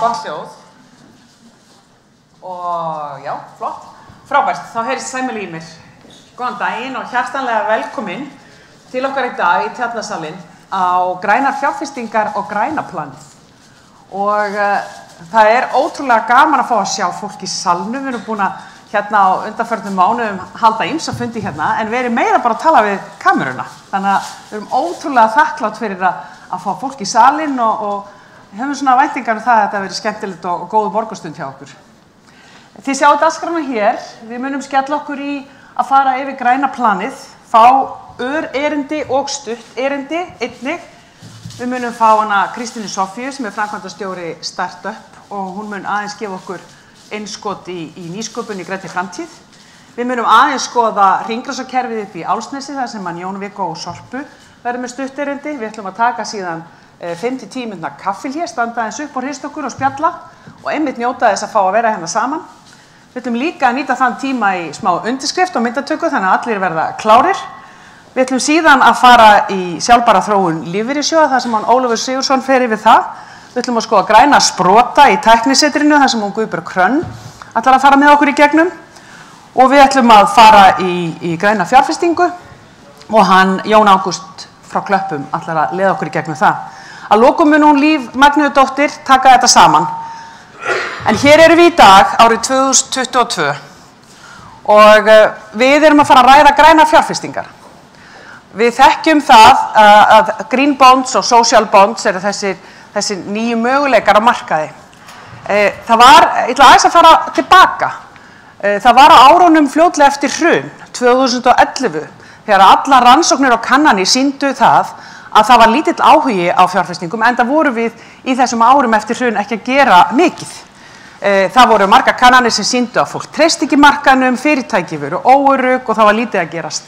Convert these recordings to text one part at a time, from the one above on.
gott hljóð. Og já, flott. Frábært, þá heyrist sæmilega í mér. Góðan daginn og hjartanlega velkomin til okkar í dag í Tjarnasalinn á grænar fjárfestingar og græna planið. Og það er ótrúlega gaman að fá að sjá fólk í salnum. Við erum búin að hérna á undanförnum mánuðum halda ýmsa fundi hérna en við erum meira bara að tala við kameruna. Þannig að við erum ótrúlega þakklátt fyrir að fá fólk í salinn og höfum svona væntingar um það að þetta verið skemmtilegt og góð borgarstund hjá okkur. Þið sjáu dagskrána hér, við munum skella okkur í að fara yfir græna planið, fá erindi og stutt erindi einnig. Við munum fá hana Kristínu Sofíu sem er framkvæmdastjóri Startup og hún mun aðeins gefa okkur innskot í nýsköpun í grænni framtíð. Við munum aðeins skoða hringrásarkerfið upp í Álfsnesi þar sem Jón Viggo og Sorpu verður með stutt erindi. Við ætlum að taka síðan 5-10 mínútna kaffihlé, standa aðeins upp og hrista okkur og spjalla og einmitt njóta þess að fá að vera hérna saman. Við ætlum líka að nýta þann tíma í smá undirskrift og myndatöku þannig að allir verða klárir. Við ætlum síðan að fara í sjálfbæra þróun lífeyrissjóða þar sem Ólafur Sigurðsson fer yfir það. Við ætlum að skoða græna sprota í tæknisetrinu þar sem Guðbjörg Hrönn ætlar að fara með okkur í gegnum. Og við ætlum að fara í græna fjárfestingu og Jón Ágúst frá Klöppum ætlar að leiða okkur í gegnum það. Að lokum mun hún Líf Magnúðardóttir taka þetta saman. En hér erum við í dag árið 2022 og við erum að fara að ræða græna fjárfestingar. Við þekkjum það að green bonds og social bonds eru þessi nýju möguleikar á markaði. Ég ætla aðeins að fara tilbaka. Það var á árunum fljótlega eftir hrun, 2011, þegar allar rannsóknir og kannanir sýndu það að það var lítill áhugi á fjárfestingum, enda vorum við í þessum árum eftir hrun ekki að gera mikið. Það voru margar kannanir sem sýndu að fólk treysti ekki markaðnum, fyrirtæki voru óörugg og það var lítið að gerast.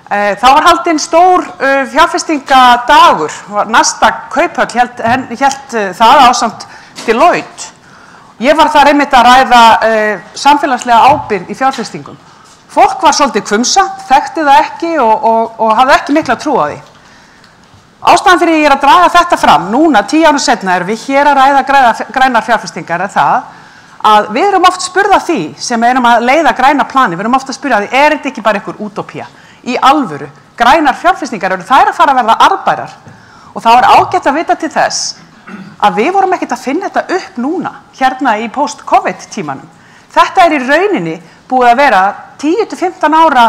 Það var haldinn stór fjárfestingadagur, Nasdaq Kauphöll hélt það ásamt Deloitte. Ég var þar einmitt að ræða samfélagslega ábyrgð í fjárfestingum. Fólk var svolítið hvumsa, þekkti það ekki og hafði ekki mikla trú á því. Ástæðan fyrir ég að draga þetta fram, núna 10 árum seinna erum við hér að ræða grænar fjárfestingar er það að við erum oft spurð af því sem erum að leiða græna plani, við erum oft að spurja því, er þetta ekki bara einhver útópía? Í alvöru, grænar fjárfestingar eru þær að fara að verða arðbærar og þá er ágætt að vita til þess að við vorum ekkert að finna þetta upp núna, hérna í post-COVID tímanum. Þetta er í rauninni búið að vera 10-15 ára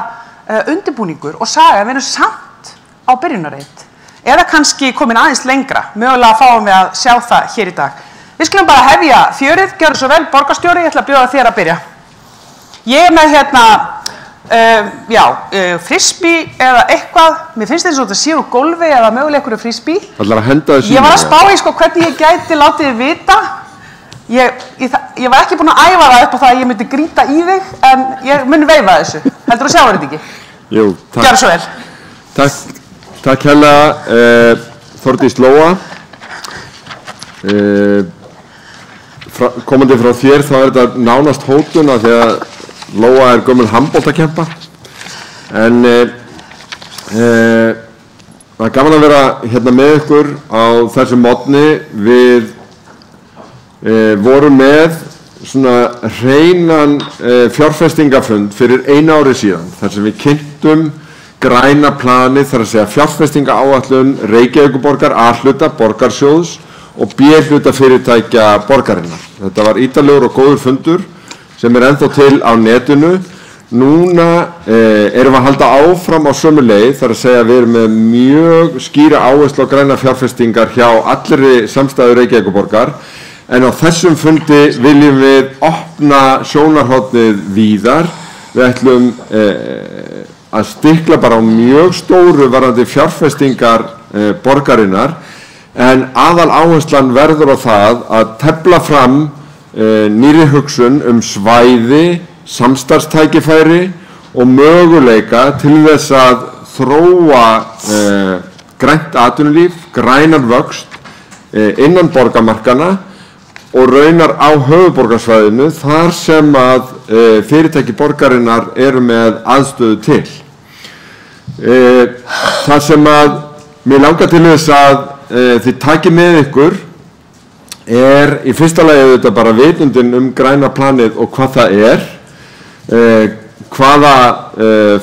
undirbúningur og saga að við erum samt á byrjunarreit. Eða kannski komin aðeins lengra, mögulega fáum við að sjá það hér í dag. Við skulum bara hefja fjörið, gjörðu svo vel, borgarstjóri, ég ætla að bjóða þér að byrja. Ég er með hérna, frisbee eða eitthvað, mér finnst þetta svona að sé úr gólfi eða mögulega einhverju frisbee. Ætlar að henda þessu. Ég var að spá í hvernig ég gæti látið þið vita. Ég var ekki búin að æfa það upp á það að ég myndi grýta í þig, en ég mun veifa þessu. Heldur þú sjáur þetta ekki? Jú, takk. Gjörðu svo vel. Takk hérlega, Þórdís Lóa. Komandi frá þér þá er þetta nánast hótun af því að Lóa er gömul handboltakempa en það er gaman að vera hérna með ykkur á þessum morgni. Við vorum með svona hreinan fjárfestingafund fyrir 1 ári síðan þar sem við kynntum græna planið, þar að segja fjárfestingaáætlun Reykjavíkurborgar, A-hluta borgarsjóðs og B-hluta fyrirtækja borgarinnar. Þetta var ítarlegur og góður fundur sem er ennþá til á netinu. Núna erum við að halda áfram á sömu leið, þar að segja að við erum með mjög skýra áherslu á grænar fjárfestingar hjá allri samstæðu Reykjavíkurborgar, en á þessum fundi viljum við opna sjónarhornið víðar. Við ætlum að stikla bara á mjög stóru varðandi fjárfestingar borgarinnar, en aðal áherslan verður á það að tefla fram nýrri hugsun svæði, samstarfstækifæri og möguleika til þess að þróa grænt atvinnulíf, grænan vöxt innan borgarmarkana og raunar á höfuðborgarsvæðinu þar sem að fyrirtæki borgarinnar eru með aðstöðu til. Það sem að mér langar til þess að þið takið með ykkur í fyrsta lagi auðvitað bara vitundin græna planið og hvað það hvaða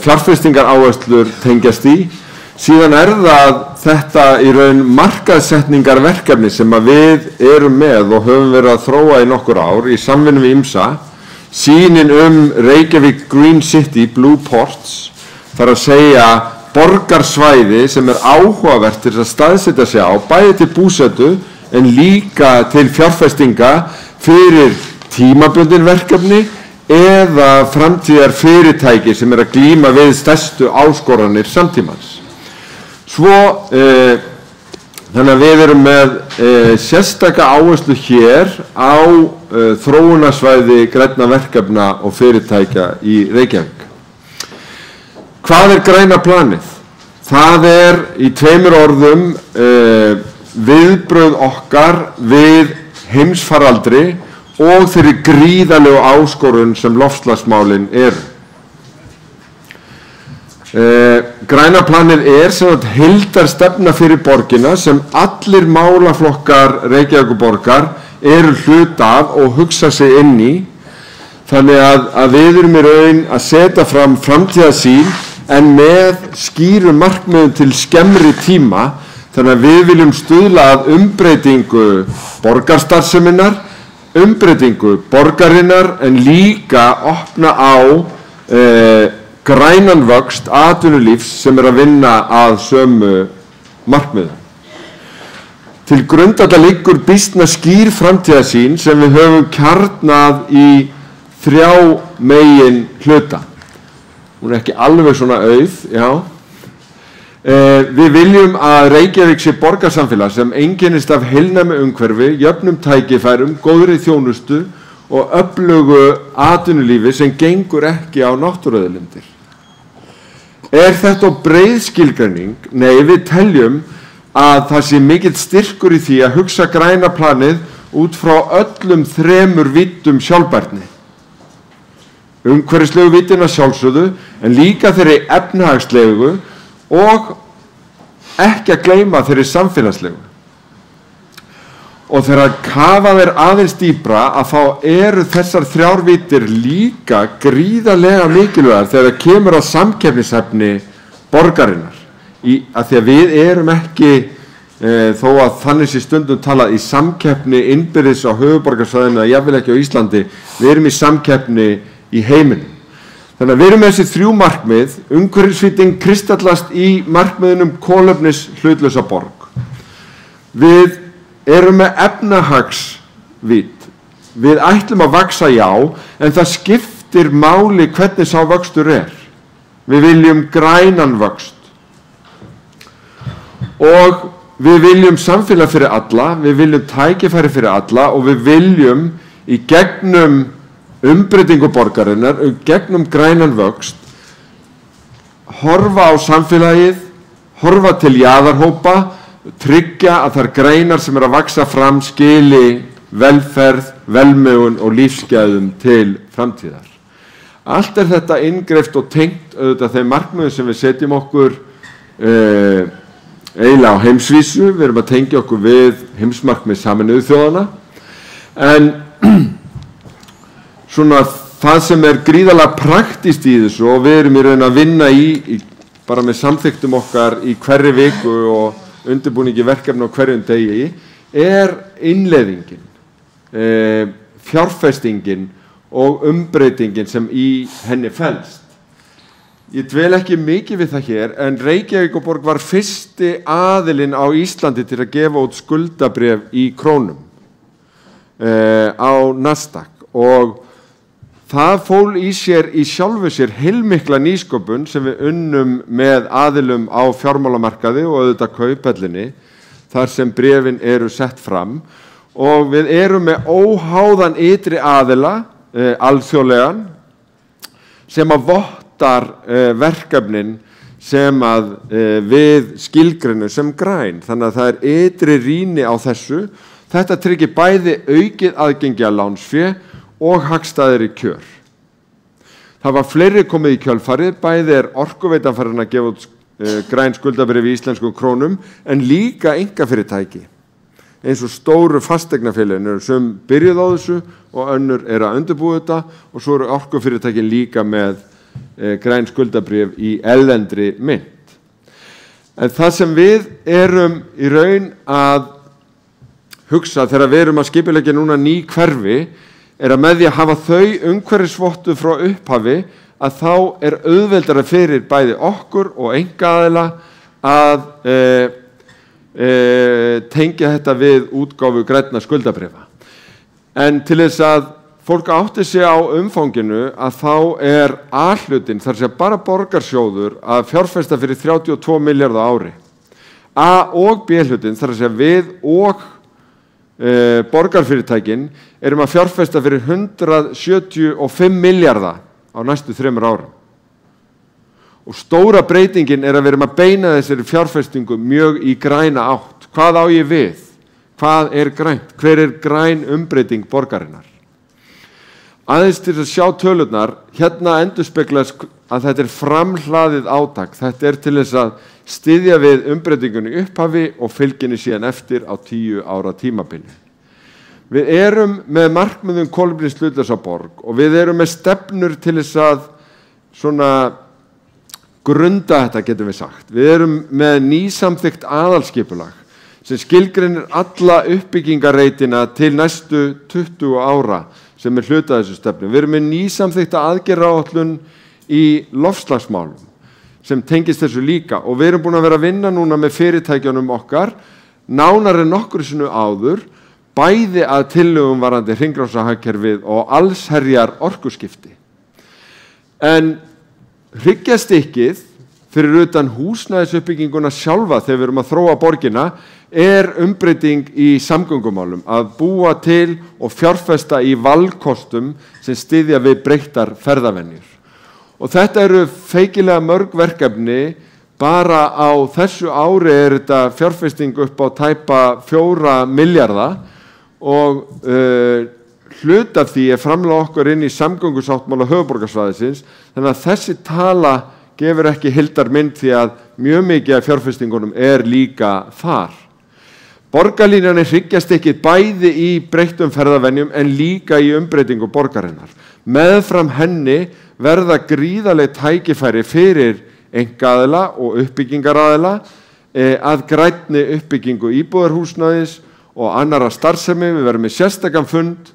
fjárfestingaráherslur tengjast í. Síðan það þetta í raun markaðssetningarverkefni sem að við erum með og höfum verið að þróa í nokkur ár í samvinnu við IMSA, sýnin Reykjavík Green City, Blue Ports, þar að segja borgarsvæði sem áhugavert til að staðsetja sig á, bæði til búsetu en líka til fjárfestinga fyrir tímabundin verkefni eða framtíðar fyrirtæki sem að glíma við stærstu áskoranir samtímans. Svo, þannig að við erum með sérstaka áherslu hér á þróunarsvæði grænna verkefna og fyrirtækja í Reykjavík. Hvað græna planið? Það í tveimur orðum viðbrögð okkar við heimsfaraldri og þeirri gríðarlegu áskorun sem loftslagsmálin eru. Græna planið sem heildarstefna fyrir borgina sem allir málaflokkar Reykjavíkurborgar eru hluta af og hugsa sig inn í. Þannig að við erum í raun að setja fram framtíðarsýn en með skýrum markmiðum til skemmri tíma. Þannig að við viljum stuðla að umbreytingu borgarstarfseminnar, umbreytingu borgarinnar en líka opna á grænan vöxt atvinnulífs sem að vinna að sömu markmiðum. Til grundvallar liggur býsna skýr framtíðarsýn sem við höfum kjarnað í 3 megin hluta. Hún ekki alveg svona auð, já. Við viljum að Reykjavík sé borgarsamfélag sem einkennist af heilnæmu umhverfi, jöfnum tækifærum, góðri þjónustu og öflugu atvinnulífi sem gengur ekki á náttúruauðlindir. Þetta breið skilgreining? Nei, við teljum að það sé mikill styrkur í því að hugsa græna planið út frá öllum 3 víddum sjálfbærni. Umhverfislegu víddina sjálfsögðu, en líka þeirri efnahagslegu og ekki að gleyma þeirri samfélagslegu. Og þegar kafað aðeins dýpra að þá eru þessar 3 víddir líka gríðarlega mikilvægar þegar það kemur á samkeppnishæfni borgarinnar. Af því að við erum ekki, þó að þannig sé stundum talað í samkeppni innbyrðis á höfuðborgarsvæðinu eða jafnvel ekki á Íslandi, við erum í samkeppni í heiminum. Þannig að við erum með þessi 3 markmið, umhverfisvitinn kristallast í markmiðunum kolefnishlutlausa borg. Við erum með efnahagsvít. Við ætlum að vaxa, já, en það skiptir máli hvernig sá vöxtur Við viljum grænan vöxt. Og við viljum samfélag fyrir alla, við viljum tækifæri fyrir alla og við viljum í gegnum umbreytingu borgarinnar, gegnum grænan vöxt, horfa á samfélagið, horfa til jaðarhópa, tryggja að þær greinar sem að vaxa fram skili velferð, velmegun og lífsgæðum til framtíðar. Allt þetta inngreift og tengt auðvitað þeim markmiðum sem við setjum okkur eiginlega á heimsvísu. Við erum að tengja okkur við heimsmarkmið Sameinuðu þjóðanna. En svona það sem gríðarlega praktískt í þessu og við erum í raun að vinna í bara með samþykktum okkar í hverri viku og undirbúningi verkefni á hverjum degi innleiðingin, fjárfestingin og umbreytingin sem í henni felst. Ég dvel ekki mikið við það hér en Reykjavíkurborg var fyrsti aðilinn á Íslandi til að gefa út skuldabréf í krónum á Nasdaq og það fól í sjálfu sér heilmikla nýsköpun sem við unnum með aðilum á fjármálamarkaði og auðvitað Kauphöllinni þar sem bréfin eru sett fram og við erum með óháðan ytri aðila, alþjóðlegan, sem að vottar verkefnin sem að við skilgreinum sem græn. Þannig að það ytri rýni á þessu. Þetta tryggir bæði aukið aðgengi að lánsfé og hagstæðari kjör. Það var fleiri komið í kjölfarið, bæði Orkuveitan farin að gefa út græn skuldabréf í íslenskum krónum, en líka einkafyrirtæki eins og stóru fasteignafélögin eru sem byrjuð á þessu og önnur eru að undirbúa þetta og svo eru orkufyrirtækin líka með græn skuldabréf í erlendri mynt. En það sem við erum í raun að hugsa þegar við erum að skipuleggja núna ný hverfi er að með því að hafa þau umhverfisvottuð frá upphafi að þá er auðveldara fyrir bæði okkur og einkaaðila að tengja þetta við útgáfu grænna skuldabréfa. En til þess að fólk átti sig á umfanginu að þá er A-hlutin, þar sem bara borgarsjóður að fjárfesta fyrir 32 milljarða á ári. A- og B-hlutin, þar sem við og borgarfyrirtækin erum að fjárfesta fyrir 175 milljarða á næstu 3 árum. Og stóra breytingin er að við erum að beina þessari fjárfestingu mjög í græna átt. Hvað á ég við? Hvað er grænt? Hver er græn umbreyting borgarinnar? Aðeins til að sjá tölurnar, hérna endurspeglast að þetta er framhlaðið átak. Þetta er til þess að styðja við umbreytingunni upphafi og fylginni síðan eftir á 10 ára tímabili. Við erum með markmiðum kolefnishlutlausa borg og við erum með stefnur til þess að svona grunda þetta, getum við sagt. Við erum með nýsamþykkt aðalskipulag sem skilgreinir alla uppbyggingarreitina til næstu 20 ára sem er hluta af þessu stefnu. Við erum með nýsamþykkta aðgerðaáætlun í loftslagsmálum sem tengist þessu líka og við erum búin að vera að vinna núna með fyrirtækjunum okkar nánar en nokkru sinni áður bæði að tillögum varðandi hringrásarhagkerfið og allsherjar orkuskipti. En hryggjastykkið fyrir utan húsnæðisuppbygginguna sjálfa þegar við erum að þróa borgina er umbreyting í samgöngumálum, að búa til og fjárfesta í valkostum sem styðja við breyttar ferðavenjur. Og þetta eru feikilega mörg verkefni, bara á þessu ári er þetta fjárfesting upp á tæpa 4 milljarða og hluta af því er framlag okkar inn í samgöngusáttmála höfuðborgarsvæðisins, þannig að þessi tala gefur ekki heildarmynd því að mjög mikið af fjárfestingunum er líka þar. Borgarlínan er hryggjastykkið bæði í breyttum ferðavenjum en líka í umbreytingu borgarinnar. Meðfram henni verða gríðarleg tækifæri fyrir einkaaðila og uppbyggingaraðila að grænni uppbyggingu íbúðarhúsnæðis og annarra starfsemi. Við verðum með sérstakan fund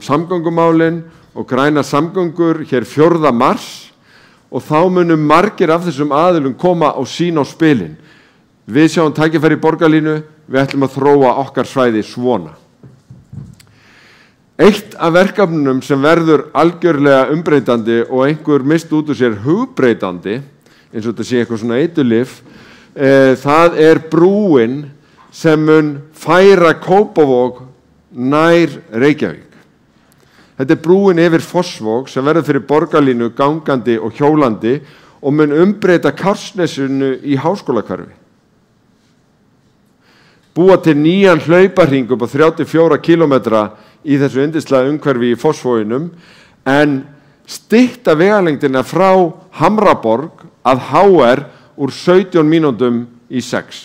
samgöngumálin og græna samgöngur hér 4. mars og þá munum margir af þessum aðilum koma og sína á spilin. Við sjáum tækifæri í borgarlínu, við ætlum að þróa okkar svæði svona. Eitt af verkefnunum sem verður algjörlega umbreytandi og einhver mist út úr sér hugbreytandi, eins og þetta sé eitthvað svona eiturlyf, það er brúin sem mun færa Kópavog nær Reykjavík. Þetta er brúin yfir Fossvog sem verður fyrir borgarlínu gangandi og hjólandi og mun umbreyta Kársnesinu í háskólahverfi. Búa til nýjan hlaupahring upp á 34 kilometra í þessu yndislega umhverfi í Fossvoginum en stytta vegalengdina frá Hamraborg að HR úr 17 mínútum í 6.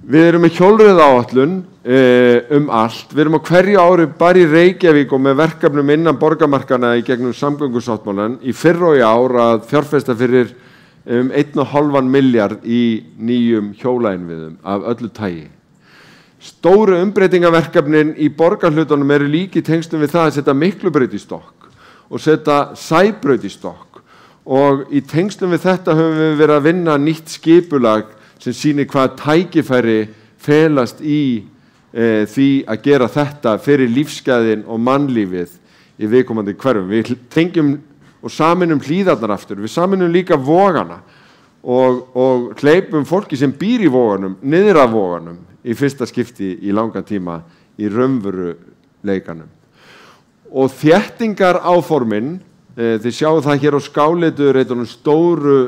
Við erum með hjólreiðaáætlun allt. Við erum á hverju ári bara í Reykjavík og með verkefnum innan borgarmarkana í gegnum samgöngusáttmálann í fyrra og í ár að fjárfesta fyrir 1,5 milljarð í nýjum hjólainnviðum af öllu tagi. Stóru umbreytingaverkefnin í borgarhlutunum eru líki tengslum við það að setja Miklubraut í stokk og setja Sæbraut í stokk og í tengslum við þetta höfum við verið að vinna nýtt skipulag sem sýnir hvað tækifæri felast í því að gera þetta fyrir lífsgæðin og mannlífið í viðkomandi hverfum. Við tengjum og saminum hlíðarnar aftur, við saminum líka vogana og hleypum fólki sem býr í voganum, niður af voganum í fyrsta skipti í langan tíma í raunveruleikanum. Og þéttingar áformin, þið sjáu það hér á skáleitureitunum stóru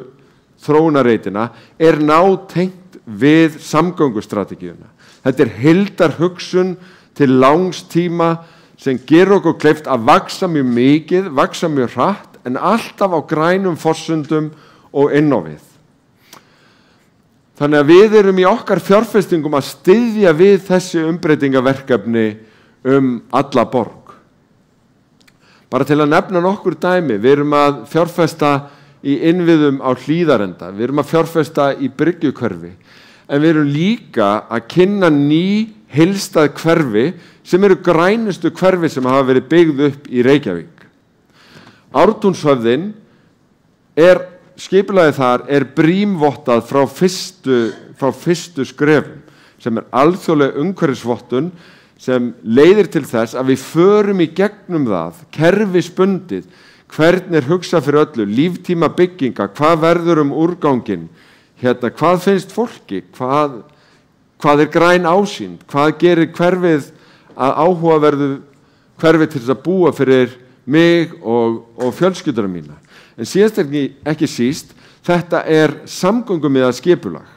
þróunarreitina, er nátengt við samgöngustrategíuna. Þetta er heildarhugsun til langs tíma sem gerur okkur kleift að vaksa mjög mikið, vaksa mjög hratt, en alltaf á grænum forsendum og inn á við. Þannig að við erum í okkar fjárfestingum að styðja við þessi umbreytingaverkefni alla borg. Bara til að nefna nokkur dæmi, við erum að fjárfesta í innviðum á Hlíðarenda, við erum að fjárfesta í Bryggjukverfi, en við erum líka að kynna ný heilstæð hverfi sem eru grænustu hverfi sem hafa verið byggð upp í Reykjavík. Ártúnshöfðin skipulagið þar brímvottað frá fyrstu skrefum, sem alþjóðleg umhverfisvottun sem leiðir til þess að við förum í gegnum það, kerfisbundið, hvernig hugsað fyrir öllu, líftíma bygginga, hvað verður úrganginn, hvað finnst fólki, hvað græn ásýnd, hvað gerir hverfið að áhugaverðu hverfið til þess að búa fyrir mig og fjölskylduna mína. En síðast ekki síst, þetta samgöngumiðað skipulag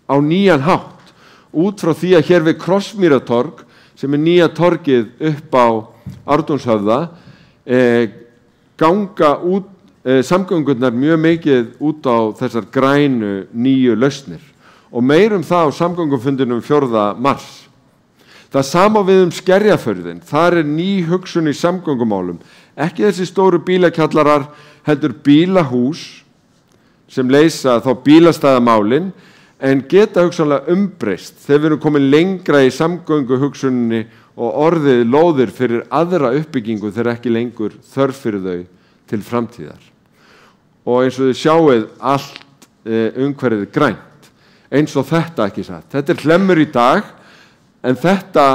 á nýjan hátt, út frá því að hér við Krossmýratorg, sem nýja torgið upp á Ártúnshöfða, ganga út samgöngurnar mjög mikið út á þessar grænu nýju lausnir og meirum það á samgöngufundinum 4. mars. Það sama við Skerjafjörðinn, þar ný hugsun í samgöngumálum, ekki þessi stóru bílakjallarar, heldur bílahús sem leysa þá bílastæðamálin en geta hugsanlega umbreyst þegar við erum komin lengra í samgönguhugsuninni og orðið lóðir fyrir aðra uppbyggingu þegar ekki lengur þörf fyrir þau til framtíðar. Og eins og þið sjáið allt umhverfið grænt, eins og þetta ekki satt. Þetta hlemmur í dag, en þetta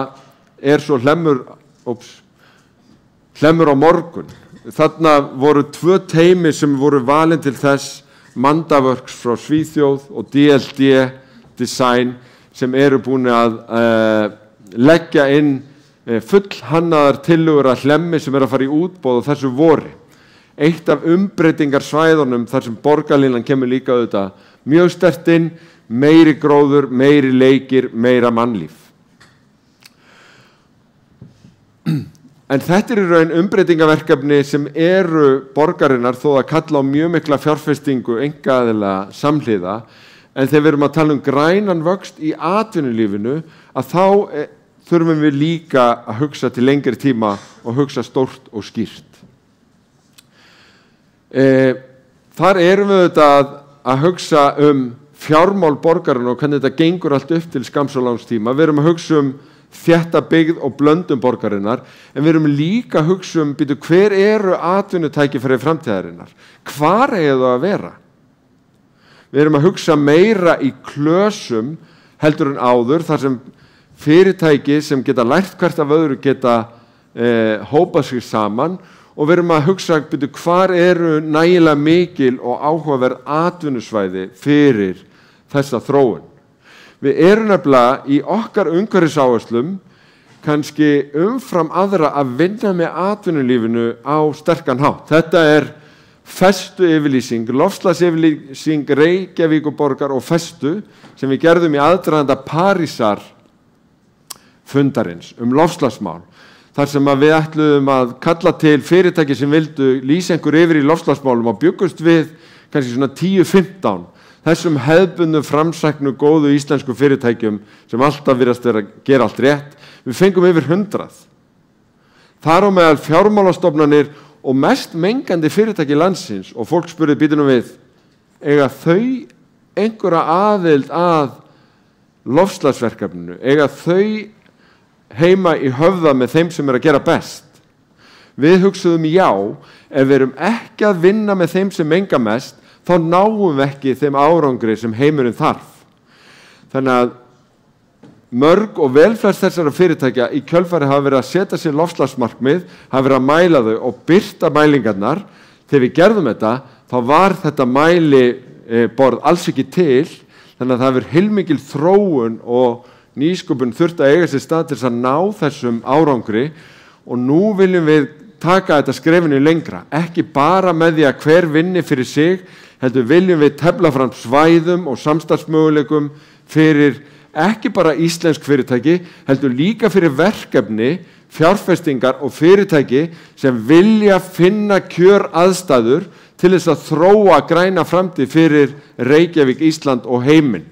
svo hlemmur á morgun. Þarna voru 2 teymi sem voru valin til þess, Mandaworks frá Svíþjóð og DLD Design, sem búin að leggja inn fullhannaðar tillögur að hlemmi sem að fara í útboð á þessu vori. Eitt af umbreytingarsvæðunum þar sem borgarlínan kemur líka auðvitað mjög sterkt inn, meiri gróður, meiri leikir, meira mannlíf. En þetta í raun umbreytingaverkefni sem borgarinnar þó að kalla á mjög mikla fjárfestingu einkaaðila samhliða, en þegar við erum að tala grænan vöxt í atvinnulífinu, að þá þurfum við líka að hugsa til lengri tíma og hugsa stórt og skýrt. Þar erum við að hugsa fjármál borgarinnar og hvernig þetta gengur allt upp til skamms og langs tíma. Við erum að hugsa þétta byggð og blöndum borgarinnar, en við erum líka að hugsa hver atvinnutækifæri framtíðarinnar, hvar það að vera? Við erum að hugsa meira í klösum heldur en áður, þar sem fyrirtæki sem geta lært hvert af öðru geta hópað sig saman, og við erum að hugsa hvar nægilega mikil og áhugaverð atvinnusvæði fyrir þessa þróun. Við erum nefnilega í okkar umhverfisáherslum kannski umfram aðra að vinna með atvinnulífinu á sterkan hátt. Þetta festu yfirlýsing, loftslagsyfirlýsing Reykjavíkurborgar og festu sem við gerðum í aðdraganda Parísar fundarins loftslagsmál. Þar sem við ætluðum að kalla til fyrirtæki sem vildu lýsa einhver yfir í loftslagsmálum og byggust við kannski svona 10-15 þessum hefðbundnu framsæknu góðu íslensku fyrirtækjum sem alltaf virðast vera að gera allt rétt. Við fengum yfir 100. Þar á meðal fjármálastofnanir og mest mengandi fyrirtæki landsins, og fólk spurði býtunum við, eiga þau einhverja aðild að loftslagsverkefninu, eiga þau heima í höfða með þeim sem að gera best? Við hugsuðum já, ef við erum ekki að vinna með þeim sem menga mest, þá náum við ekki þeim árangri sem heimurinn þarf. Þannig að mörg og velflest þessara fyrirtækja í kjölfari hafa verið að setja sér loftslagsmarkmið, hafa verið að mæla þau og birta mælingarnar. Þegar við gerðum þetta, þá var þetta mæliborð alls ekki til, þannig að það hefur heilmikil þróun og nýsköpun þurft að eiga sér stað til þess að ná þessum árangri, og nú viljum við taka þetta skrefinu lengra, ekki bara með því að hver vinni fyrir sig, heldur viljum við tefla fram svæðum og samstarfsmöguleikum fyrir ekki bara íslensk fyrirtæki, heldur líka fyrir verkefni, fjárfestingar og fyrirtæki sem vilja finna kjöraðstæður til þess að þróa græna framtíð fyrir Reykjavík, Ísland og heiminn.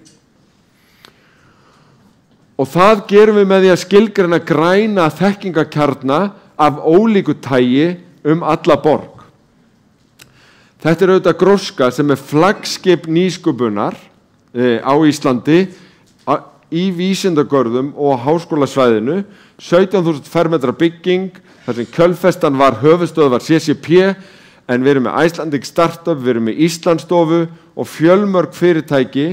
Og það gerum við með því að skilgreina græna þekkingakjarna af ólíku tagi alla borg. Þetta auðvitað Gróska sem flaggskip nýsköpunar á Íslandi í vísindagörðum og háskólasvæðinu, 17.000 fermetra bygging, þar sem kjölfestan var höfuðstöðvar CCP, en við erum með Icelandic Startup, við erum með Íslandsstofu og fjölmörg fyrirtæki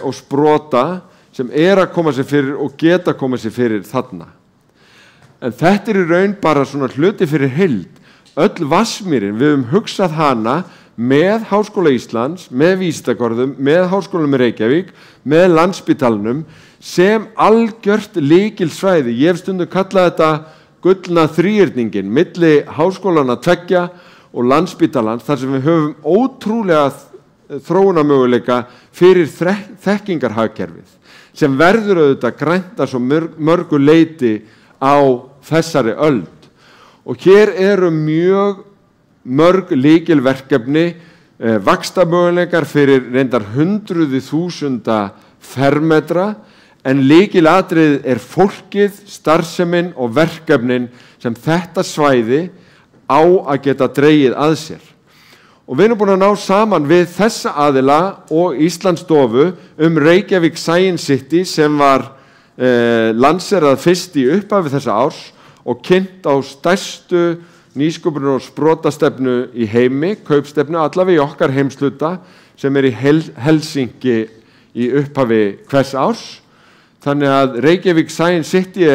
og sprota sem að koma sér fyrir og geta koma sér fyrir þarna. En þetta í raun bara svona hluti fyrir heild. Öll Vatnsmýrin, við höfum hugsað hana með Háskóla Íslands, með vísindagörðum, með Háskólanum í Reykjavík, með Landspítalanum sem algjört lykilsvæði. Ég hef stundum kallað þetta gullna þríhyrningin milli háskólana tveggja og Landspítalans, þar sem við höfum ótrúlega þróunarmöguleika fyrir þekkingarhagkerfið sem verður auðvitað grænt að svo mörgu leyti á þessari öld. Og hér eru mjög mörg lykilverkefni, vaxtarmöguleikar fyrir reyndar 100.000 fermetra, en lykilatriðið fólkið, starfsemin og verkefnin sem þetta svæði á að geta dregið að sér. Og við erum búin að ná saman við þessa aðila og Íslandsstofu Reykjavík Science City sem var lanserað fyrst í upphafi þessa árs og kynnt á stærstu nýsköpunar- og sprotastefnu í heimi, kaupstefnu allavega í okkar heimshluta sem í Helsinki í upphafi hvers árs. Þannig að Reykjavík Science City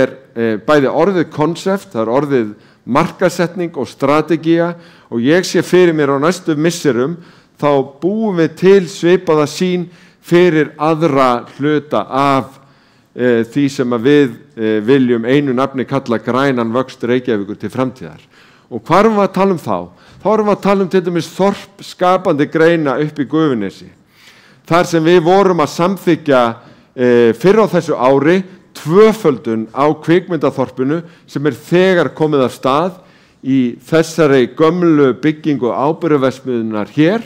bæði orðið konsept, það orðið markasetning og strategía og ég sé fyrir mér á næstu misserum þá búum við til svipaða sýn fyrir aðra hluta af því sem að við viljum einu nafni kalla grænan vöxt Reykjavíkur til framtíðar. Og hvað erum við að tala um þá? Þá erum við að tala um til dæmis þorp skapandi greina upp í Gufunesi. Þar sem við vorum að samþykkja fyrr á þessu ári tvöföldun á kvikmyndaþorpinu sem þegar komið af stað í þessari gömlu byggingu áburðarverksmiðjunnar hér,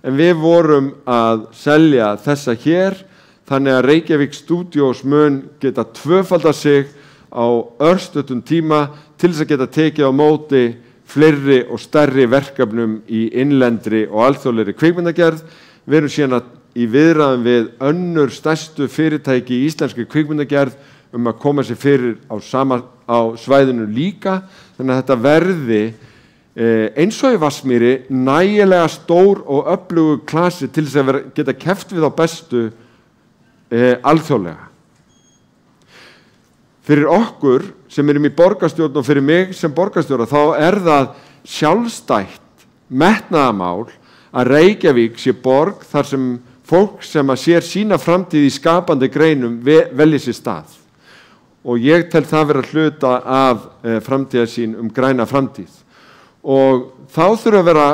en við vorum að selja þessa hér, þannig að Reykjavík Studios mun geta tvöfaldað sig á örstuttum tíma til þess að geta tekið á móti fleiri og stærri verkefnum í innlendri og alþjóðlegri kvikmyndagerð. Við erum síðan í viðræðum við önnur stærstu fyrirtæki í íslenskri kvikmyndagerð að koma sér fyrir á svæðinu líka, þannig að þetta verði eins og í Vatnsmýri nægilega stór og öflugur klasi til þess að geta keppt við á bestu alþjóðlega. Fyrir okkur sem erum í borgarstjórn og fyrir mig sem borgarstjóra þá það sjálfstætt metnaðarmál að Reykjavík sé borg þar sem fólk sem að sér sína framtíð í skapandi greinum velji sér stað. Og ég tel það vera hluta af framtíðarsýn græna framtíð. Og þá þurfa að vera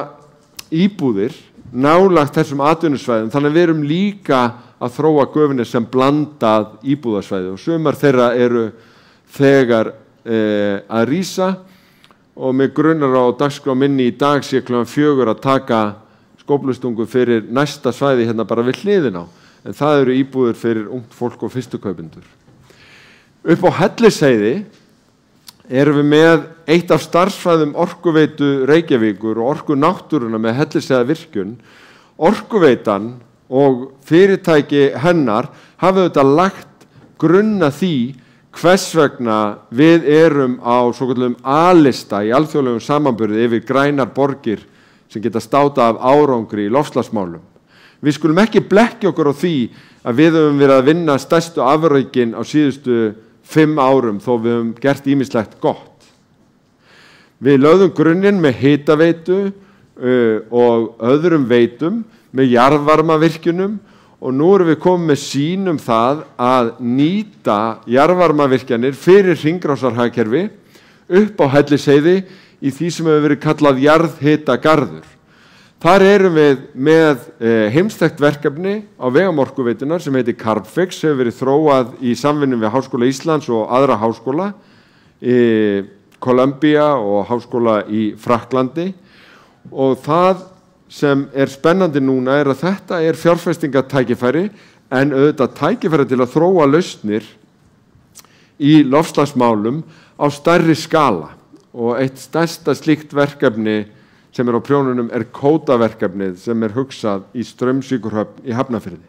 íbúðir nálagt þessum atvinnusvæðum, þannig að við erum líka að þróa Gufunes sem blandað íbúðarsvæði og sumar þeirra eru þegar að rísa og mig grunar á dagskrá minni í dag sé kl. 4 að taka skóflustungu fyrir næsta svæði hérna bara við hliðina á, en það eru íbúðir fyrir ungt fólk og fyrstukaupendur. Upp á Hellisheiði erum við með eitt af starfsfræðum Orkuveitu Reykjavíkur og Orku náttúruna með Hellisheiðarvirkjun. Orkuveitan og fyrirtæki hennar hafa auðvitað lagt grunna því hvers vegna við erum á svokölluðum A-lista í alþjóðlegum samanburði yfir grænar borgir sem geta státað af árangri í loftslagsmálum. Við skulum ekki blekkja okkur á því að við höfum verið að vinna stærstu afreikin á síðustu 5 árum þó við höfum gert ýmislegt gott. Við lögðum grunninn með hitaveitu og öðrum veitum, með jarðvarmavirkjunum og nú erum við komið með sýn það að nýta jarðvarmavirkjanir fyrir hringrásarhagkerfi upp á Hellisheiði í því sem hefur verið kallað jarðhitagarður. Þar erum við með heimstækt verkefni á vegum Orkuveitunar sem heitir Carbfix, hefur verið þróað í samvinnu við Háskóla Íslands og aðra háskóla, Columbia og háskóla í Frakklandi, og það sem spennandi núna að þetta fjárfestingatækifæri en auðvitað tækifæri til að þróa lausnir í loftslagsmálum á stærri skala og eitt stærsta slíkt verkefni sem á prjónunum kótaverkefnið sem hugsað í Straumsvíkurhöfn í Hafnarfirði.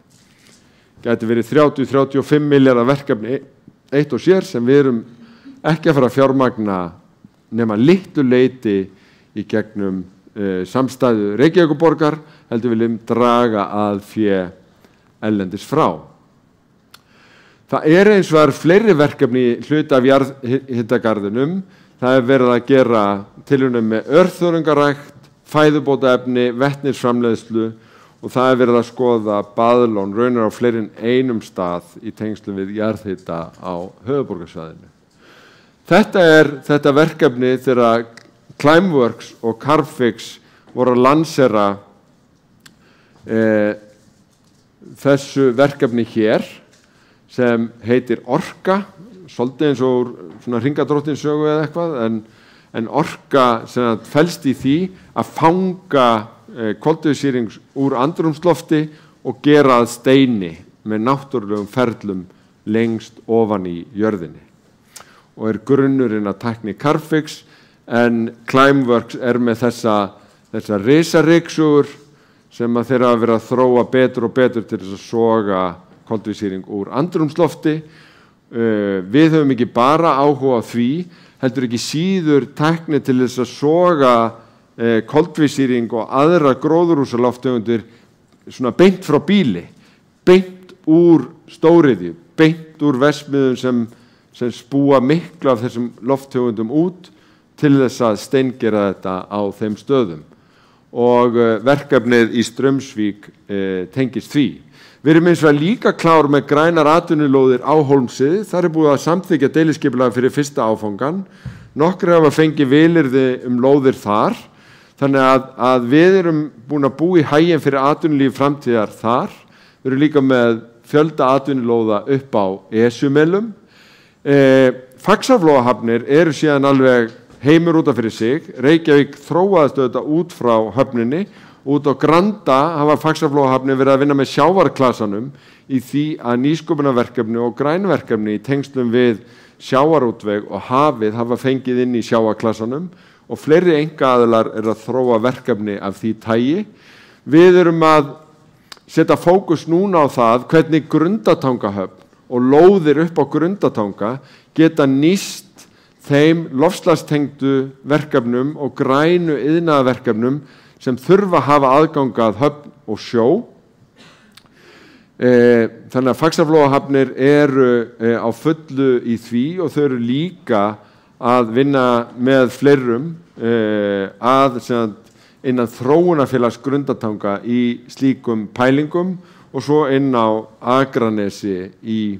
Gæti verið 30-35 milljarða verkefni eitt og sér sem við erum ekki að fara að fjármagna nema litlu leyti í gegnum samstæðu Reykjavíkurborgar, heldur viljum draga að fé erlendis frá. Það eins vegar fleiri verkefni hluti af jarðhitagarðinum. Það verið að gera tilraunir með örþörungarækt, fæðubótaefni, vetnisframleiðslu og það verið að skoða baðlón raunar á fleiri en einum stað í tengslum við jarðhita á höfuðborgarsvæðinu. Þetta verkefni þegar Climeworks og Carbfix voru að lansera þessu verkefni hér sem heitir Orka, svolítið eins og svona Hringadróttinssögu eða eitthvað, en Orka sem felst í því að fanga koltvísýring úr andrúmslofti og gera að steini með náttúrulegum ferlum lengst ofan í jörðinni. Og grunnurinn að tækni Carbfix, en Climeworks með þessa risaryksugur sem að þeirra að vera að þróa betur og betur til þess að soga koltvísýring úr andrúmslofti. Við höfum ekki bara áhuga á því, heldur ekki síður tækni til þess að soga koltvísýring og aðra gróðurhúsalofttegundir svona beint frá bíli, beint úr stóriðju, beint úr verksmiðjum sem spúa miklu af þessum lofttegundum út til þess að steingera þetta á þeim stöðum. Og verkefnið í Straumsvík tengist því. Við erum eins og líka klár með grænar atvinnulóðir á Hólmsheiði. Það búið að samþykkja deiliskipulag fyrir fyrsta áfangan. Nokkrir hafa fengið vilyrði lóðir þar. Þannig að við erum búin að búa í haginn fyrir atvinnulíf framtíðar þar. Við erum líka með fjölda atvinnulóða upp á Esjumelum. Faxaflóahafnir síðan alveg heimur út af fyrir sig. Reykjavík þróaðist auðvitað út frá höfninni. Út á Granda hafa Faxaflóahafnir verið að vinna með sjávarklasanum í því að nýsköpunarverkefni og grænverkefni í tengslum við sjávarútveg og hafið hafa fengið inn í sjávarklasanum og fleiri einkaaðilar að þróa verkefni af því tagi. Við erum að setja fókus núna á það hvernig Grundartangahöfn og lóðir upp á Grundartanga geta nýst þeim loftslagstengdu verkefnum og grænu iðnaðarverkefnum sem þurfa að hafa aðgang að höfn og sjó. Þannig að Faxaflóahafnir á fullu í því og þau eru líka að vinna með fleirum innan þróunarfélags Grundartanga í slíkum pælingum og svo inn á Akranesi í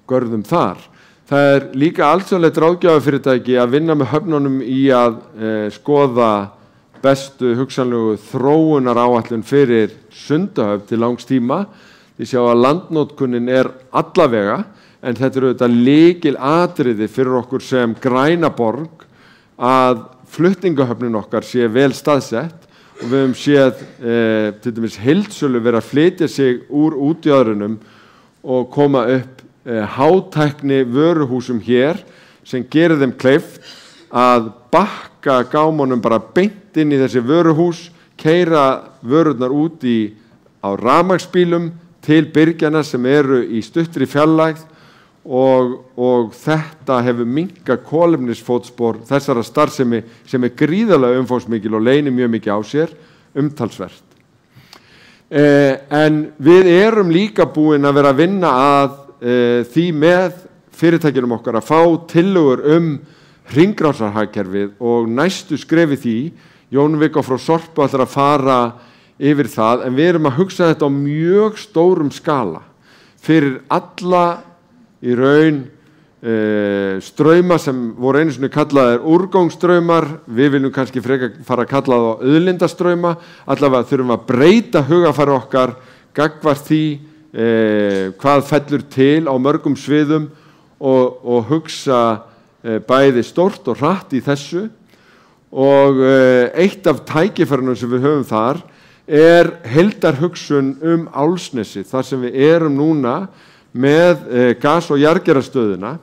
görðum þar. Það líka alþjóðlegt ráðgjafafyrirtæki að vinna með höfnunum í að skoða bestu hugsanlegu þróunaráætlun fyrir Sundahöfn til langs tíma. Þið sjá að landnotkunin allavega, en þetta auðvitað lykilatriði fyrir okkur sem græna borg að flutningahöfnin okkar sé vel staðsett og við höfum séð til dæmis heildsölu vera að flytja sig úr útjaðrinum og koma upp hátækni vöruhúsum hér sem gerir þeim kleift að bakka gámunum bara beint inn í þessi vöruhús, keyra vörurnar út á rafmagnsbílum til byrgjana sem eru í stuttri fjarlægð og þetta hefur minnkað kolefnisfótspor þessara starfsemi sem gríðarlega umfangsmikil og leynir mjög mikið á sér, umtalsvert. En við erum líka búin að vera að vinna að því með fyrirtækjunum okkar að fá tillögur hringrásarhagkerfið og næstu skrefi því. Jón Viggo frá Sorpu ætlar að fara yfir það, en við erum að hugsa þetta á mjög stórum skala fyrir alla í raun strauma sem voru einu sinni kallaðir úrgangsstraumar. Við viljum kannski frekar fara að kalla það auðlindastrauma. Allavega þurfum að breyta hugafari okkar gagnvart því hvað fellur til á mörgum sviðum og hugsa bæði stórt og hratt í þessu. Og eitt af tækifærunum sem við höfum þar heildarhugsun Álfsnesi, þar sem við erum núna með gas- og jarðgerastöðina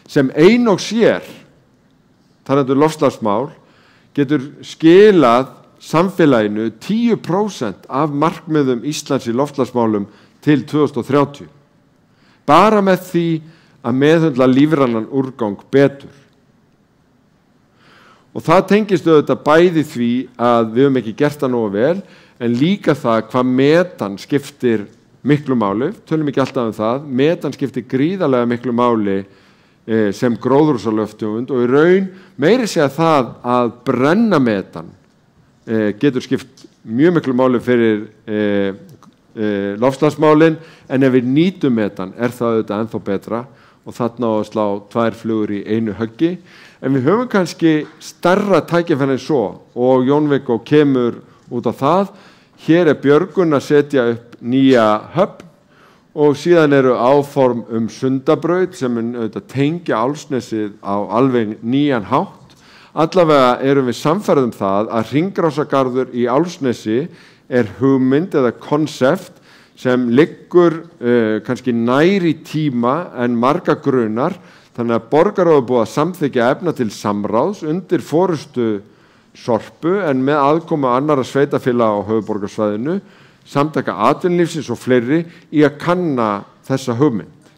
sem ein og sér, talandi um loftslagsmál, getur skilað samfélaginu 10% af markmiðum Íslands í loftslagsmálum til 2030. Bara með því að meðhöndla lífrænan úrgang betur. Og það tengist auðvitað bæði því að við höfum ekki gert það nógu vel, en líka það hvað metan skiptir miklu máli, tölum ekki alltaf um það, metan skiptir gríðarlega miklu máli sem gróðurhúsalofttegund og í raun meiri segja það að brenna metan getur skipt mjög miklu máli fyrir loftslagsmálin, en ef við nýtum metan það auðvitað ennþá betra og þarna á að slá 2 flugur í einu höggi. En við höfum kannski stærra tækifæri en svo og Jón Viggó kemur út á það. Hér Björgun að setja upp nýja höfn og síðan eru áform Sundabraut sem auðvitað tengja Álfsnesið á alveg nýjan hátt. Allavega erum við samferð það að hringrásargarður í Álfsnesi hugmynd eða konsept sem liggur kannski nær í tíma en marga grunar, þannig að borgarráð búið að samþykkja efna til samráðs undir forystu Sorpu en með aðkomu annarra sveitarfélaga á höfuðborgarsvæðinu, samtaka atvinnulífsins og fleiri í að kanna þessa hugmynd.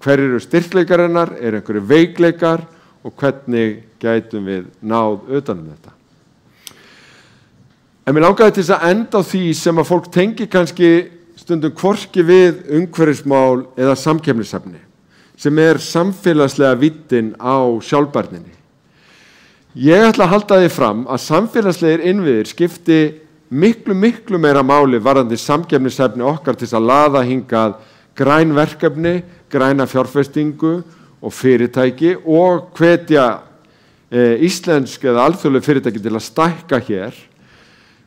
Hver eru styrkleikar hennar, einhverju veikleikar og hvernig gætum við náð utan þetta. En mér langaði til þess að enda á því sem að fólk tengi kannski stundum hvorki við umhverfismál eða samkeppnishæfni, sem samfélagslega víddin á sjálfbærninni. Ég ætla að halda því fram að samfélagslegir innviðir skipti miklu meira máli varðandi samkeppnishæfni okkar til að laða hingað græn verkefni, græna fjárfestingu og fyrirtæki og hvetja íslensk eða alþjóðleg fyrirtæki til að stækka hér.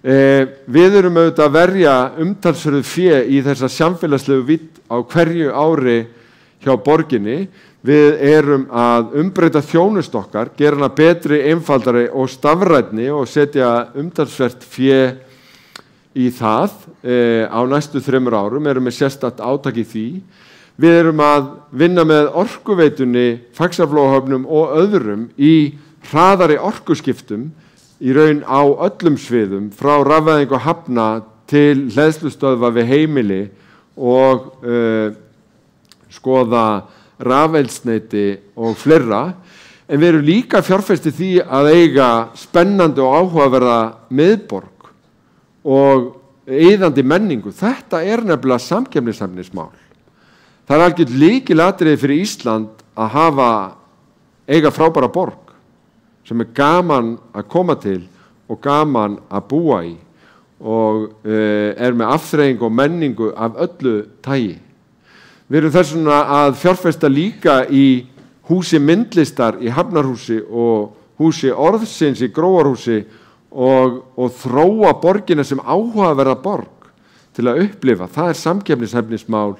Við erum auðvitað að verja umtalsverðu fé í þessa samfélagslegu vídd á hverju ári hjá borginni. Við erum að umbreyta þjónustu okkar, gera hana betri, einfaldari og stafrænni og setja umtalsvert fé í það á næstu 3 árum, erum við sérstakt átak í því. Við erum að vinna með orkuveitunni, Faxaflóahöfnum og öðrum í hraðari orkuskiptum í raun á öllum sviðum, frá rafvæðingu hafna til hleðslustöðva við heimili og skoða rafeldsneyti og fleira. En við erum líka fjárfest í því að eiga spennandi og áhugaverða miðborg og eyðandi menningu. Þetta nefnilega samkeppnishæfnismál. Það algjört lykilatriði fyrir Ísland að eiga frábæra borg sem gaman að koma til og gaman að búa í og með afþreyingu og menningu af öllu tagi. Við erum þess vegna að fjárfesta líka í húsi myndlistar í Hafnarhúsi og húsi orðsins í Grófarhúsi og þróa borgina sem áhugaverða borg til að upplifa. Það samkeppnishæfnismál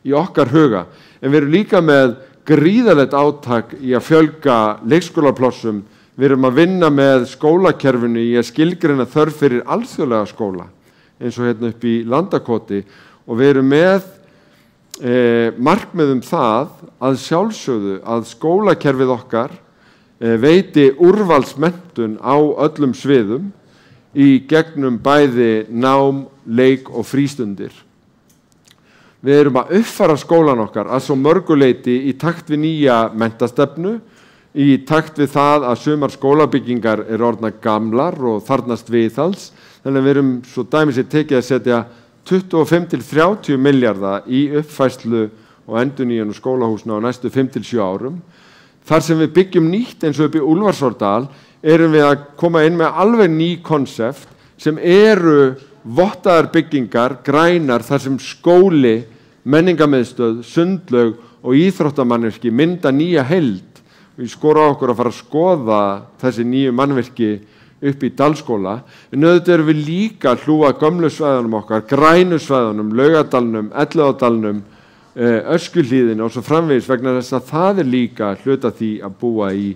í okkar huga. En við erum líka með gríðarlegt átak í að fjölga leikskólaplássum. Við erum að vinna með skólakerfinu í að skilgreina þörf fyrir alþjóðlega skóla, eins og hérna upp í Landakoti, og við erum með markmið það að sjálfsögðu að skólakerfið okkar veiti úrvalsmenntun á öllum sviðum í gegnum bæði nám, leik og frístundir. Við erum að uppfæra skólan okkar að svo mörguleyti í takt við nýja menntastefnu, í takt við það að sumar skólabyggingar orðnar gamlar og þarfnast viðhalds. Þannig að við erum svo dæmis tekið að setja 25–30 milljarða í uppfærslu og endurnýjun skólahúsna á næstu 5–7 árum. Þar sem við byggjum nýtt eins og upp í Úlfarsárdal erum við að koma inn með alveg ný konsept sem vottaðar byggingar, grænar, þar sem skóli, menningarmiðstöð, sundlaug og íþróttamannvirki mynda nýja heild. Við skora okkur að fara að skoða þessi nýju mannvirki upp í Dalskóla. En auðvitað erum við líka að hlúa gömlu svæðunum okkar, grænu svæðunum, Laugadalnum, Elliðaárdalnum, Öskjuhlíðinni og svo framvegis, vegna þess að það líka hluta því að búa í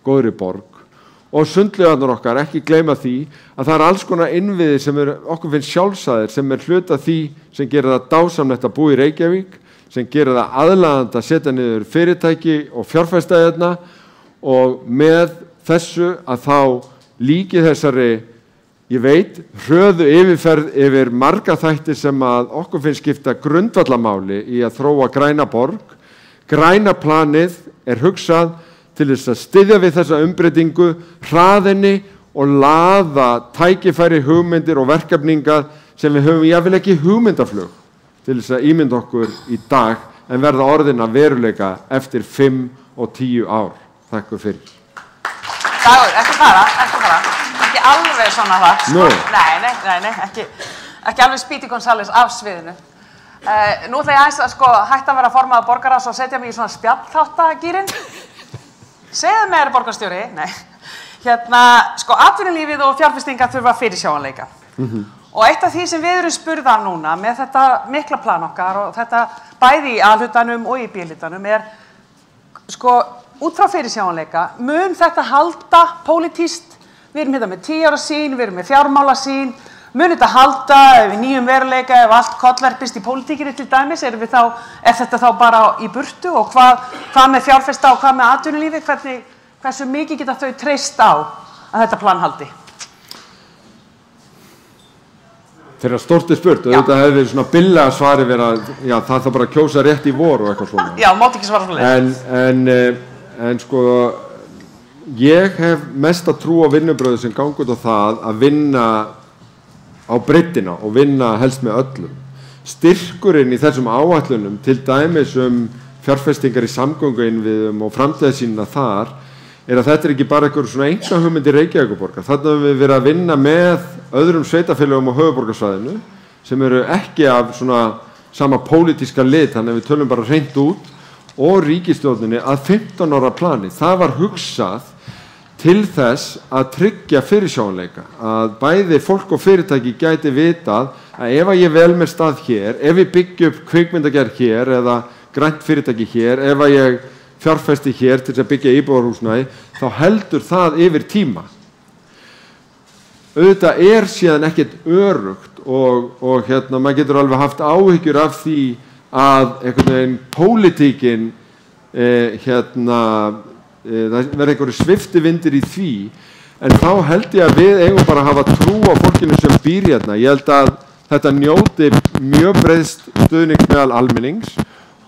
góðri borg. Og sundlaugarnar okkar, ekki gleyma því að það alls konar innviðir sem okkur finnst sjálfsagðir, sem hluta því sem gerir það dásamlegt að búa í Reykjavík, sem gerir það aðlaðandi að setja niður fyrirtæki og fjárfesta hérna og með þessu að þá líki þessari, ég veit, hröðu yfirferð yfir marga þætti sem að okkur finnst skipta grundvallamáli í að þróa græna borg. Græna planið hugsað til þess að styðja við þessa umbreytingu, hraðinni og laða tækifæri hugmyndir og verkefninga sem við höfum jafnvel ekki hugmyndaflug til þess að ímynda okkur í dag en verða orðin að veruleika eftir 5 og 10 ár. Takk fyrir. Dagur, ekki fara. Ekki alveg svona það. Nú. Nei, ekki alveg Speedy Gonzales af sviðinu. Nú ætla ég aðeins að hætta að vera formaður borgarráðs og setja mig í svona spjallþáttagýrin. Segðu mér, borgarstjóri, nei. Atvinnulífið og fjárfestingar þurfa fyrirsjáanleika. Og eitt af því sem við erum spurða núna með þetta mikla plan okkar og þetta bæði í A-hlutanum og í B-hlutanum út frá fyrirsjáanleika, mun þetta halda pólitískt? Við erum hérna með 10 ára sýn, við erum með fjármálasýn, mun þetta halda ef við nýjum veruleika, ef allt kollverpist í pólitíkinni til dæmis, er þetta þá bara í burtu og hvað með fjárfesta og hvað með atvinnulífi, hversu mikið geta þau treyst á að þetta plan haldi? Þegar stórt spurt og þetta hefði svona billega svari verið að það þarf bara að kjósa rétt í vor og eitthvað svona. Já, mátt ekki svara svoleiðis. En ég hef mesta trú á vinnubröðu sem gangi út á það að vinna á breiddina og vinna helst með öllum. Styrkurinn í þessum áætlunum, til dæmis fjárfestingar í samgönguinnviðum og framtíðarsýnina þar, að þetta ekki bara einhver svona einkahugmyndir Reykjavíkurborgar. Þarna höfum við verið að vinna með öðrum sveitarfélögum á höfuðborgarsvæðinu sem eru ekki af svona sama pólitíska lit, þannig að við tölum bara hreint út, og ríkisstjórninni að 15 ára plani. Það var hugsað til þess að tryggja fyrirsjáanleika, að bæði fólk og fyrirtæki gæti vitað að ef ég vel með stað hér, ef ég byggja upp kvikmyndagerð hér eða grænt fyrirtæki hér, ef ég fjárfesti hér til þess að byggja íbúðarhúsnæði, þá heldur það yfir tíma. Auðvitað síðan ekkert öruggt og maður getur alveg haft áhyggjur af því að einhvern veginn pólitíkin það verður einhverju sviftivindir í því, en þá held ég að við eigum bara að hafa trú á fólkinu sem býr hérna. Ég held að þetta njóti mjög breiðs stuðning meðal almennings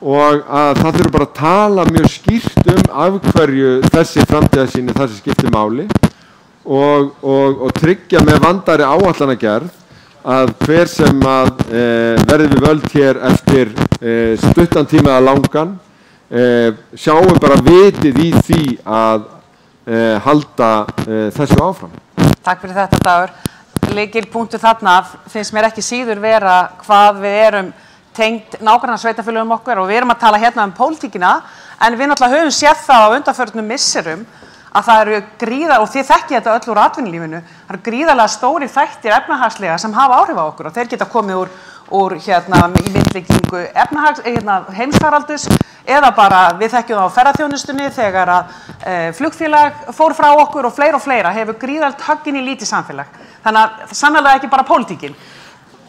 og að það þurfi bara að tala mjög skýrt af hverju þessi framtíðarsýn það sem skiptir máli og tryggja með vandari áætlanagerð að hver sem verði við völd hér eftir stuttan tíma eða langan sjáum bara vitið í því að halda þessu áfram. Takk fyrir þetta, Dagur. Lykilpunktur þarna finnst mér ekki síður vera hvað við erum tengt nágrannasveitarfélögum okkar og við erum að tala hérna pólitíkina, en við náttúrulega höfum séð það á undanförnum misserum að það eru og þið þekkið þetta öll úr atvinnulífinu, það eru gríðarlega stórir þættir efnahagslega sem hafa áhrif á okkur og þeir geta komið úr í myndlíkingu heimsfaraldurs eða bara við þekkjum það á ferðaþjónustunni þegar að flugfélag fór frá okkur og fleira hefur gríðarlegt höggin í lítið samfélag. Þannig að sannarlega ekki bara pólitíkin.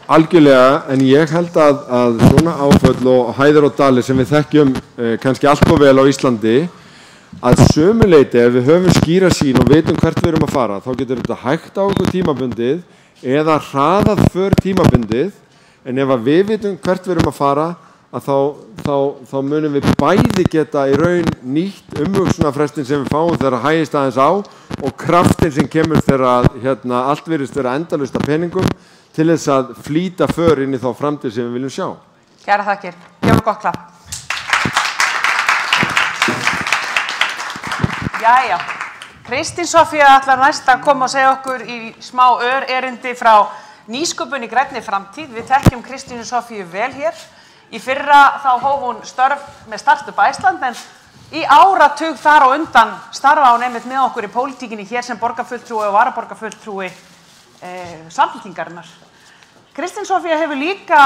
Algjörlega, en ég held að svona áföll og hæðir og dalir sem við þekkjum kannski allt og vel á Íslandi, að sömuleyti ef við höfum skýra sýn og veitum hvert við erum að fara, þá getur þetta hægt á okkur tímabundið eða hraðað för tímabundið, en ef við veitum hvert við erum að fara, að þá munum við bæði geta í raun nýtt umhugsunarfrestin sem við fáum þegar hægist aðeins á og kraftin sem kemur þegar allt virðist vera endalaust af peningum til þess að flýta för inn í þá framtíð sem við viljum sjá. Kærar þakkir. Gefum gott klapp. Jæja, Kristín Sofía ætlar næst að koma og segja okkur í smá örerindi frá nýsköpun í grænni framtíð. Við þekkjum Kristínu Sofíu vel hér. Í fyrra þá hóf hún störf með Startup Iceland, en í áratug þar á undan starfa hún einmitt með okkur í pólitíkinni hér sem borgarfulltrúi og varaborgarfulltrúi Samfylkingarinnar. Kristín Sofía hefur líka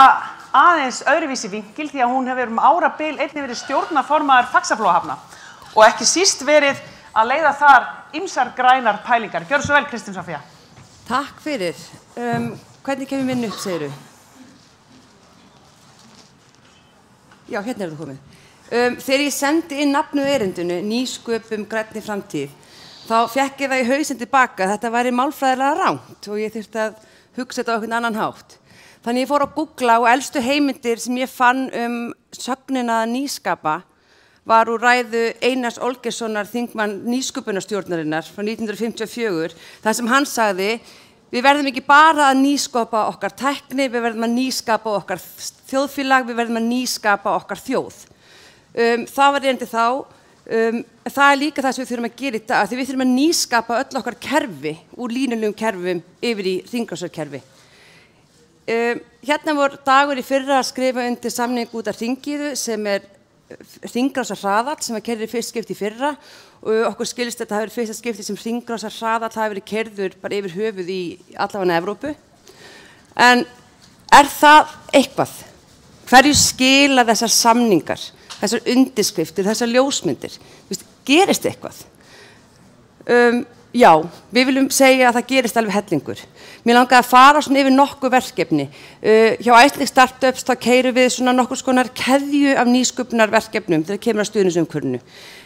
aðeins öðruvísi vinkil því að hún hefur árabil einnig verið stjórnarformaður Faxaflóahafna og ekki síst verið að leiða þar ýmsar grænar pælingar. Gjörðu svo vel, Kristín Sofía. Takk fyrir. Hvernig kemur minn upp, segirðu? Já, hérna það komið. Þegar ég sendi inn nafnu erindinu, nýsköpum grænni framtíð, þá fékk ég það í hausinn tilbaka, þetta væri málfræðilega rangt og ég þurfti að hugsa þetta á einhvern annan hátt. Þannig ég fór að googla og elstu heimildir sem ég fann sögnina nýskapa var úr ræðu Einars Olgeirssonar þingmann nýsköpunarstjórnarinnar frá 1954, þar sem hann sagði: við verðum ekki bara að nýskapa okkar tækni, við verðum að nýskapa okkar þjóðfélag, við verðum að nýskapa okkar þjóð. Það var reyndi þá, það líka það sem við þurfum að gera í dag, því við þurfum að nýskapa öll okkar kerfi úr línulegum kerfum yfir í hringrásarkerfi. Hérna voru Dagur í fyrra að skrifa undir samning út af hringiðu sem hringrásarhraðall sem var keyrður í fyrst skipti í fyrra og okkur skilst þetta hafi verið fyrsta skipti sem hringrásarhraðall hafi verið keyrður bara yfir höfuð í allavega Evrópu. En það eitthvað? Hverju skila þessar samningar, þessar undirskriftir, þessar ljósmyndir? Gerist eitthvað? Já, við viljum segja að það gerist alveg hellingur. Mér langaði að fara svona yfir nokkuð verkefni. Hjá Icelandic Startups þá keyrum við svona nokkur skonar keðju af nýsköpunarverkefnum þegar kemur að stuðningsumhverfinu.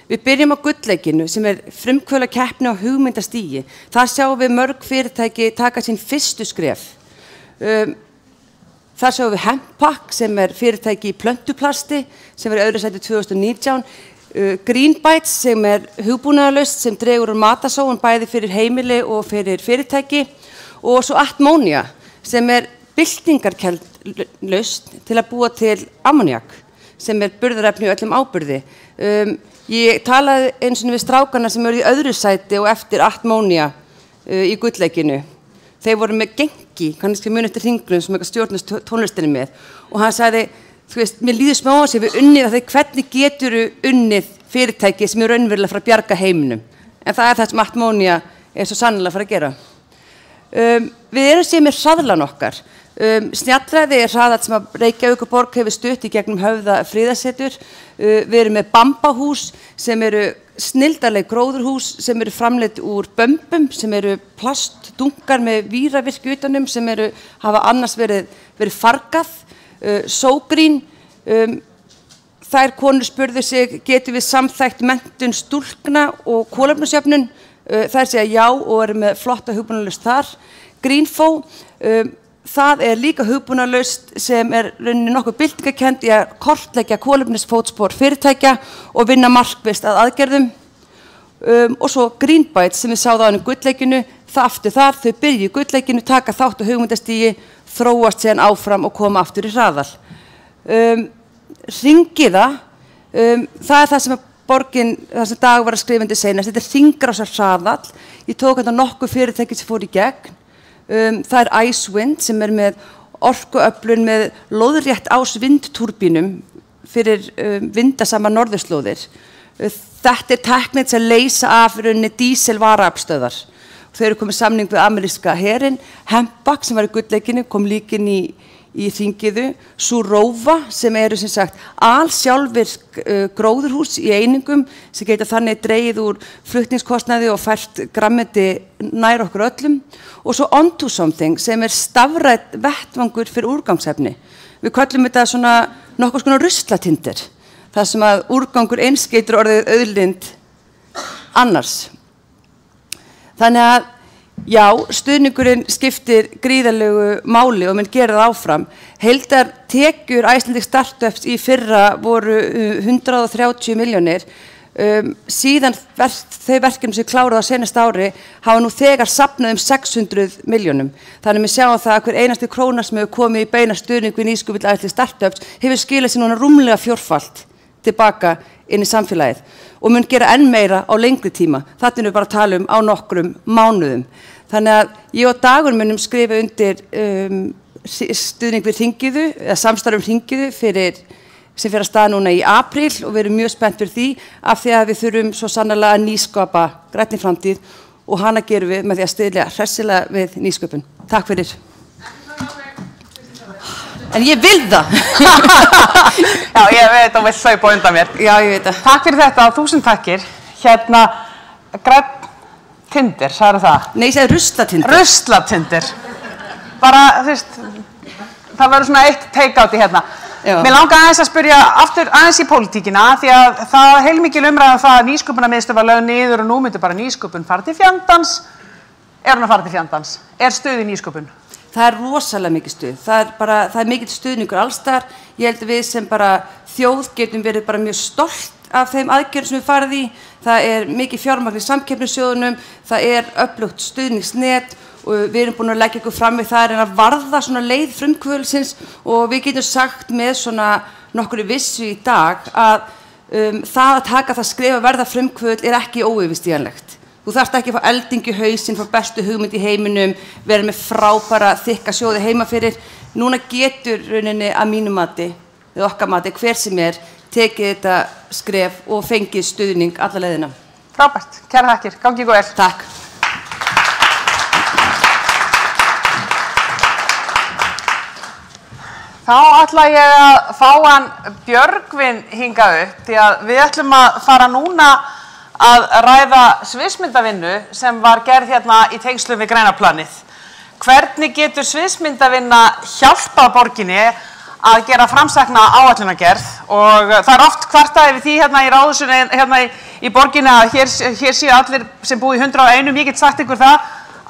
Við byrjum á gullleikinu sem frumkvöðlakeppni á hugmyndastigi. Það sjáum við mörg fyrirtæki taka sín fyrstu skref. Þar sjáum við Hemppack sem fyrirtæki í plöntuplasti sem var í öðru sæti 2019. Greenbytes sem hugbúnaðarlaust sem dregur úr matasóun bæði fyrir heimili og fyrir fyrirtæki og svo Atmonia sem byltingarkennd lausn til að búa til ammoniak sem burðarefni í öllum áburði. Ég talaði eins og við strákana sem eru í öðru sæti og eftir Atmonia í gullleikinu. Þeir voru með Gengi, kannski muni eftir hringlum sem eitthvað stjórnast tónlistinni með og hann sagði: þú veist, mér líður smá að sé við unnið að hvernig getur unnið fyrirtæki sem raunverulega að fara að bjarga heiminum. En það það sem Atmonia svo sannlega að fara að gera. Við erum séð með hraðlan okkar. Snjallræði hraðall sem að Reykjavíkurborg hefur stutt í gegnum Höfða friðarsetur. Við erum með Bambahús sem snilldarleg gróðurhús sem framleidd úr bömbum sem plastdunkar með víravirki utanum sem hafa annars verið fargað. Sógrín, þær konur spurðu sig: getum við samþætt menntun stúlkna og kolefnisjöfnun? Þær segja já og eru með flotta hugbúnaðarlausn þar. Greenfo, það líka hugbúnaðarlausn sem rauninni nokkuð byltingarkennd í að kortleggja kolefnisfótspor fyrirtækja og vinna markvisst að aðgerðum. Og svo Greenbytes sem við sáðum á gullleikinu, það aftur þar, þau byrja í gullleikinu, taka þátt á hugmyndastigi, þróast síðan áfram og koma aftur í hraðal. Hringiða, það það sem borgin, það sem Dagur var að skrifa undir seinast, þetta hringrásarhraðall. Ég tók þetta nokkuð fyrirtæki sem fór í gegn. Það Icewind sem með orkuöflun með lóðrétt ás vindtúrbínum fyrir vindasama norðurslóðir. Þetta tæknið sem leysa af dísilvaraaflstöðvar. Þau eru komið samning við ameríska herinn. Hempback sem var í gullleikinu kom líka inn í hringiðu. Surova sem sem sagt alsjálfvirk gróðurhús í einingum sem geta þannig dregið úr flutningskostnaði og fært grammeti nær okkur öllum. Og svo Onto Something sem stafrænt vettvangur fyrir úrgangsefni. Við köllum þetta svona nokkuð svona ruslatindir. Það sem að úrgangur eins getur orðið auðlind annars. Þannig að, já, stuðningurinn skiptir gríðarlegu máli og mun gera það áfram. Heildartekjur Icelandic Startups í fyrra voru 130 milljónir. Síðan þau verkefni sem kláruðu á seinasta ári hafa nú þegar safnað 600 milljónum. Þannig að við sjáum það að hver einasti króna sem hefur komið í beina stuðning við nýsköpun Icelandic Startups hefur skilað sér núna rúmlega fjórfalt tilbaka inn í samfélagið og mun gera enn meira á lengri tíma. Þetta erum við bara að tala á nokkrum mánuðum. Þannig að ég og Dagur munum skrifa undir stuðning við hringiðu, eða samstarf hringiðu sem fer að stað núna í apríl og við erum mjög spennt fyrir því af því að við þurfum svo sannarlega að nýskapa grænni framtíð og hana gerum við með því að styðja hressilega við nýsköpun. Takk fyrir. En ég vil það. Já, ég veit og vill hlaupa undan mér. Já, ég veit það. Takk fyrir þetta og 1000 takkir. Hérna, grænn tindir, sagði það? Nei, ég segi ruslatindir. Ruslatindir. Bara, þú veist, það verður svona eitt take-out í hérna. Mér langar aðeins að spyrja aftur aðeins í pólitíkina því að það heilmikil umræðan það að nýsköpunarmiðstöð var lögð niður og nú myndi bara nýsköpun fara til fjandans. Er hún að fara til fjandans? Er stuð í nýsköpun? Það er rosalega mikið stuð. Það er mikið stuðningur allstar. Ég held að við sem bara þjóð getum verið bara mjög stolt af þeim aðgerðum sem við farið í. Það er mikið fjármagn í samkeppnissjóðunum, það er öflugt stuðningsnet og við erum búin að leggja ykkur fram við það að varða svona leið frumkvöðulsins og við getum sagt með svona nokkru vissu í dag að það að taka það skref að verða frumkvöðul er ekki óyfirstíganlegt. Þú þarft ekki að fá elding í hausinn, fá bestu hugmynd í heiminum, vera með frábæra þykka sjóði heima fyrir. Núna getur rauninni að mínu mati, eða okkar mati, hver sem tekið þetta skref og fengið stuðning alla leiðina. Frábært, kærar þakkir, gangi ykkur vel. Takk. Þá ætla ég að fá hann Björgvin hingað upp því að við ætlum að fara núna að ræða sviðsmyndavinnu sem var gerð hérna í tengslum við græna planið. Hvernig getur sviðsmyndavinna hjálpað borginni að gera framsækna áætlunargerð og það er oft kvartað yfir því hérna í ráðhúsinu hérna í borginni að hér séu allir sem búi í 101, ég get sagt ykkur það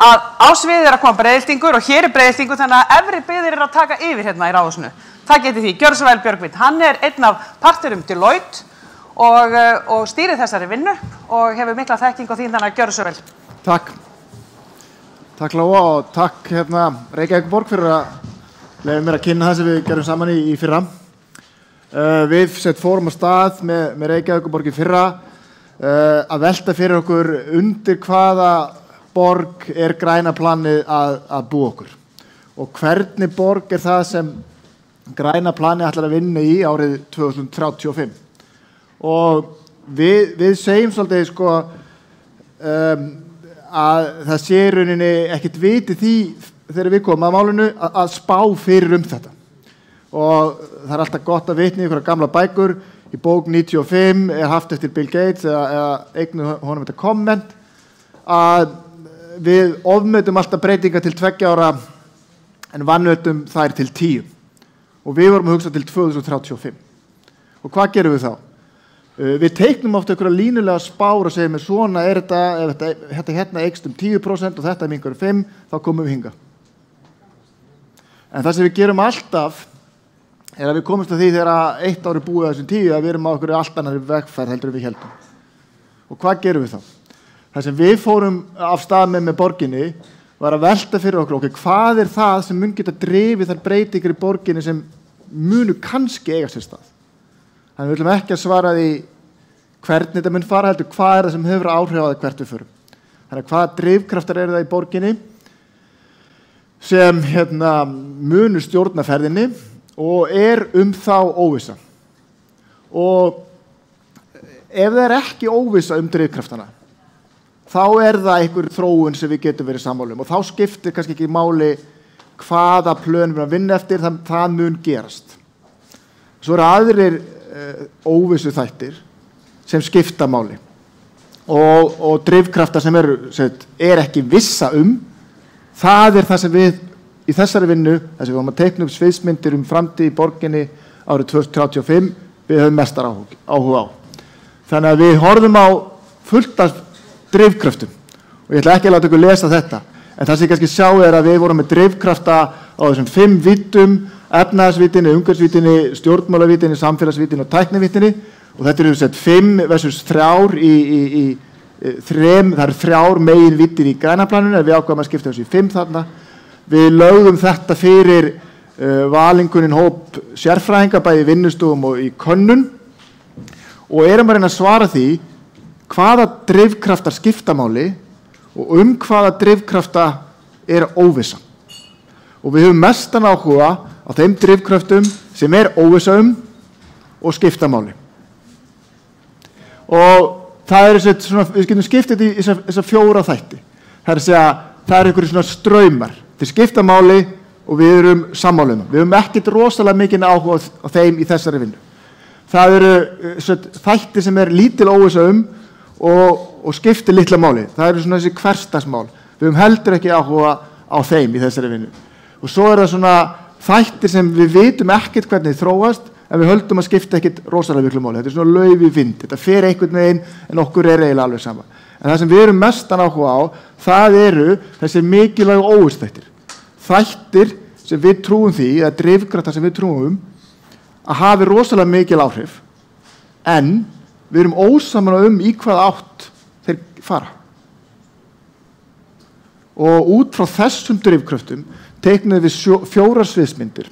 að á sviðið er að koma breiðiltingur og hér er breiðiltingur þannig að efri byggðir eru að taka yfir hérna í ráðhúsinu. Það geti því, gjörðu svo vel Björgvin. Hann er einn af parturum Deloitte og stýrir þessari vinnu og hefur mikla þekking á því þannig að gjörðu svo vel. Takk. Takk Lóa og takk Reykjavíkurborg fyrir að leyfa mér að kynna það sem við gerum saman í fyrra. Við fórum á stað með Reykjavíkurborg í fyrra að velta fyrir okkur undir hvaða borg er græna planið að búa okkur og hvernig borg er það sem græna planið ætlar að vinna í árið 2035 og við segjum svolítið að það sé rauninni ekkert viti því þegar við komum að málinu að spá fyrir þetta og það er alltaf gott að vitna í einhverja gamla bækur í bók 95 er haft eftir Bill Gates eða eignu honum þetta komment að við ofmetum alltaf breytingar til 2 ára en vanmetum þær til 10 og við vorum að hugsa til 2035 og hvað gerum við þá? Við teiknum oft einhverja línulega spár og segjum svona er þetta, ef þetta hérna eykst 10% og þetta minnkar 5, þá komum við hingað. En það sem við gerum alltaf er að við komumst að því þegar 1 ár er búið þessum 10 að við erum á einhverju allt annarri vegferð heldur við heldum. Og hvað gerum við þá? Það sem við fórum af stað með borginni var að velta fyrir okkur, hvað er það sem mun geta drifið þær breytingar í borginni sem munu kannski eiga sér stað. Þannig við viljum ekki að svara því hvernig þetta mun fara heldur, hvað er það sem hefur áhrif á það hvert við förum. Þannig að hvaða drifkraftar eru það í borginni sem munu stjórna ferðinni og er þá óvissa. Og ef það er ekki óvissa drifkraftana, þá er það einhver þróun sem við getum verið sammála og þá skiptir kannski ekki máli hvaða plön við að vinna eftir, það mun gerast. Svo eru aðrir óvissu þættir sem skipta máli og drifkraftar sem er ekki vissa það er það sem við í þessari vinnu, þess að við varum að teikna upp sviðsmyndir framtíð í borginni árið 2035, við höfum mestar áhuga á. Þannig að við horfum á fullt af drifkraftum og ég ætla ekki að láta ykkur lesa þetta en það sem ég kannski sjá er að við vorum með drifkrafta á þessum 5 víddum efnahagsvíddinni, umhverfisvíddinni, stjórnmálavíddinni, samfélagsvíddinni og tæknivíddinni og þetta eru 5 versus 3 það eru 3 megin víddir í græna planinu en við ákvæmum að skipta þessu í 5 þarna. Við lögðum þetta fyrir valingunin hóp sérfræðinga bæði í vinnustofum og í könnun og erum að reyna að svara því hvaða drifkraftar skipta máli og hvaða drifkrafta er óvissa. Og við höfum mestan áhuga á þeim drifkraftum sem er óvissa og skipta máli. Og það er við getum skiptið í þessa 4 þætti. Það er að segja, það er einhverjum svona straumar. Þeir skipta máli og við erum sammála Við höfum ekkert rosalega mikinn áhuga á þeim í þessari vinnu. Það eru þætti sem er lítil óvissa og skiptir litla máli. Það eru svona þessi hversdagsmál. Við höfum heldur ekki áhuga á þeim í þessari vinnu. Og svo er það svona þættir sem við vitum ekkert hvernig þróast en við höldum að skipta ekkert rosalega miklu máli. Þetta svona lauf í vind, þetta fer einhvern veginn en okkur eiginlega alveg sama. En það sem við erum mestan áhuga á, það eru þessi mikilvægu óvissþættir. Þættir sem við trúum því, eða drifkraftar sem við trúum að hafi rosalega mikil áhrif, en við erum ósammála í hvað átt þeir fara. Og út frá þessum drifkröftum teiknuðum við 4 sviðsmyndir,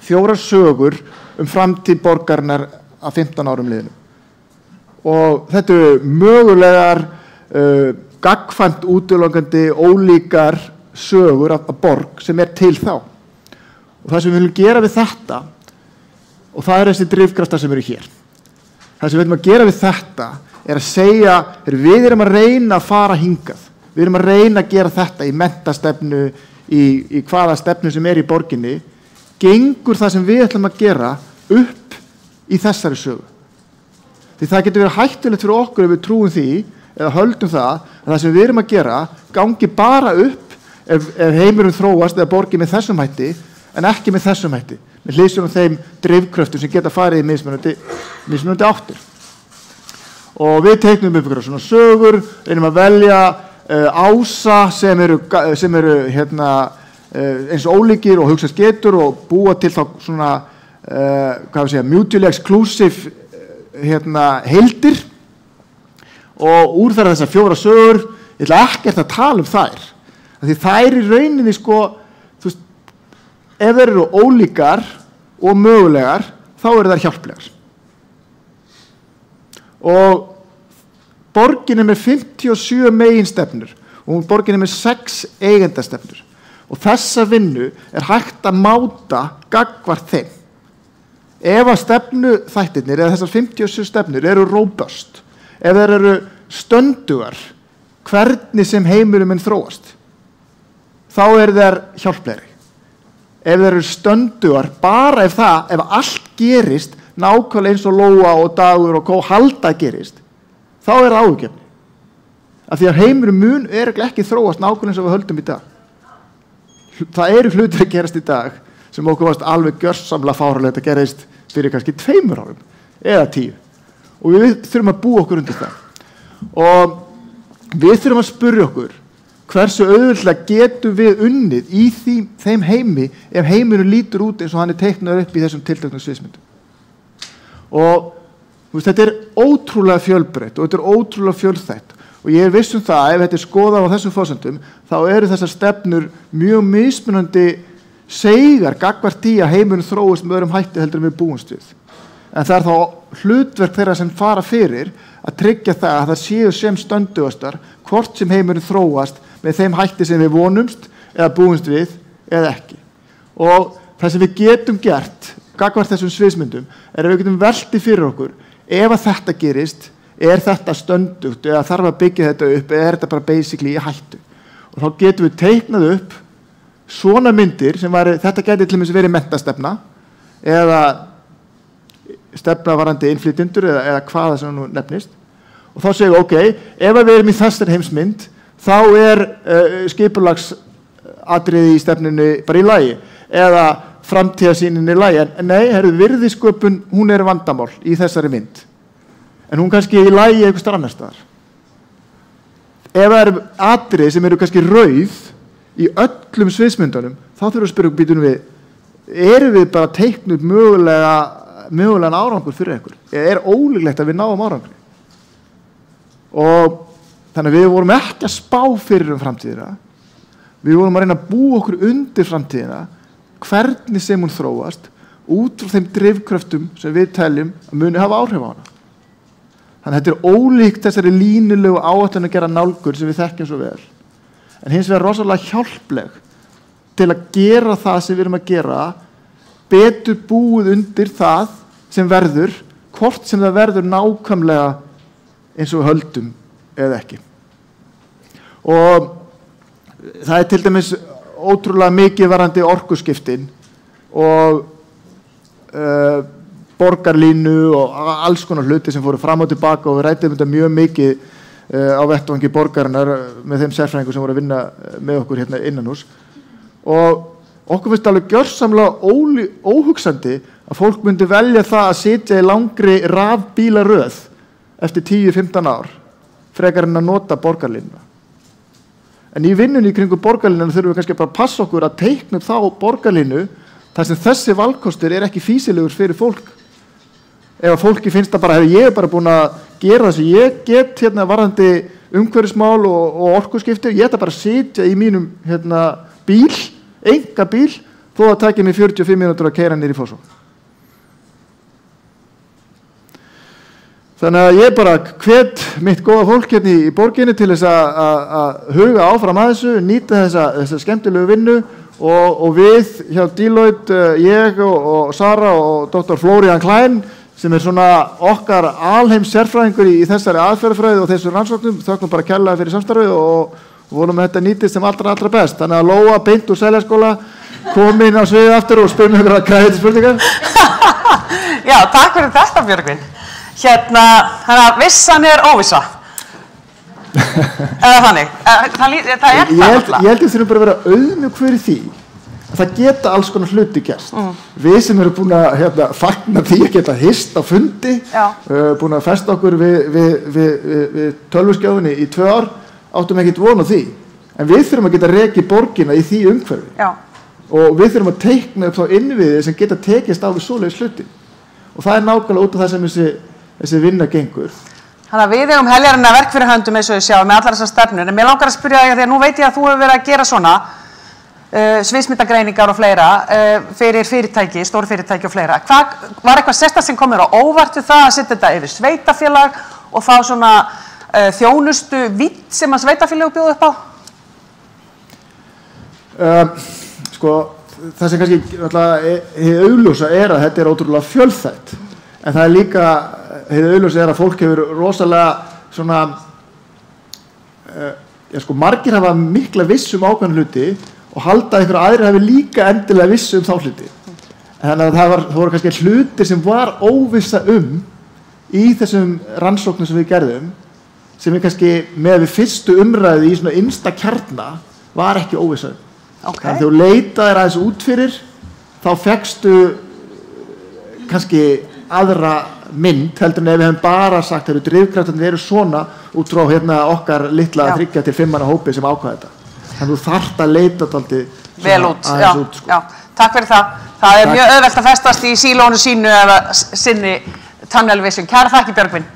4 sögur framtíð borgarinnar að 15 árum liðinu. Og þetta eru mögulegar, gagnkvæmt útilokandi, ólíkar sögur af borg sem til þá. Og það sem við viljum gera við þetta, og það eru þessi drifkraftar sem eru hér. Það sem við viljum að gera við þetta að segja, við erum að reyna að fara hingað. Við erum að reyna að gera þetta í menntastefnu, í hvaða stefnu sem í borginni, gengur það sem við ætlum að gera upp í þessari sögu. Því það getur verið hættulegt fyrir okkur ef við trúum því, eða höldum það sem við erum að gera gangi bara upp ef heimurinn þróast eða borgin með þessum hætti, en ekki með þessum hætti, með hliðsjón af þeim drifkröftum sem geta farið í mismunandi áttir. Og við teiknum upp ykkur svona sögur, reynum að velja ása sem eru eins ólíkir og hugsast getur og búa til þá svona mutually exclusive heildir, og úr þessar 4 sögur ég ætla ekkert að tala þær, því þær í rauninni ef þær eru ólíkar og mögulegar þá eru þær hjálplegar. Og borgin með 57 meginstefnur og borgin með 6 eigendastefnur, og þessa vinnu hægt að máta gagnvart þeim. Ef að stefnuþættirnir eða þessar 57 stefnur eru robust, ef þeir eru stöndugar hvernig sem heimurinn mun þróast, þá þeir hjálplegri. Ef þeir eru stöndugar bara ef allt gerist nákvæmlega eins og Lóa og Dagur og halda gerist, þá það áhyggjuefni. Af því að heimurinn mun ekki þróast nákvæmlega eins og við höldum í dag. Það eru hlutir að gerast í dag sem okkur varst alveg gjörsamlega fáránlegt að gerast fyrir kannski 2 árum eða 10. Og við þurfum að búa okkur undir það. Og við þurfum að spyrja okkur hversu auðveldlega getum við unnið í þeim heimi ef heimurinn lítur út eins og hann teiknaður upp í þessum tilteknum sviðsmyndum. Og þetta ótrúlega fjölbreytt og þetta ótrúlega fjölþætt, og ég viss það ef þetta skoðað á þessum forsendum þá eru þessar stefnur mjög mismunandi segar gagnvart í að heimurinn þróist með öðrum hætti heldur en við búumst við. En það þá hlutverk þeirra sem fara fyrir að tryggja að það séu sem stöndugastar hvort sem heimurinn þróast með þeim hætti sem við vonumst eða búumst við eða ekki. Og það sem við getum gert gagnvart þessum sviðsmyndum að við getum velti fyrir okkur ef að þetta gerist, þetta stöndugt eða þarf að byggja þetta upp eða þetta bara basically í hættu. Og þá getum við teiknað upp svona myndir sem þetta gæti til dæmis verið menntastefna eða stefna varðandi innflytjendur eða hvaða sem nú nefnist. Og þá segjum við, ef við erum í þessari heimsmynd þá skipulagsatriði í stefnunni bara í lagi eða framtíðarsýnin í lagi, en nei, virðisköpun, hún vandamál í þessari mynd. En hún kannski í lagi einhvers staðar annars staðar. Ef það atriði sem eru kannski rauð í öllum sviðsmyndunum, þá þurfum við að spyrja býtum við, erum við bara teiknuð mögulegan árangur fyrir einhver? Eða ólíklegt að við náum árangri? Og þannig að við vorum ekki að spá fyrir framtíðina, við vorum að reyna að búa okkur undir framtíðina, hvernig sem hún þróast, út frá þeim drifkröftum sem við teljum að muni hafa áhrif á hana. Þannig að þetta ólíkt þessari línulegu áætlun að gera nálgun sem við þekkjum svo vel. En hins vegar rosalega hjálpleg til að gera það sem við erum að gera, betur búið undir það sem verður, hvort sem það verður nákvæmlega eins og við höldum eða ekki. Og það til dæmis ótrúlega mikið varðandi orkuskiptin og borgarlínu og alls konar hluti sem fóru fram og tilbaka, og við ræddum þetta mjög mikið á vettvangi borgarinnar með þeim sérfræðingum sem voru að vinna með okkur hérna innanhús. Og Okkur finnst alveg gjörsamlega óhugsandi að fólk myndi velja það að sitja í langri rafbílaröð eftir 10-15 ár frekar en að nota borgarlínuna. En í vinnunni í kringum borgarlínuna þurfum við kannski bara að passa okkur að teikna þá borgarlínu þar sem þessi valkostur ekki fýsilegur fyrir fólk. Ef að fólki finnst það bara, ég bara búin að gera það sem ég get varðandi umhverfismál og orkuskipti, ég bara að sitja í mínum bíl, einkabíl, þó að taki mig 45 mínútur að keyra niður í Fossvog. Þannig að ég bara hvet mitt góða fólk í borginni til þess að huga áfram að þessu, nýta þessa skemmtilegu vinnu og við hjá Deloitte, ég og Sara og Dr. Florian Klein sem svona okkar alheims sérfræðingur í þessari aðferðafræði og þessu rannsóknum, þökkum bara kærlega fyrir samstarfið og vonum að þetta nýtist sem allra best. Þannig að Lóa beint úr Seljaskóla kom inn á sviðið aftur og spurði mig einhverja kræðið spurningar. Já, takk fyrir þetta Björgvin. Þannig að vissan óvissa. Eða þannig. Það Ég held að við þurfum bara að vera auðmjúk fyrir því að það geta alls konar hluti gerst. Við sem erum búin að fagna því að geta hist á fundi, búin að festa okkur við tölvuskjáðunni í 2 ár, áttum ekkert von á því. En við þurfum að geta rekið borgina í því umhverfi. Já. Og við þurfum að teikna upp þá innviði sem geta tekist á við svoleiðis hluti. Og það nákvæmlega út af það sem þessi vinna gengur. Þannig að við eigum heljarinnar verk fyrir höndum eins og við sjáum með allar þessar stefnur. En mér langar að spyrja þig, þegar nú veit ég að þú hefur verið að gera svona sviðsmyndagreiningar og fleira fyrir fyrirtæki, stór fyrirtæki og fleira. Var eitthvað sérstakt sem kom mér á óvart við það að setja þetta yfir sveitafélag og fá svona þjónustu vídd sem að sveitafélag bjóða upp á? Sko, það sem kannski hið augljósa að þetta ótrúlega fjölþætt. En það líka, hið augljósa að fólk hefur rosalega svona, margir hafa mikla viss ákveðna hluti og halda að einhverja aðrir hafi líka endilega viss þá hluti. Þannig að það voru kannski hlutir sem var óvissa í þessum rannsóknum sem við gerðum, sem við kannski með við fyrstu umræðu í svona innsta kjarna var ekki óvissa Okay. Þannig að þegar þú leitaðir aðeins út fyrir, þá fékkstu kannski aðra mynd heldur en ef við hefum bara sagt að drifkraftarnir eru svona út frá okkar litla 3-5 manna hópi sem ákvaða þetta. Þannig að þú þarft að leita dálítið vel út. Sko. Já, takk fyrir það. Það er mjög auðvelt að festast í sílónu sínu eða sinni tunnel vision. Kæra þakki Björgvin.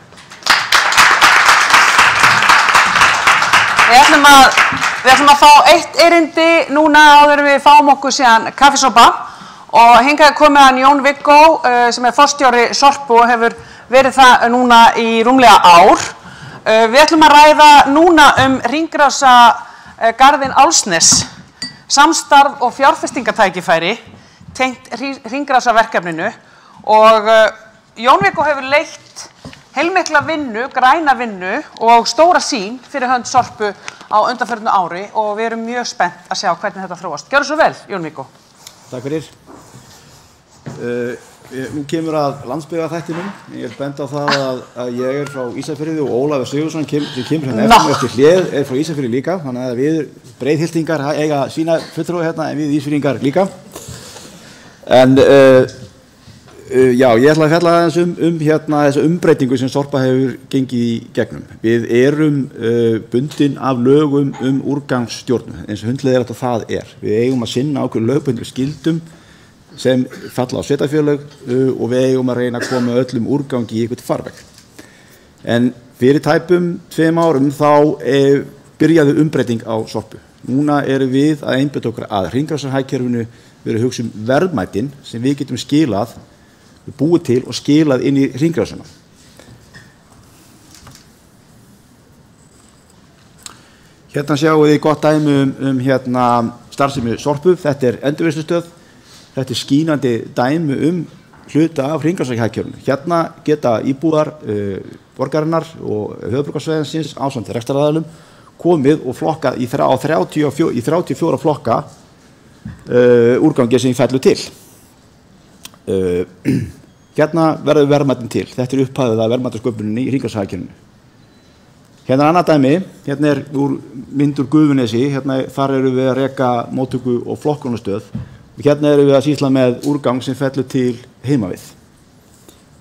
Við ætlum að fá eitt erindi núna áður en við fáum okkur síðan kaffisopa og hingað er komið hann Jón Viggó sem er forstjóri Sorpu og hefur verið það núna í rúmlega ár. Við ætlum að ræða núna hringrásargarðinn Álfsnes, samstarf og fjárfestingatækifæri tengt hringrásarverkefninu og Jón Viggó hefur leitt heilmikla vinnu, græna vinnu og stóra sýn fyrir hönd Sorpu á undanförnu ári og við erum mjög spennt að sjá hvernig þetta þróast. Gjörðu svo vel, Jón Viggó. Takk fyrir. Nú kemur að landsbyggðarþættinum. Ég er bent á það að ég er frá Ísafirði og Ólafur Sigurðsson sem kemur hérna eftir hlið er frá Ísafirði líka. Þannig að við breiðhyltingar eiga sína fulltrúa hérna en við Ísfirðingar líka. En já, ég ætla að fjalla aðeins þessa umbreytingu sem Sorpa hefur gengið í gegnum. Við erum bundin af lögum úrgangsstjórnun, eins og hundleiðilegt að það er. Við eigum að sinna ákveðnum lögbundnum skyldum sem falla á sveitarfélög og við eigum að reyna að koma öllum úrgangi í eitthvað farveg. En fyrir tæpum 2 árum þá byrjaði umbreyting á Sorpu. Núna erum við að einbeita okkur að hringrásarhagkerfinu, við erum að hugsa verðmætin sem við getum skilað búið til og skilað inn í hringrásina. Hérna sjáum við gott dæmi starfsemi Sorpu. Þetta er endurvinnslustöð. Þetta er skínandi dæmi hluta af hringrásarhagkerfinu. Hérna geta íbúar borgarinnar og höfuðborgarsvæðisins ásamt rekstraraðilum komið og flokkað í 34 flokka úrgangi sem fellur til. Hérna verður verðmætin til. Þetta er upphæðið af verðmætasköpuninni í hringrásarhagkerfinu. Hérna er annað dæmi. Hérna er mynd úr Gufunesi. Þar erum við að reka móttöku og flokkunarstöð Hérna erum við að sýsla með úrgang sem fellur til heimavið.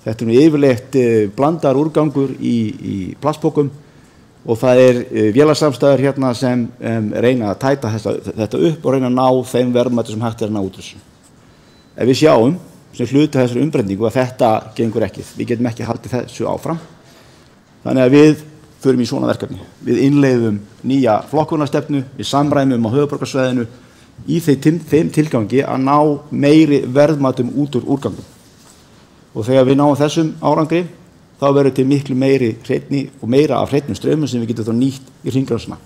Þetta nú yfirleitt blandar úrgangur í plastpokum og það vélasamstæður hérna sem reyna að tæta þetta upp og reyna að ná þeim verðmæti sem hægt að ná út úr þessu. Ef við sjáum sem hluti þessari umbreytingu að þetta gengur ekki, við getum ekki haldið þessu áfram. Þannig að við förum í svona verkefni. Við innleiðum nýja flokkunarstefnu, við samræmum á höfuðborgarsvæðinu í þeim tilgangi að ná meiri verðmætum út úr úrgangum. Og þegar við náum þessum árangri, þá verður til miklu meiri hreinni og meira af hreinum straumum sem við getum þá nýtt í hringrásina.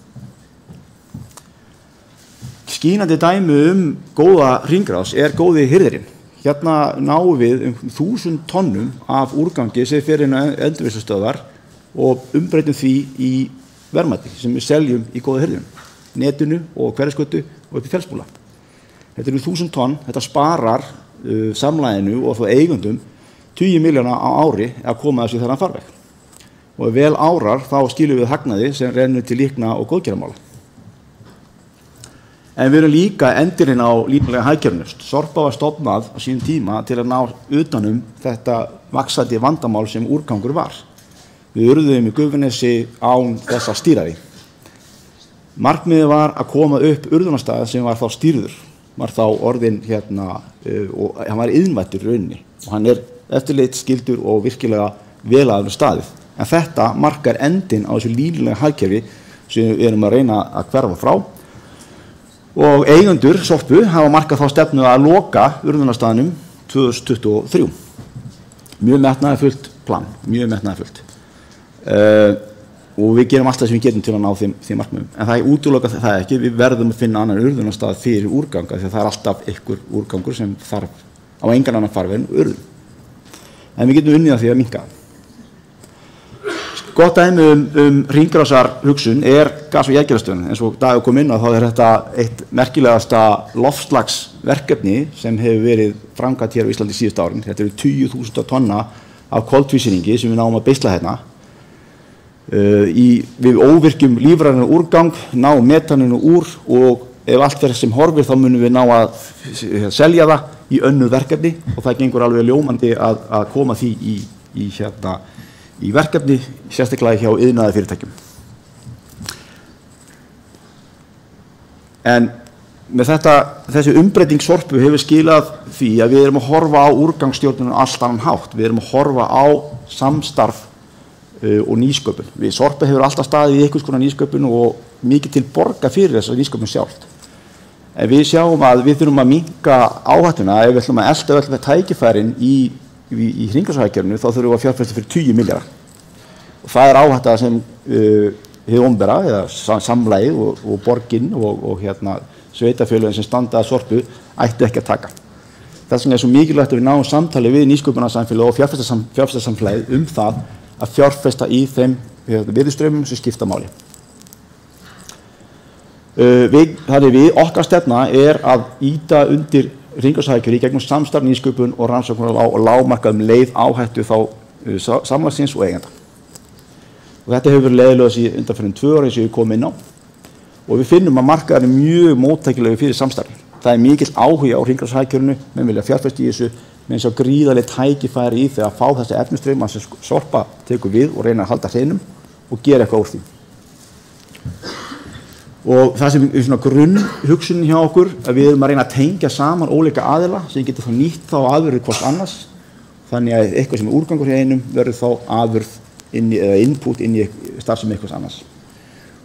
Skínandi dæmi góða hringrás góði hirðirinn. Hérna náum við 1000 tonnum af úrgangi sem fer inn á endurvinnslustöðvar og umbreytum því í verðmæti sem við seljum í góða hirðinum, netinu og Hverfisgötu og upp í Fjallsbúla. Þetta 1000 tonn, þetta sparar samlaginu og þá eigundum 20 milljóna á ári að koma þessu í þennan farveg. Og ef vel árar þá skilum við hagnaði sem rennur til líkna og góðgerðarmála. En við erum líka endirinn á línulega hagkerfinu. Sorpa var stofnað á sínum tíma til að ná utanum þetta vaxandi vandamál sem úrgangur var. Við urðum í Gufunesi án þess að stýra því. Markmiðið var að koma upp urðunarstað sem var þá stýrður, var þá orðinn og hann var iðnvættur í rauninni og hann eftirlitsskyldur og virkilega velaður staðið. En þetta markar endinn á þessu línulega hagkerfi sem við erum að reyna að hverfa frá. Og eigendur Sorpu hafa markað þá stefnu að loka urðunarstaðnum 2023. Mjög metnaðarfullt plan, mjög metnaðarfullt. Og við gerum alltaf sem við getum til að ná þeim markmiðum. En það útilokar það ekki, við verðum að finna annan urðunarstað fyrir úrganga því að það alltaf einhver úrgangur sem þarf á engan annan farveg en urðun. En við getum unnið að því að minnka. Gott dæmi hringrásar hugsun gas- og jarðgerðarstöðin. Eins og Dagur kom inn á þá þetta eitt merkilegasta loftslagsverkefni sem hefur verið framkvæmt hér á Íslandi síðustu árin. Þetta 20.000 tonna af koltvísýringi sem við náum að beisla hérna. Við óvirkjum lífrænum úrgang, ná metaninu úr og ef allt verður sem horfir þá munum við ná að selja það í önnur verkefni og það gengur alveg ljómandi að koma því í verkefni, sérstaklega hjá iðnaðarfyrirtækjum. En með þessi umbreyting Sorpu hefur skilað því að við erum að horfa á úrgangsstjórnun allt annan hátt. Við erum að horfa á samstarf og nýsköpun. Sorpa hefur alltaf staðið í einhvers konar nýsköpun og mikið til borga fyrir þessa nýsköpun sjálft. En við sjáum að við þurfum að minnka áhættuna ef við ætlum að elta öll tækifærin í hringrásarhagkerfinu þá þurfum við að fjárfesta fyrir 20 milljarða. Og það áhætta sem hið opinbera eða samlagið og borgin og sveitarfélögin sem standa að Sorpu ættu ekki að taka. Þess vegna svo mikilvægt að við náum samtali við nýsköpunarsamfélagið og fjárfestasamfélagið það að fjárfesta í þeim virðisstraumum sem skipta máli. Okkar stefna að ýta undir hringrásarhagkerfið í gegnum samstarf, nýsköpun og rannsóknir og lágmarka leið áhættu þá samlagsins og eigenda. Og þetta hefur verið leiðilegast í undanfarin 2 ára eins og við komum inn á og við finnum að markaðurinn mjög móttækilegur fyrir samstarfi. Það mikill áhugi á hringrásarhagkerfinu, menn vilja fjárfesta í þessu, menn sjá gríðarleg tækifæri í þegar að fá þessi efnisstrauma sem Sorpa tekur við og reyna að halda hreinum og gera eitthvað úr því. Og það sem svona grunnhugsunin hjá okkur að við erum að reyna að tengja saman ólíka aðila sem getur þá nýtt þá afurðir hvort annars. Þannig að eitthvað sem úrgangur hjá einum verður þá afurð eða input inn í starfsemi eitthvað annars.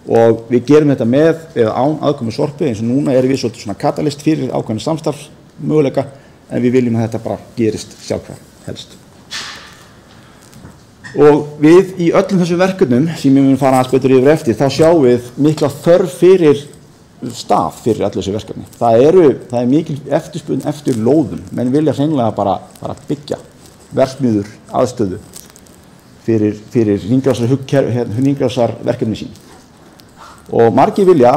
Og við gerum þetta með eða án aðkomu Sorpu eins og núna erum við svona katalist fyrir ákveðna samstarfsmöguleika en við viljum að þetta bara gerist sjálfkrafa helst. Og við í öllum þessum verkefnum sem við munum fara aðeins betur yfir eftir þá sjáum við mikla þörf fyrir staf fyrir allir þessu verkefni. Það er mikil eftirspurn eftir lóðum, menn vilja hreinlega bara byggja verksmiðjur aðstöðu fyrir hringrásarverkefni sín. Og margir vilja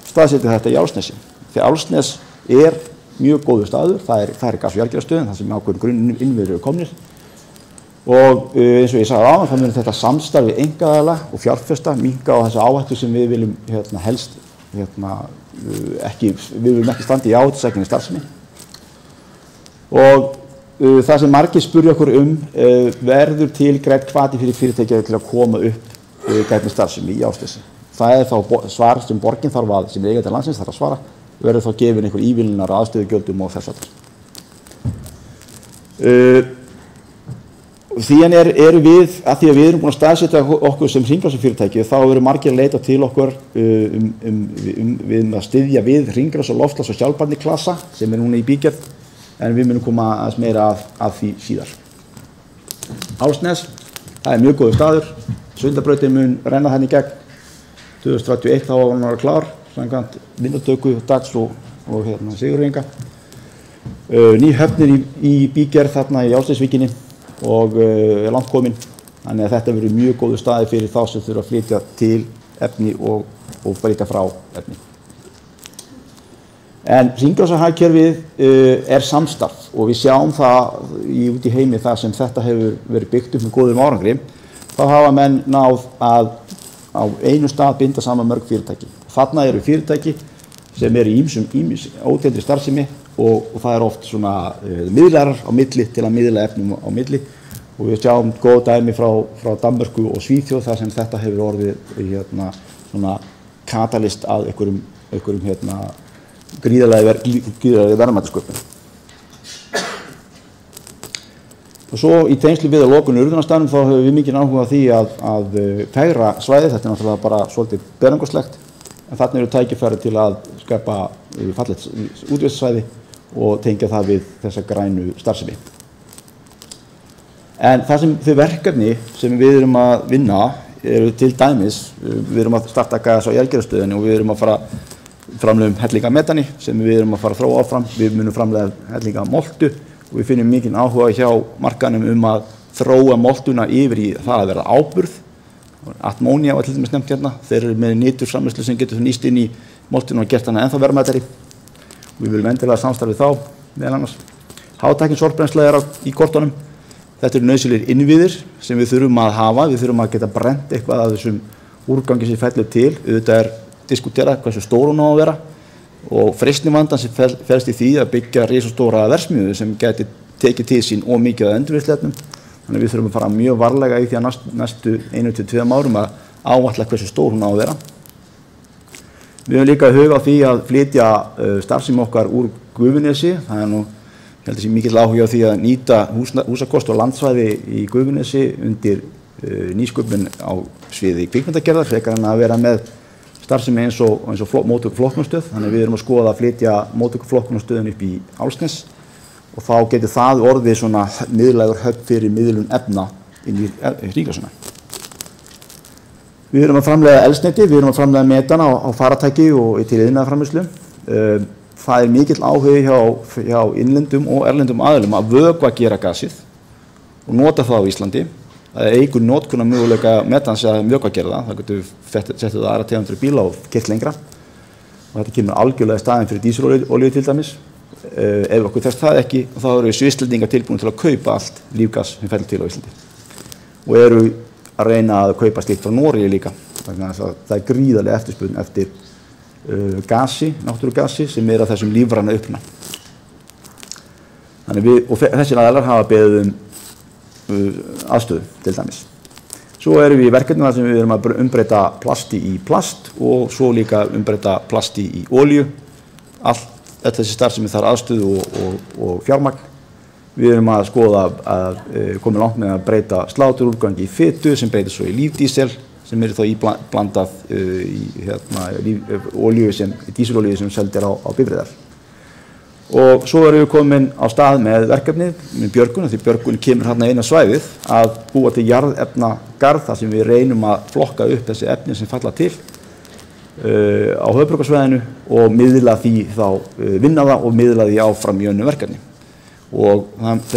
staðsetja þetta í Álfsnesi. Því Álfsnes mjög góður staður, það gas- og jarðgerðarstöðin, það sem ákveðin grunninnviðir eru komnir. Og eins og ég sagði áðan, það mun þetta samstarf við einkaaðila og fjárfesta minnka á þessu áhættu sem við viljum helst við viljum ekki standa í áhættusækinni starfsemi Og það sem margir spurja okkur verður til grænn hvati fyrir fyrirtæki til að koma upp grænni starfsemi í Ásnesi. Það þá svar sem borgin þarf að, sem eigandi landsins þarf að svara, verður þá gefin einhver ívilnunar aðstöðugjöldum og þess aftur. Síðan eru við, að því að við erum búin að staðsetja okkur sem hringrásarfyrirtæki, þá eru margir að leita til okkur við að styðja við hringrás- og loftslags- og sjálfbærniklassa sem núna í bígerð, en við munum koma aðeins meira að því síðar. Álfsnes, það mjög góður staður. Sundabrautin mun renna henni í gegn 2031, þá var hann klár, samkvæmt vinnutöku dags og sigurveininga. Ný höfnir í bígerð þarna í Ásnesvíkinni og langt komin, þannig að þetta verður mjög góður staði fyrir þá sem þurfa að flytja til efni og breyta frá efni. En hringrásarhagkerfið samstarf og við sjáum það út í heimi þar sem þetta hefur verið byggt upp með góðum árangri, þá hafa menn náð að á einu stað binda saman mörg fyrirtæki. Þarna eru fyrirtæki sem eru í ýmis ótengdri starfsemi og það er oft svona miðlarar á milli til að miðla efnum á milli og við sjáum góð dæmi frá Danmörku og Svíþjóð þar sem þetta hefur orðið svona katalist að einhverjum gríðarlega verðmætasköpun. Og svo í tengslu við að lokun urðunarstaðnum þá höfum við mikinn áhuga á því að fegra svæðið, þetta er náttúrulega bara svolítið berangurslegt, en þarna eru tækifæri til að skapa fallegt útvistasvæði og tengja það við þessa grænu starfsemi. En það sem þau verkefni sem við erum að vinna eru til dæmis, við erum að starta gas á jarðgerðarstöðinni og við erum að fara framleiðum hellinga metani sem við erum að fara að þróa áfram, við munum framleiða hellinga moltu og við finnum mikinn áhuga hjá markanum að þróa moltuna yfir í það að vera áburð. Atmónía var til dæmis nefnt hérna, þeir eru með niturframleiðslu sem getur nýst inn í moltuna og gert hana ennþá verðmætari. Við viljum endilega samstarfið þá, meðal annars. Hátækni sorpbrennsla í kortunum. Þetta eru nauðsynlegir innviðir sem við þurfum að hafa, við þurfum að geta brennt eitthvað af þessum úrgangi sem fellur til. Auðvitað er diskuterað hversu stór hún á að vera og freistnivandan sem felst í því að byggja risastóra verksmiðju sem geti tekið til sín og mikið af endurvinnsluefnum. Þannig að við þurfum að fara mjög varlega í því að næstu 1-2 árum að áætla hversu stór hún á að vera. Við höfum líka huga á því að flytja starfsemi okkar úr Gufunesi. Það er nú, ég held að sé mikill áhugi á því að nýta húsakost og landsvæði í Gufunesi undir nýsköpun á sviði kvikmyndagerðar frekar en að vera með starfsemi eins og móttökuflokknunarstöð. Þannig að við erum að skoða að flytja móttökuflokknunarstöðin upp í Álfsnes og þá getur það orðið svona miðlægur höfn fyrir miðlun efna inn í hringrásina. Við erum að framleiða eldsneyti, við erum að framleiða metana á faratæki og til iðnaðarframleiðslu. Það er mikill áhugi hjá innlendum og erlendum aðilum að vökva gera gasið og nota það á Íslandi. Það eykur notkun möguleika metans að vökva gera það. Það getur settið aðra tegundir bíla og keyrt lengra. Og þetta kemur algjörlega í staðinn fyrir dísilolíu til dæmis. Ef okkur þess það ekki, þá eru Svisslendingar tilbúin til að kaupa allt lífgas sem fellur til á Íslandi. Og eru að reyna að kaupa slíkt frá Noregi líka. Þannig að það er gríðarlega eftirspurn eftir gasi, náttúrugasi sem er að þessum lífræna uppruna. Þannig þessir aðilar hafa beðið aðstöðu til dæmis. Svo erum við í verkefnum þar sem við erum að umbreyta plasti í plast og svo líka umbreyta plasti í olíu. Allt þessi starfsemi þarf aðstöðu og fjármagn. Við erum að skoða að koma langt með að breyta sláturúrgangi í fitu sem breytir svo í lífdísel sem þá blandað í dísilolíu sem seldir á bifreiðar. Og svo erum við komin á stað með verkefnið með Björgun, því Björgun kemur hérna inn á svæðið að búa til jarðefnagarð þar sem við reynum að flokka upp þessi efni sem falla til á höfuðborgarsvæðinu og miðla því þá vinna það og miðla því áfram í önnum verkefni. Og það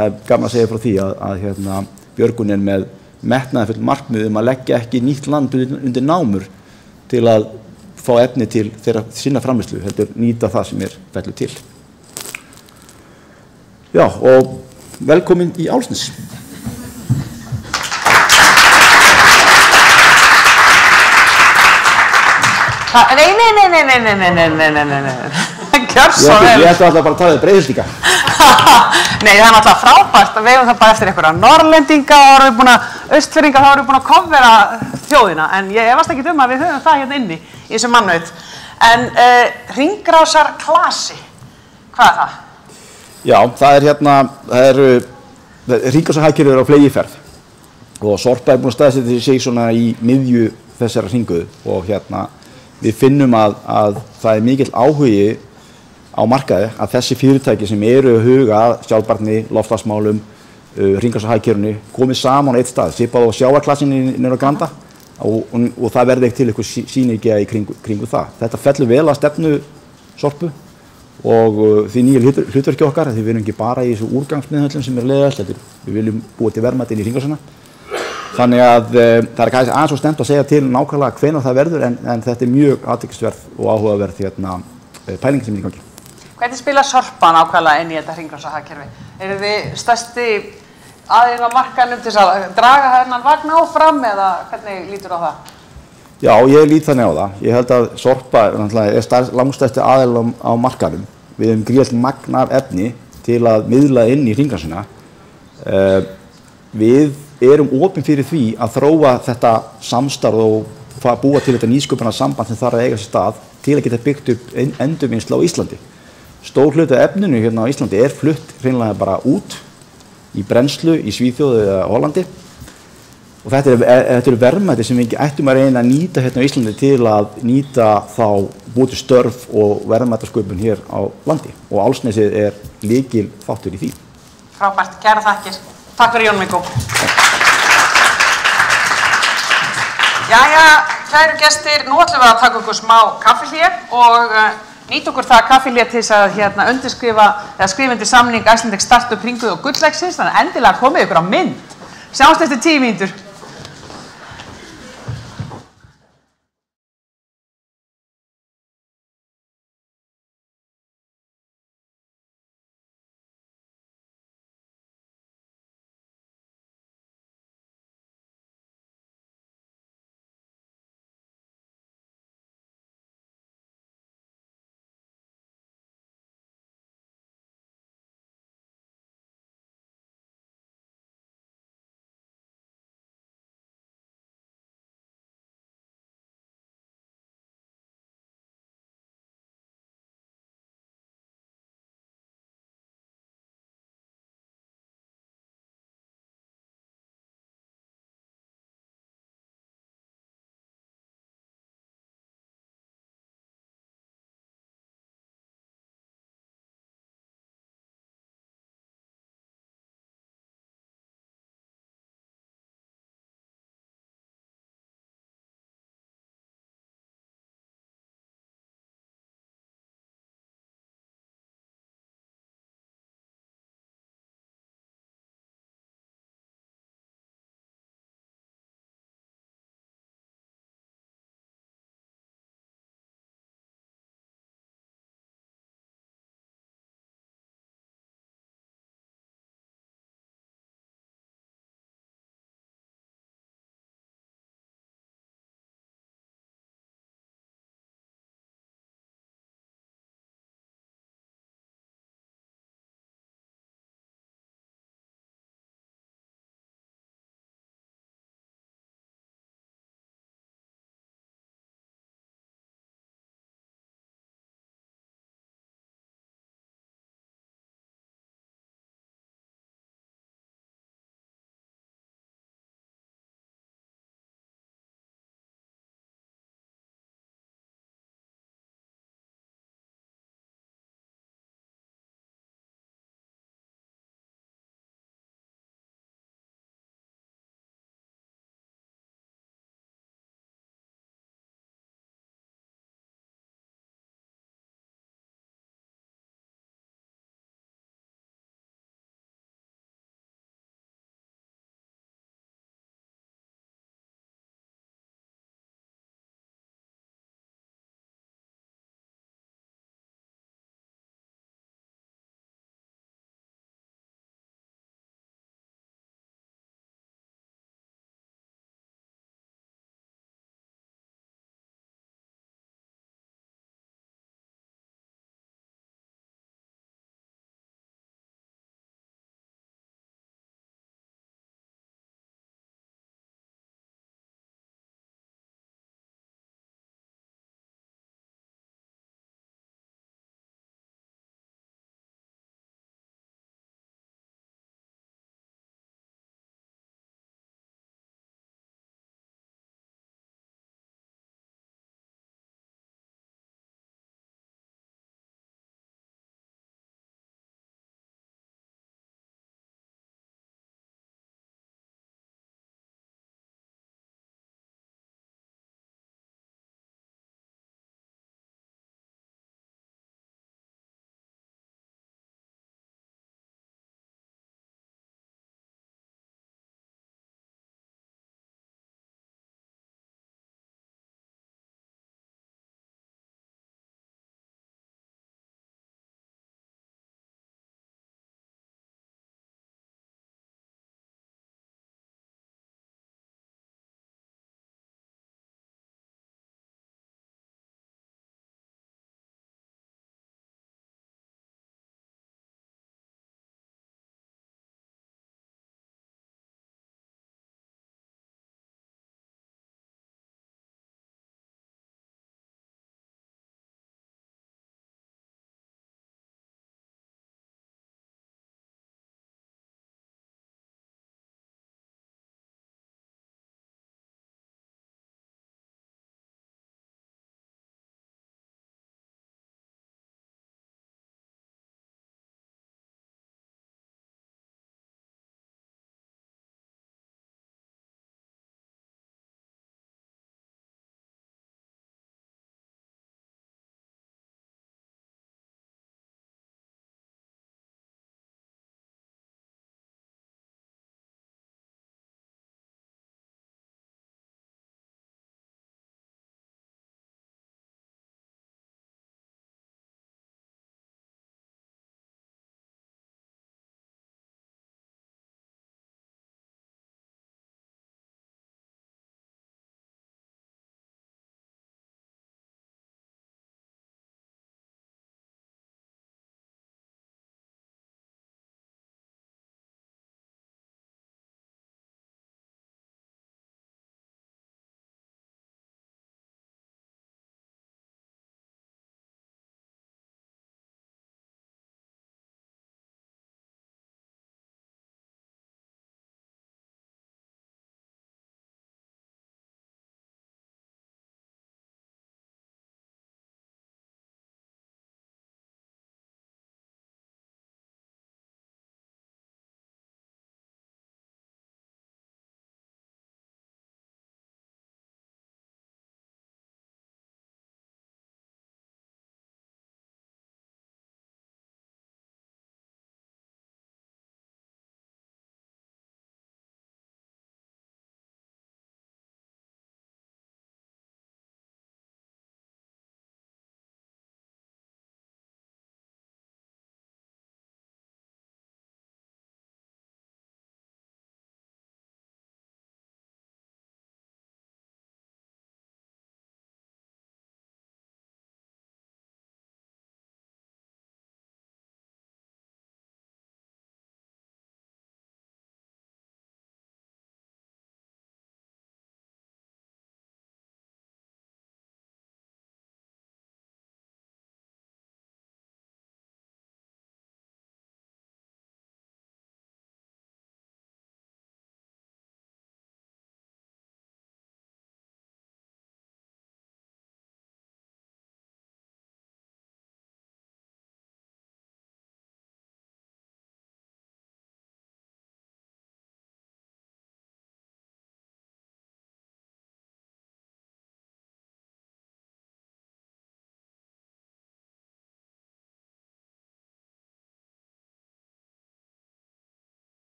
er gaman að segja frá því að Björgun er með metnaðarfull markmið að leggja ekki nýtt land undir námur til að fá efni til þeirra sinna framleiðslu, heldur nýta það sem fellur til. Já, og velkomin í Álfsnes. Nei. Gjör svo vel. Ég ætla alltaf bara að tala um Breiðholtsvík. Nei, það náttúrulega frábært að við eigum það bara eftir einhverja norrlendinga og erum við búin að, austfirðinga, þá erum við búin að kofvera þjóðina, en ég efast ekki að við höfum það hérna inni í þessu mannaut. En hringrásarklasi, hvað það? Já, það eru hringrásarhagkerfið á fleygiferð og Sorpa búin að staðsetja sig svona í miðju þessara hringuðu og við finnum að það mikill áhugi á markaði að þessi fyrirtæki sem eru að huga að sjálfbærni, loftslagsmálum, hringrásarhagkerfinu komið saman á eitt stað, svipað á sjávarklassinni niður á Granda og það verði ekki til eitthvað sýnilega í kringu það. Þetta fellur vel að stefnu Sorpu og því nýja hlutverki okkar, því við erum ekki bara í þessu úrgangsmiðhöllum sem leiðast, við viljum búa til verðmæti inn í hringrásarna. Þannig að það er kannski aðeins og snemmt að segja til nákvæmlega hvenær það verður en þetta er mjög athyglisverð og áhugaverð pæling sem er í gangi. Hvernig spila Sorpa nákvæmlega inn í þetta hringrásarhagkerfi? Eru þið stærsti aðeins á markanum til að draga þennan vagn áfram eða hvernig lítur á það? Já, ég lít þannig á það. Ég held að Sorpa er langstærsti aðeins á markanum. Við höfum gríðarlegt magn af efni til að miðla inn í hringrásina. Við erum opin fyrir því að þróa þetta samstarf og búa til þetta nýsköpunarsamband sem þarf að eiga sér stað til að geta byggt upp endurvinnslu á Íslandi. Stór hluti af efninu hérna á Íslandi er flutt hreinlega bara út í brennslu í Svíþjóð eða Hollandi og þetta eru verðmæti sem við ættum að reyna að nýta hérna á Íslandi til að nýta þá búið til störf og verðmætasköpun hér á landi og Álfsnesið er lykil þáttur í því. Frábært, kærar þakkir. Takk fyrir Jón Viggo. Jæja, kæru gestir, nú ætlum við að taka okkur smá kaffihlé og nýta okkur það kaffihlé til þess að undirskrifa eða skrifa undir samning Icelandic Startup Hringuðu og Gullleggsins, þannig að endilega komið ykkur á mynd. Sjáumst eftir 10 mínútur.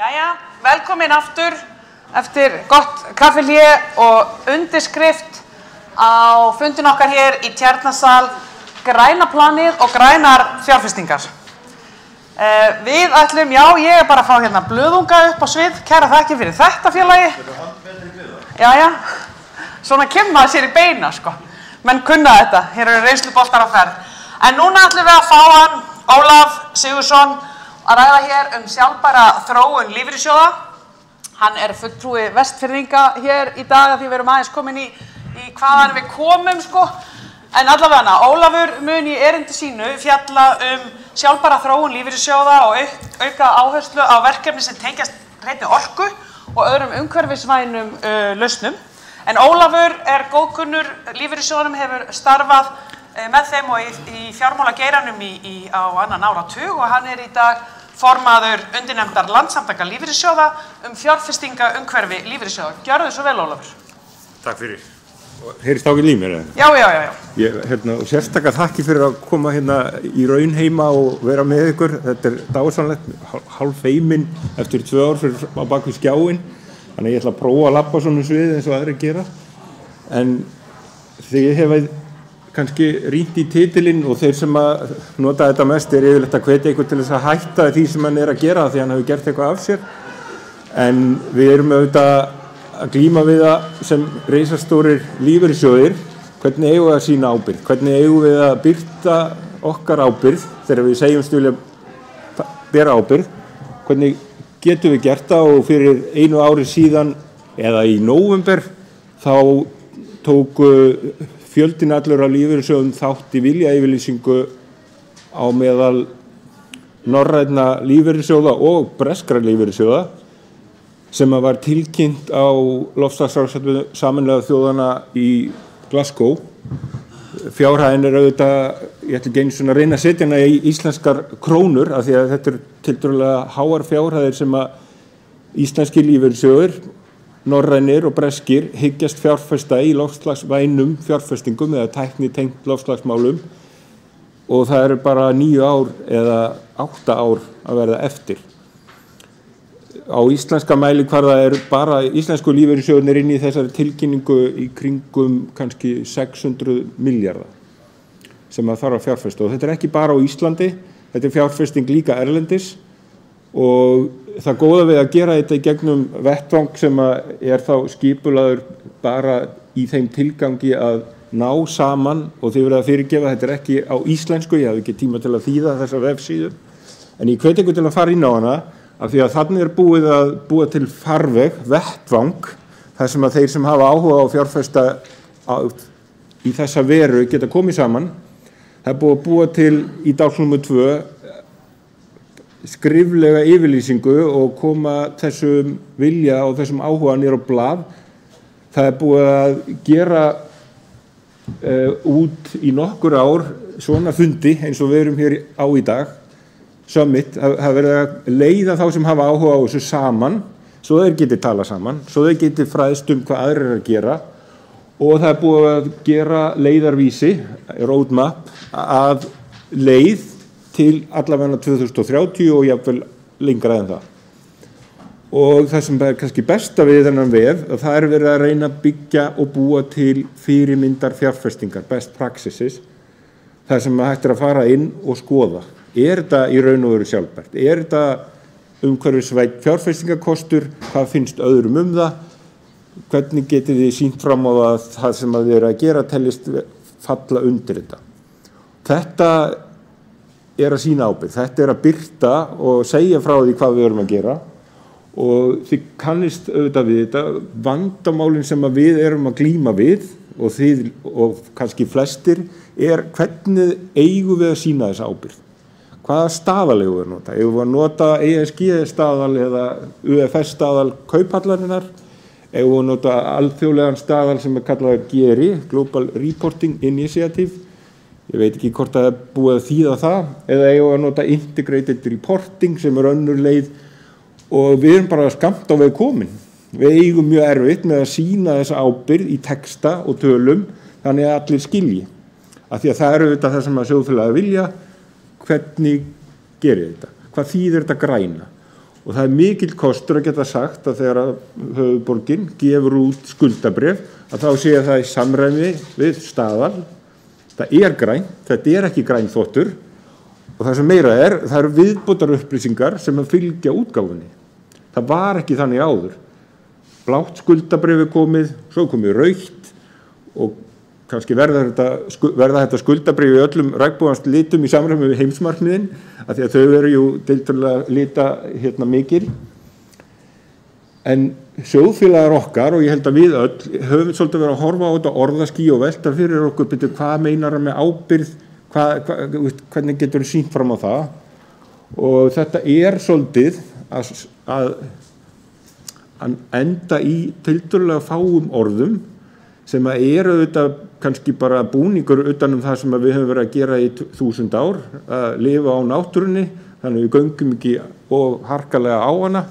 Jæja, velkomin aftur eftir gott kaffihlé og undirskrift á fundin okkar hér í Tjarnarsal, græna planið og grænar fjárfestingar. Við ætlum, já, ég bara að fá hérna blöðunga upp á svið, kæra þakki fyrir þetta félagi. Jæja, svona kemur maður sér í beina, sko. Menn kunna þetta, hér eru reynsluboltar á ferð. En núna ætlum við að fá hann, Ólaf Sigurðsson, að ræða hér sjálfbæra þróun lífeyrissjóða. Hann fulltrúi Vestfirðinga hér í dag því við erum aðeins komin í hvaðan við komum, sko. En allavega, Ólafur mun í erindi sínu fjalla sjálfbæra þróun lífeyrissjóða og auka áherslu á verkefni sem tengjast hreinni orku og öðrum umhverfisvænum lausnum. En Ólafur góðkunnur lífeyrissjóðunum, hefur starfað með þeim og í fjármálageiranum á annan áratug og hann í dag formaður undirnefndar Landssamtaka lífeyrissjóða fjárfestinga umhverfi lífeyrissjóða. Gjörðu svo vel, Ólafur. Takk fyrir. Heyrist ákveð í mér? Já. Ég sérstaklega þakki fyrir að koma hérna í raunheima og vera með ykkur. Þetta dásamlegt, hálf feiminn eftir 2 ár fyrir á bakvið skjáinn. Þannig ég ætla að prófa að labba svona svið eins og aðrir gera. En þegar ég hef kannski rýnt í titilinn og þeir sem að nota þetta mest yfirleitt að hvetja ykkur til þess að hætta því sem hann að gera því hann hefur gert eitthvað af sér. En við erum auðvitað að glíma við það sem risastórir lífeyrissjóðir, hvernig eigum við að sýna ábyrgð, hvernig eigum við að birta okkar ábyrgð þegar við segjumst vilja bera ábyrgð, hvernig getum við gert það og fyrir 1 ári síðan eða í nóvember þá tóku fjöldinn allur af lífeyrissjóðum þátt í viljayfirlýsingu á meðal norrænna lífeyrissjóða og breskra lífeyrissjóða sem var tilkynnt á loftslagsráðstefnu Sameinuðu þjóðanna í Glasgow. Fjárhæðin auðvitað, ég ætla ekki einu svona að reyna að setja hana í íslenskar krónur af því að þetta tiltölulega háar fjárhæðir sem að íslenski lífeyrissjóðir, norrænir og breskir hyggjast fjárfesta í loftslagsvænum fjárfestingum eða tækni tengt loftslagsmálum og það eru bara 9 ár eða 8 ár að verða eftir. Á íslenska mælikvarða bara íslensku lífeyrissjóðirnir inn í þessari tilkynningu í kringum kannski 600 milljarða sem að þarf að fjárfesta og þetta ekki bara á Íslandi, þetta fjárfesting líka erlendis og það góða við að gera þetta í gegnum vettvang sem að þá skipulaður bara í þeim tilgangi að ná saman og þið verða að fyrirgefa, þetta ekki á íslensku, ég hafði ekki tíma til að þýða þessa vefsíðu, en ég hvet ykkur til að fara inn á hana af því að þannig búið að búa til farveg, vettvang, þar sem að þeir sem hafa áhuga á fjárfesta í þessa veru geta komið saman. Það búið að búa til í dagsnúmer 2 skriflega yfirlýsingu og koma þessum vilja og þessum áhuga niður á blað. Það búið að gera út í nokkur ár svona fundi eins og við erum hér á í dag. Summit, það verið að leiða þá sem hafa áhuga á þessu saman svo þeir geti tala saman, svo þeir geti fræðst hvað aðrir að gera og það búið að gera leiðarvísi, roadmap, að leið til allavega 2030 og jafnvel lengra en það. Og það sem kannski besta við þennan vef, það verið að reyna að byggja og búa til fyrirmyndar fjárfestingar, best practices, þar sem hægt að fara inn og skoða. Þetta í raun og veru sjálfbært? Þetta umhverfisvænn fjárfestingarkostur? Hvað finnst öðrum það? Hvernig getið þið sýnt fram á að það sem þið eru að gera teljist falla undir þetta? Þetta að sýna ábyrgð. Þetta að birta og segja frá því hvað við erum að gera og þið kannist auðvitað við þetta. Vandamálin sem við erum að glíma við og þið og kannski flestir hvernig eigum við að sýna þessa ábyrgð? Hvaða staðal eigum við að nota? Eigum við að nota ESG staðal eða UFS staðal kauphallarinnar? Eigum við að nota alþjóðlegan staðal sem kallað GRI, Global Reporting Initiative? Ég veit ekki hvort það búið að þýða það. Eða eigum við að nota Integrated Reporting sem önnur leið og við erum bara skammt á veg komin. Við eigum mjög erfitt með að sýna þessa ábyrgð í texta og tölum þannig að allir skilji. Af því að það auðvitað það sem að sjóðfélagið vilja. Hvernig gerir þetta? Hvað þýðir þetta græna? Og það mikill kostur að geta sagt að þegar höfuðborgin gefur út skuldabréf að þá sé það í samræmi við staðal. Það grænt, þetta ekki grænþvottur og það sem meira það eru viðbótar upplýsingar sem að fylgja útgáfunni. Það var ekki þannig áður. Blátt skuldabréfi komið, svo komið rautt og kannski verða þetta skuldabréfi í öllum regnbogans litum í samræmi við heimsmarkmiðin af því að þau eru jú tiltölulega lita mikil. En sjóðfélagar okkar og ég held að við öll höfum svolítið verið að horfa á þetta orðaský og velta fyrir okkur betur hvað meinar það með ábyrgð, hvernig getur við sýnt fram á það og þetta svolítið að enda í tiltölulega fáum orðum sem eru auðvitað kannski bara búningur utan það sem við höfum verið að gera í 1000 ár, að lifa á náttúrunni, þannig við göngum ekki of harkalega á hana,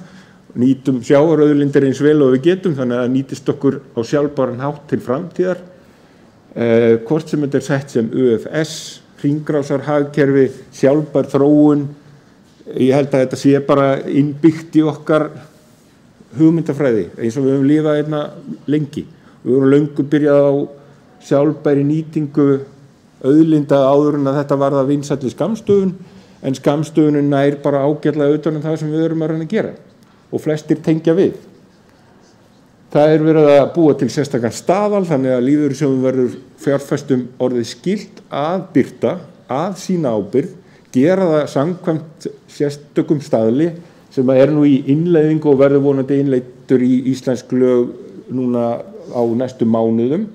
nýtum sjávarauðlindir eins vel og við getum, þannig að það nýtist okkur á sjálfbæran hátt til framtíðar, hvort sem þetta sett sem ÖFS, hringrásarhagkerfi, sjálfbær þróun, ég held að þetta sé bara innbyggt í okkar hugmyndafræði, eins og við höfum lifað hérna lengi. Við vorum löngu byrjað á sjálfbæri nýtingu auðlinda áður en að þetta varð að vinsælli skammstöfun, en skammstöfunin nær bara ágætlega utan það sem við erum að reyna að gera og flestir tengja við. Það verið að búa til sérstakann staðal, þannig að lífeyrissjóðum verður fjárfestum orðið skylt að birta, að sína ábyrgð, gera það samkvæmt sérstökum staðli sem nú í innleiðingu og verður vonandi innleiddur í íslensk lög núna á næstu mánuðum.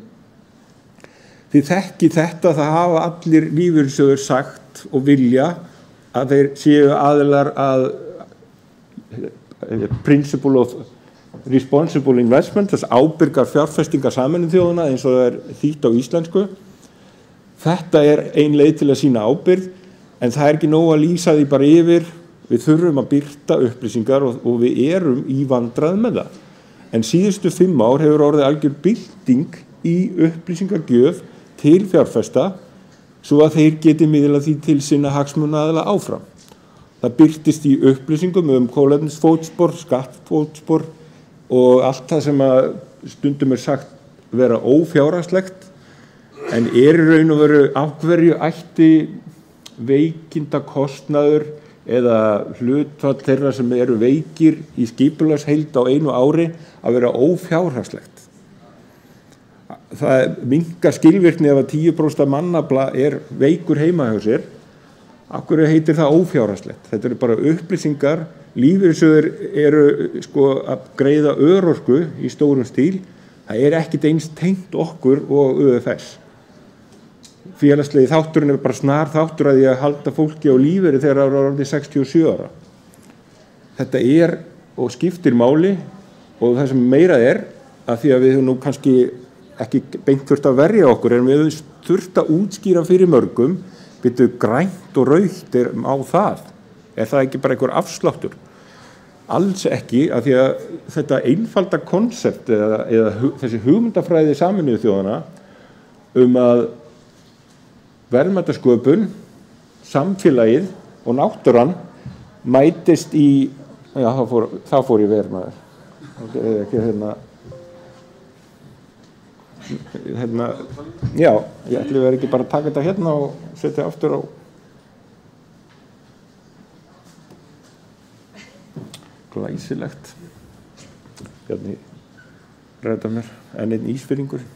Þið þekki þetta, það hafa allir lífeyrissjóðir sagt og vilja að þeir séu aðilar að principle of responsible investment, þess ábyrgar fjárfestingar Sameinuðu þjóðanna eins og það þýtt á íslensku. Þetta ein leið til að sýna ábyrgð, en það ekki nóg að lýsa því bara yfir. Við þurfum að birta upplýsingar og við erum í vandræðum með það. En síðustu 5 ár hefur orðið algjör bylting í upplýsingargjöf til fjárfesta svo að þeir geti miðlað því til sinna hagsmunaaðila áfram. Það birtist í upplýsingum kolefnisfótspor, skattfótspor og allt það sem að stundum sagt vera ófjárhagslegt, en í raun og veru á hverju ætti veikindakostnaður eða hlutfall þeirra sem eru veikir í skipulagsheild á einu ári að vera ófjárhagslegt. Það minnkar skilvirkni ef að 10% mannafla veikur heima hjá sér. Af hverju heitir það ófjárhagslegt? Þetta eru bara upplýsingar. Lífeyrissjóðir eru að greiða örorku í stórum stíl. Það ekkert eins tengt okkur og ÖFS. Félagslegi þátturinn bara snar þáttur að því að halda fólki á lífeyri þegar það er orðið 67 ára. Þetta og skiptir máli og það sem meira að því að við höfum nú kannski ekki beint þurft að verja okkur, en við höfum þurft að útskýra fyrir mörgum, byrju grænt og rautt á það. Það ekki bara einhver afsláttur? Alls ekki, af því að þetta einfalda konsept eða þessi hugmyndafræði Sameinuðu þjóðanna að verðmætasköpun, samfélagið og náttúran mætist í, já þá fór ég verð maður. Ekki já, ég ætli verið ekki bara að taka þetta hérna og setja aftur á. Glæsilegt. Bjarni ræta mér enn einn ísfyrringur.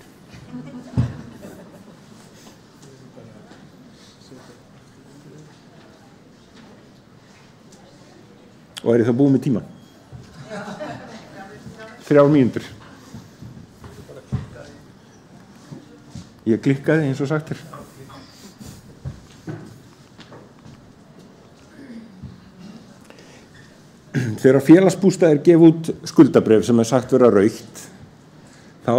Og ég þá búið með tíman? 3 mínútur. Ég klikkaði eins og sagt þér. Þegar félagsbústaðir gefa út skuldabréf sem sagt vera rautt, þá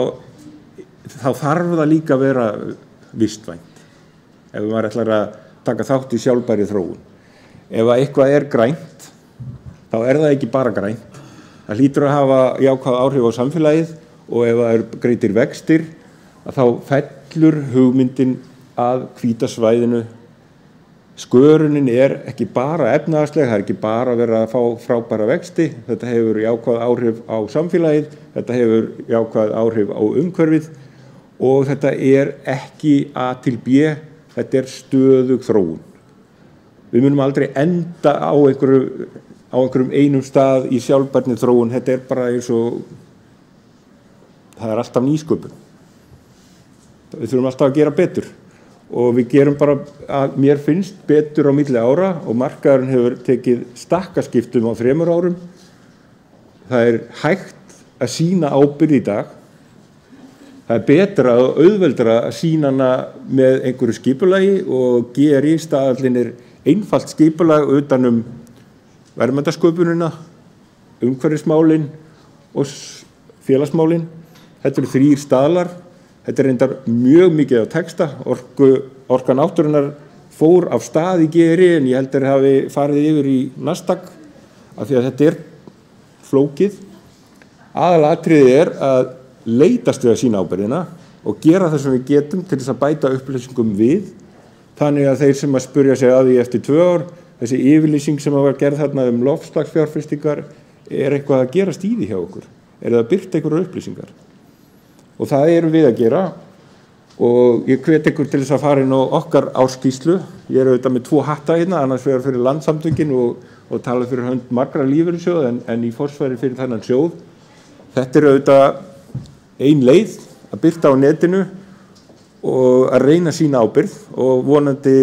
þarf það líka að vera vistvænt. Ef maður ætlar að taka þátt í sjálfbærri þróun. Ef eitthvað grænt, þá það ekki bara grænt. Það hlýtur að hafa jákvæð áhrif á samfélagið og ef það greitir vextir, þá fellur hugmyndin að hvíta svæðinu Skörunin ekki bara efnahagsleg, það ekki bara verið að fá frábæra vexti, þetta hefur jákvæð áhrif á samfélagið, þetta hefur jákvæð áhrif á umhverfið og þetta ekki A til B, þetta stöðug þróun. Við munum aldrei enda á einhverjum einum stað í sjálfbærni þróun, þetta bara eins og það alltaf nýsköpun. Við þurfum alltaf að gera betur. Og við gerum bara að mér finnst betur á milli ára og markaðurinn hefur tekið stakkaskiptum á 3 árum. Það hægt að sýna ábyrgð í dag. Það betra og auðveldara að sýna hana með einhverju skipulagi og GRI-staðallinn einfalt skipulag utan verðmætasköpunina, umhverfismálin og félagsmálin. Þetta 3 staðlar. Þetta reyndar mjög mikið á texta, orka náttúrunnar fór af stað í GRI en ég held hafi farið yfir í Nasdaq af því að þetta flókið. Aðalatriðið að leitast við að sýna ábyrgðina og gera það sem við getum til þess að bæta upplýsingum við þannig að þeir sem að spurja sig að því eftir 2 ár, þessi yfirlýsing sem var gerð þarna loftslagsfjárfestingar eitthvað að gerast í því hjá okkur? Það birta einhverjar upplýsingar? Og það erum við að gera og ég hvet ykkur til þess að fara inn á okkar ársskýrslu. Ég auðvitað með 2 hatta hérna, annars vegar fyrir Landssamtökin og tala fyrir hönd margra lífeyrissjóða en í forsvari fyrir þennan sjóð. Þetta auðvitað ein leið að birta á netinu og að reyna sína ábyrgð og vonandi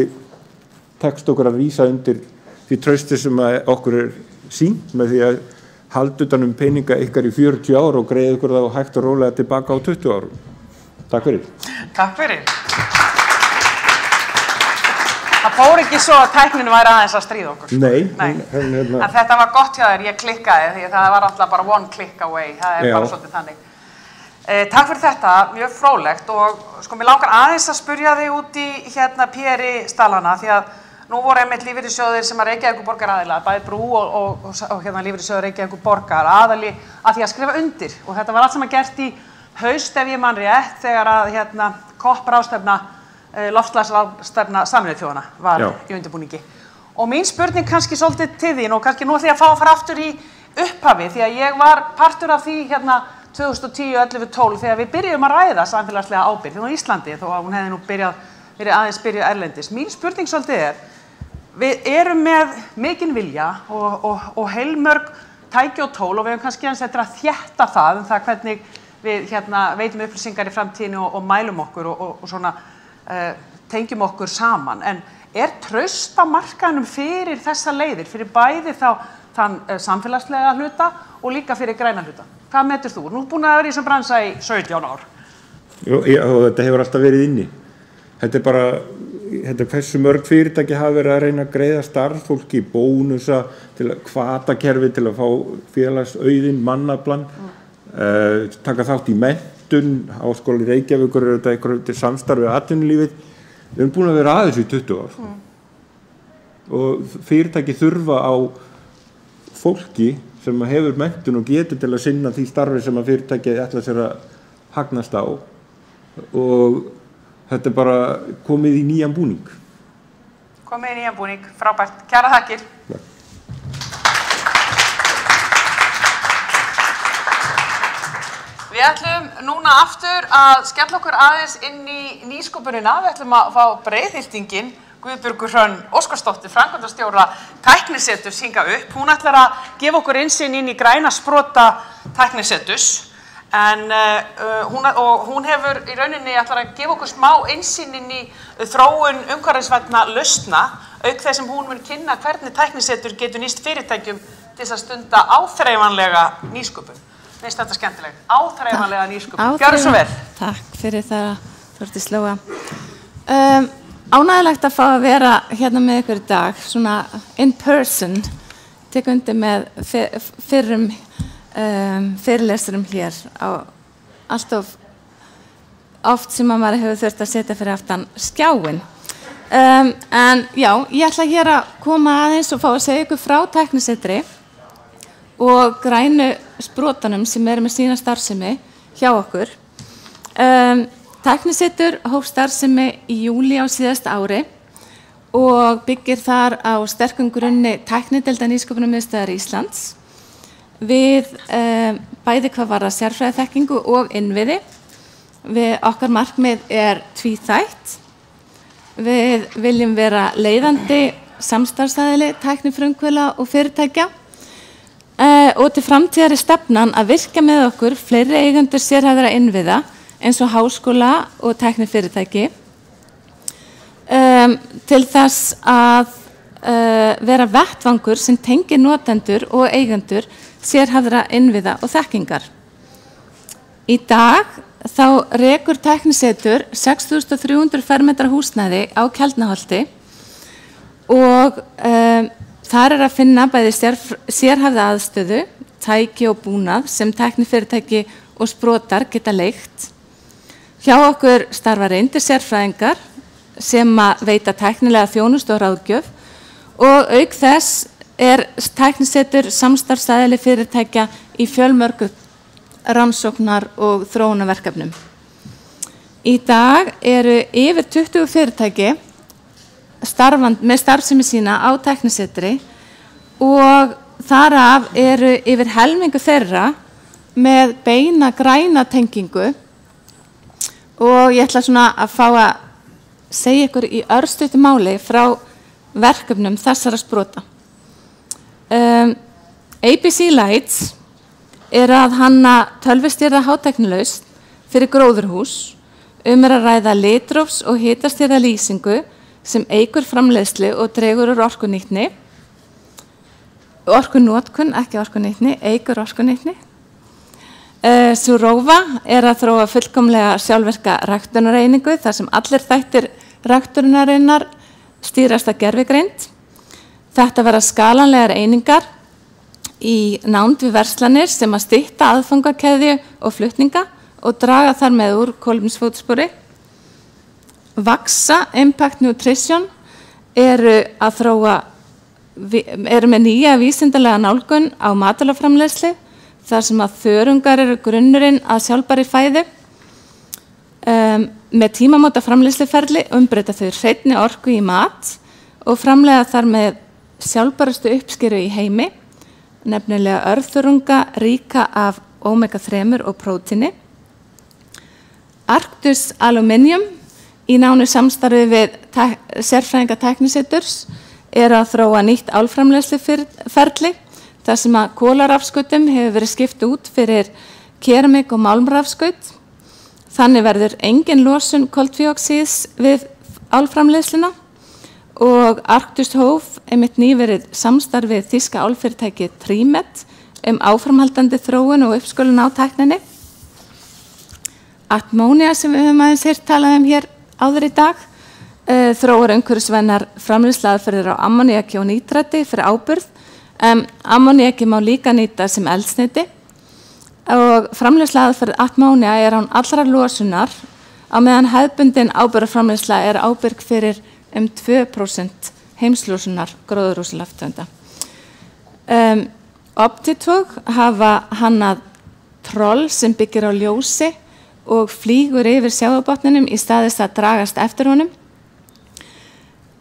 tekst okkur að rísa undir því trausti sem okkur sýnt með því að halda utan peninga ykkar í 40 ár og greiða ykkur þá hægt og rólega tilbaka á 20 árum. Takk fyrir. Takk fyrir. Það fór ekki svo að tæknin væri aðeins að stríða okkur. Nei. En þetta var gott hjá þér, ég klikkaði því það var alltaf bara one click away, það bara svolítið þannig. Takk fyrir þetta, mjög fróðlegt og sko mér langar aðeins að spyrja þig út í PRI-stalana því að nú voru einmitt lífeyrissjóðir sem að Reykjavíkurborgar aðila, bæði Brú og lífeyrissjóður Reykjavíkurborgar aðali að því að skrifa undir og þetta var allt saman gert í haust ef ég man rétt þegar að COP-ráðstefna, loftslagsráðstefna Sameinuðu þjóðanna var í undirbúningi. Og mín spurning kannski svolítið til þín og kannski nú ætla ég að fara aftur í upphafi því að ég var partur af því 2010, 11, 12 þegar við byrjuðum að ræða samfélagslega ábyrgð á Íslandi þó að hún hefði nú verið aðeins byrjuð erlendis. Mín spurning svolítið við erum með mikinn vilja og heilmörg tæki og tól og við höfum kannski aðeins eftir að þétta það það hvernig við veitum upplýsingar í framtíðinni og mælum okkur og svona tengjum okkur saman. En traust á markaðnum fyrir þessa leiðir, fyrir bæði þann samfélagslega hluta og líka fyrir græna hluta? Hvað metur þú? Nú búin að vera í þessum bransa í 17 ár. Og þetta hefur alltaf verið inni. Þetta bara hversu mörg fyrirtæki hafa verið að reyna að greiða starfsfólki bónusa til hvatakerfi til að fá félagsauðinn, mannaflan, taka þátt í menntun, Háskóli Reykjavíkur þetta eitthvað samstarfi atvinnulífið. Við erum búin að vera aðeins í 20 ár. Og fyrirtæki þurfa á fólki sem hefur menntun og getur til að sinna því starfi sem að fyrirtæki ætla sér að hagnast á og þetta bara komið í nýjan búning. Komið í nýjan búning, frábært. Kærar þakkir. Við ætlum núna aftur að skella okkur aðeins inn í nýsköpunina. Við ætlum að fá breiðhyltingin Guðbjörgu Hrönn Óskarsdóttir, framkvæmdastjóra Tækniseturs hingað upp. Hún ætlar að gefa okkur innsýn inn í græna sprota Tækniseturs. En hún hefur í rauninni ætlar að gefa okkur smá innsýn inn í þróun umhverfisvænna lausna auk þess sem hún mun kynna hvernig Tæknisetur getur nýst fyrirtækjum til þess að stunda áþreifanlega nýsköpun. Finnst þetta skemmtileg? Áþreifanlega nýsköpun. Gjörðu svo vel. Takk fyrir það, Þórdís Lóa. Ánægilegt að fá að vera hérna með ykkur í dag, svona in person, tek undir með fyrrum fyrirlesturum hér á alltof oft sem að maður hefur þurft að setja fyrir aftan skjáin. En já, ég ætla hér að koma aðeins og fá að segja ykkur frá Tæknisetri og grænu sprotanum sem með sína starfsemi hjá okkur. Tæknisetur hóf starfsemi í júlí á síðasta ári og byggir þar á sterkum grunni tæknideildar Nýsköpunarmiðstöðvar Íslands. Við bæði hvað varðar sérfræðiþekkingu og innviði. Okkar markmið tvíþætt. Við viljum vera leiðandi samstarfsaðili tæknifrumkvöðla og fyrirtækja og til framtíðar stefnan að virka með okkur fleiri eigendur sérhæfðra innviða eins og háskóla og tæknifyrirtæki til þess að vera vettvangur sem tengir notendur og eigendur sérhæfðra innviða og þekkingar. Í dag þá rekur Tæknisetur 6.300 fermetra húsnæði á Keldnaholti og þar að finna bæði sérhæfða aðstöðu, tæki og búnað sem tæknifyrirtæki og sprotar geta leigt. Hjá okkur starfa reyndir sérfræðingar sem að veita tæknilega þjónustu og ráðgjöf og auk þess Tæknisetur samstarfsaðili fyrirtækja í fjölmörgum rannsóknar og þróunarverkefnum. Í dag eru yfir 20 fyrirtæki með starfsemi sína á Tæknisetri og þar af eru yfir helmingu þeirra með beina græna tengingu og ég ætla svona að fá að segja ykkur í örstuttu máli frá verkefnum þessara sprota. ABC Lights að hanna tölvustýrða hátæknilausn fyrir gróðurhús, að ræða litrófs- og hitastýrða lýsingu sem eykur framleiðslu og dregur úr orkunýtni, orkunotkun, ekki orkunýtni, eykur orkunýtni. Surova að þróa fullkomlega sjálfvirka ræktunareiningu þar sem allir þættir ræktunarinnar stýrast að gervigreind. Þetta verða skalanlegar einingar í nánd við verslanir sem að stytta aðfangakeðju og flutninga og draga þar með úr kolefnisfótspori. Vaxa Impact Nutrition að þróa, með nýja vísindalega nálgun á matvælaframleiðslu þar sem að þörungar eru grunnurinn að sjálfbærri fæðu. Með tímamóta framleiðsluferli umbreyta þau hreinni orku í mat og framleiða þar með sjálfbærustu uppskeru í heimi, nefnilega örþörunga ríka af omega-3 og prótíni. Arctus Aluminium í nánu samstarfi við sérfræðinga Tækniseturs að þróa nýtt álframleiðsluferli þar sem að kolarafskautum hefur verið skipt út fyrir keramik og málmrafskaut. Þannig verður engin losun koltvíoxíðs við álframleiðsluna og Arctus hóf nýverið samstarfið þýska álfyrirtækið Trimet áframhaldandi þróun og uppskölun á tækninni. Atmonia sem við höfum aðeins heyrt talað hér áður í dag þróar umhverfisvænar framleiðsluaðferðir á ammoníaki og nítrati fyrir áburð. Ammoníaki má líka nýta sem eldsneyti og framleiðsluaðferð Atmonia án allra losunar á meðan hefðbundin áburðarframleiðsla ábyrg fyrir 2% heimslosunar gróðurhúsalofttegunda. Optitog hafa hannað troll sem byggir á ljósi og flýgur yfir sjávarbotninum í stað þess að dragast eftir honum.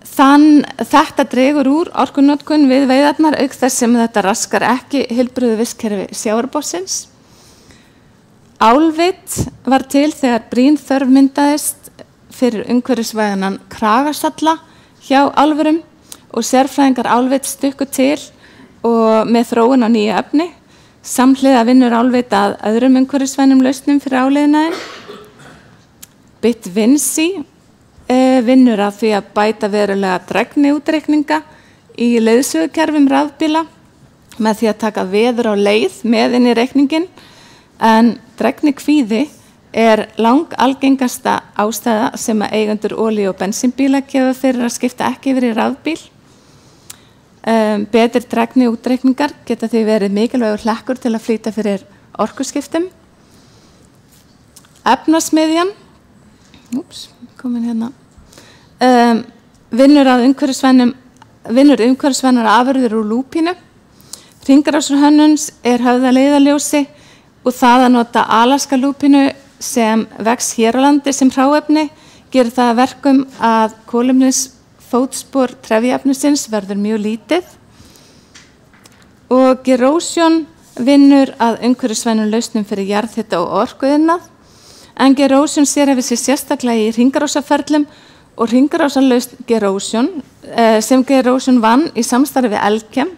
Þetta dregur úr orkunotkun við veiðarnar auk þess sem þetta raskar ekki heilbrigðu vistkerfi sjávarbotnsins. Álvit var til þegar brýn þörf myndaðist fyrir umhverfisvænan kragasalla hjá álverum og sérfræðingar álvit stukku til og með þróun á nýju efni. Samhliða vinnur álvit að öðrum umhverfisvænum lausnum fyrir áleiðinaðinn. Bitvinci vinnur að því að bæta verulega drægniútreikninga í leiðsögukerfum rafbíla með því að taka veður á leið með inn í reikningin, en drægnikvíði langalgengasta ástæða sem að eigendur olíu- og bensínbíla gefa fyrir að skipta ekki yfir í rafbíl. Betri drægniútreikningar geta því verið mikilvægur hlekkur til að flýta fyrir orkuskiptum. Efnasmiðjan vinnur umhverfisvænar afurðir úr lúpínu. Hringrásarhönnun höfð að leiðarljósi og það að nota Alaska lúpínu sem vex hér á landi sem hráefni gerir það að verkum að fótspor trefjaefnisins verður mjög lítið og Gerosion vinnur að umhverfisvænum lausnum fyrir jarðhita og orkuiðnað en Gerosion sérhæfir sig sérstaklega í hringrásarferlum og hringrásarlausn Gerosion sem Gerosion vann í samstarfi við Elkem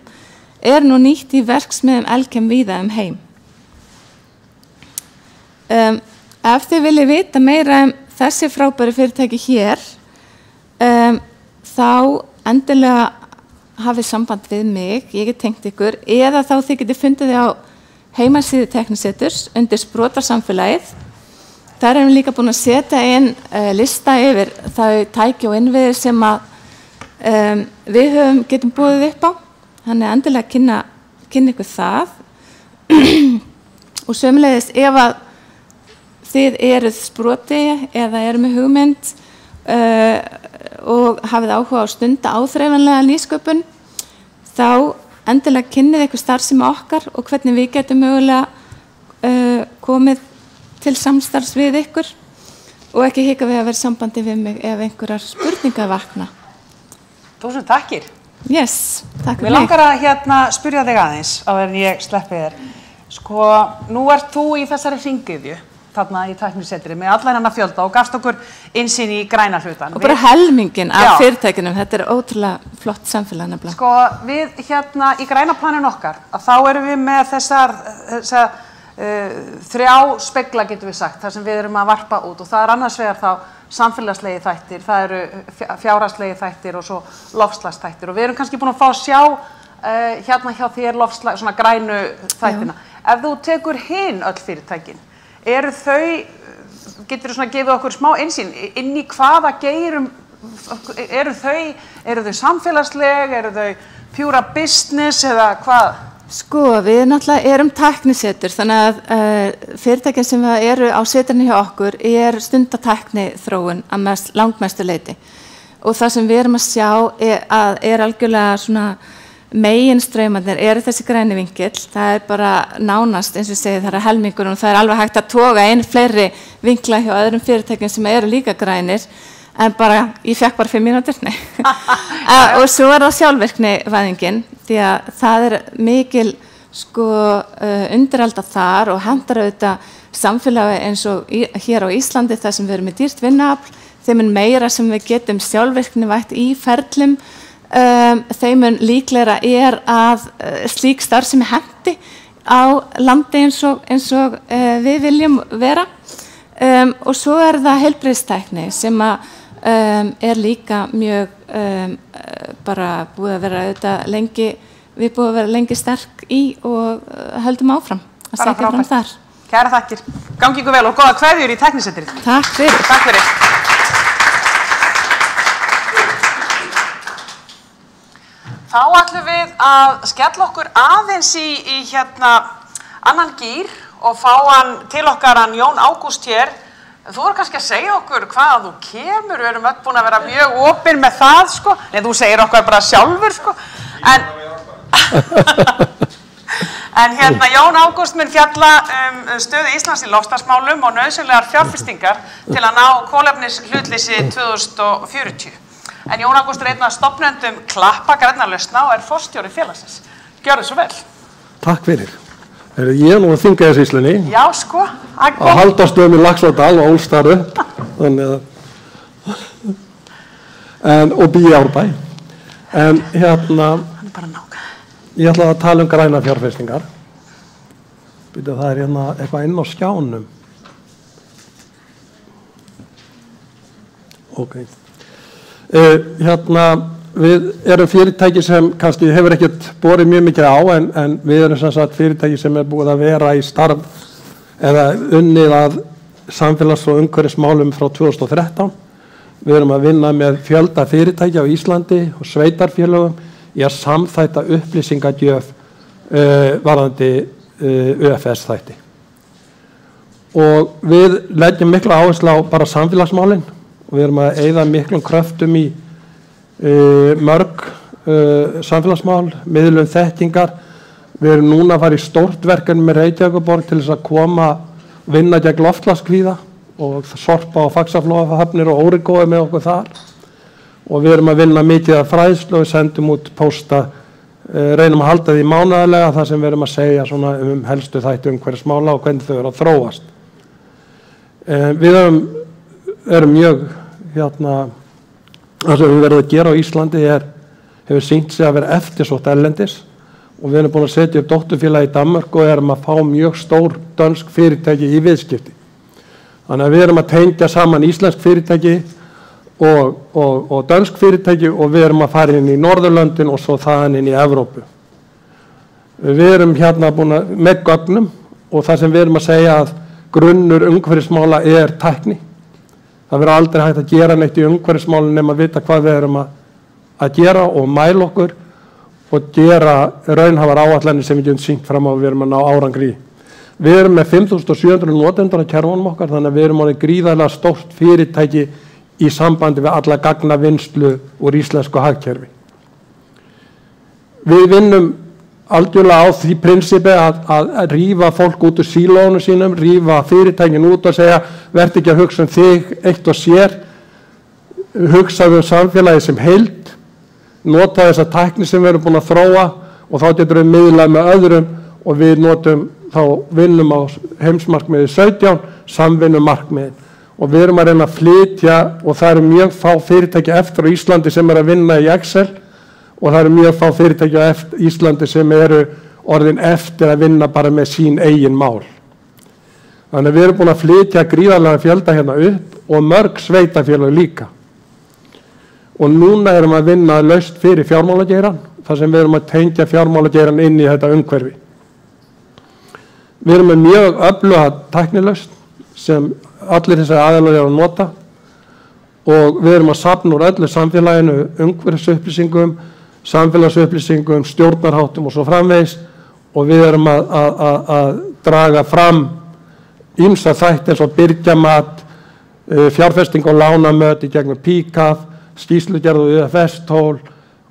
nú nýtt í verksmiðjum Elkem víða heim. Ef þið viljið vita meira þessi frábæru fyrirtæki hér, þá endilega hafið samband við mig, ég get tengt ykkur, eða þá þið getið fundið þið á heimasíðu Tekniseturs undir sprotarsamfélagið. Þar erum við líka búin að setja inn lista yfir þau tæki og innviðir sem að við getum búið upp á. Þannig endilega kynna ykkur það. Og sömuleiðis ef að þið eruð sproti eða eru með hugmynd og hafið áhuga á stunda áþreifanlega nýsköpun, þá endilega kynnið ykkur starfsemi okkar og hvernig við getum mögulega komið til samstarfs við ykkur og ekki hika við að vera sambandi við mig ef einhverjar spurningar vakna. Þúsund takkir. Yes, takk Mér langar að spyrja þig aðeins áður en ég sleppi þér. Sko, nú ert þú í þessari hringiðju þarna í Tæknisetri með allan hennar fjölda og gafst okkur innsýn í græna hlutan. Og bara helmingin af fyrirtækinum, þetta ótrúlega flott samfélag nefnilega. Sko, við í græna planinu okkar, að þá erum við með þessar 3 spegla getum við sagt, þar sem við erum að varpa út og það annars vegar þá samfélagslegi þættir, það eru fjárhagslegi þættir og svo loftslagsþættir og við erum kannski búin að fá að sjá hérna hjá þér svona grænu þættina. Ef þú tekur hin öll fyrirtækin, eru þau, getur þú svona gefið okkur smá innsýn inn í hvaða geirum eru þau samfélagsleg, eru þau pjúra business eða hvað? Sko, við náttúrulega erum Tæknisetur, þannig að fyrirtækin sem eru á setrinu hjá okkur stundatækniþróun að langmestu leyti. Og það sem við erum að sjá er algjörlega svona meginstraumarnir eru þessi græni vinkill. Það bara nánast, eins og ég segi, það helmingur og það alveg hægt að toga inn fleiri vinkla hjá öðrum fyrirtækjum sem eru líka grænir. En ég fekk bara 5 mínútur, nei. Og svo það sjálfvirknivæðingin, því að það mikil undiralda þar og hentar auðvitað samfélagi eins og hér á Íslandi þar sem við erum með dýrt vinnuafl, þeim meira sem við getum sjálfvirknivætt í ferlum, þeim líklegra að slík starfsemi henti á landi eins og við viljum vera. Og svo það heilbrigðistækni sem líka mjög bara búið að vera auðvitað lengi, við búið að vera lengi sterk í og höldum áfram að setja fram þar. Kæra þakkir, gangi ykkur vel og góða kveðjur í Tæknisetrið. Takk fyrir. Takk fyrir. Þá ætlum við að skella okkur aðeins í annan gír og fá hann til okkar Jón Ágúst hér. Þú voru kannski að segja okkur hvaðan þú kemur, við erum öll búin að vera mjög opin með það, sko. Nei, þú segir okkur bara sjálfur, sko. En Jón Ágúst mun fjalla stöðu Íslands í loftslagsmálum og nauðsynlegar fjárfestingar til að ná kolefnishlutleysi 2040. En Jón Ágúst einn af stofnendum Klappa grænna lausna og forstjóri félagsins. Gjörðu svo vel. Takk fyrir. Ég nú að Þingeyjarsýslunni. Já, sko. Að Halldórstöðum í Laxárdal og ólst þar upp. Og bý í Árbæ. En ég ætla að tala græna fjárfestingar. Það er eitthvað inn á skjánum. Ok. Við erum fyrirtæki sem kannski hefur ekkert borið mjög mikið á en við erum sem sagt fyrirtæki sem búið að vera í starf eða unnið að samfélags- og umhverfismálum frá 2013. Við erum að vinna með fjölda fyrirtæki á Íslandi og sveitarfélögum í að samþætta upplýsingagjöf varðandi ÖFS þætti. Og við leggjum mikla áherslu á bara samfélagsmálin og við erum að eyða miklum kröftum í mörg samfélagsmál, miðlun þekkingar. Við erum núna að fara í stórt verkefni með Reykjavíkurborg til þess að vinna gegn loftslagskvíða og Sorpa og Faxaflóahafnir og Órigói með okkur þar. og við erum að vinna mikið af fræðslu og við sendum út pósta, reynum að halda því mánaðarlega þar sem við erum að segja svona helstu þætti umhverfismála og hvernig þau eru að þróast. Við erum mjög, það sem við verðum að gera á Íslandi hefur sýnt sig að vera eftirsótt erlendis og við erum búin að setja upp dótturfélag í Danmörku og erum að fá mjög stór dönsk fyrirtæki í viðskipti. Þannig að við erum að tengja saman íslensk fyrirtæki og dönsk fyrirtæki og við erum að fara inn í Norðurlöndin og svo þaðan inn í Evrópu. Við erum búin að með gögnum og það sem við erum að segja að grunnur umhverfismála tækni. Það verður aldrei hægt að gera neitt í umhverfismálum nema að vita hvað við erum að gera og mæla okkur og gera raunhæfar áætlanir sem við getum sýnt fram á að við erum að ná árangri í. Við erum með 5.700 notendur á kerfunum okkar þannig að við erum orðið gríðarlega stórt fyrirtæki í sambandi við alla gagnavinnslu úr íslensku hagkerfi. Við vinnum algjörlega á því prinsippi að rífa fólk út úr sílónu sínum, rífa fyrirtækin út og segja verð ekki að hugsa þig eitt og sér, hugsaðu samfélagi sem heild, nota þessa tækni sem við erum búin að þróa og þá getur við miðlað með öðrum og við notum þá vinnum á heimsmarkmiði 17, samvinnumarkmiðin og við erum að reyna að flytja og það eru mjög fá fyrirtæki eftir á Íslandi sem að vinna í Excel og það eru mjög fá fyrirtæki á Íslandi sem eru orðin eftir að vinna bara með sín eigin mál. Þannig að við erum búin að flytja gríðarlega fjölda hérna upp og mörg sveitafélög líka. Og núna erum við að vinna laust fyrir fjármálageirann, þar sem við erum að tengja fjármálageirann inn í þetta umhverfi. Við erum með mjög öfluga tæknilausn sem allir þessari aðilar eru að nota og við erum að safna úr öllu samfélaginu umhverfisupplýsingum, samfélagsupplýsingum, stjórnarháttum og svo framvegis og við erum að draga fram ýmsa þætti eins og byrgjamat, fjárfesting og lánamöt í gegnum PICAF, skýrslugerð og UFS-tól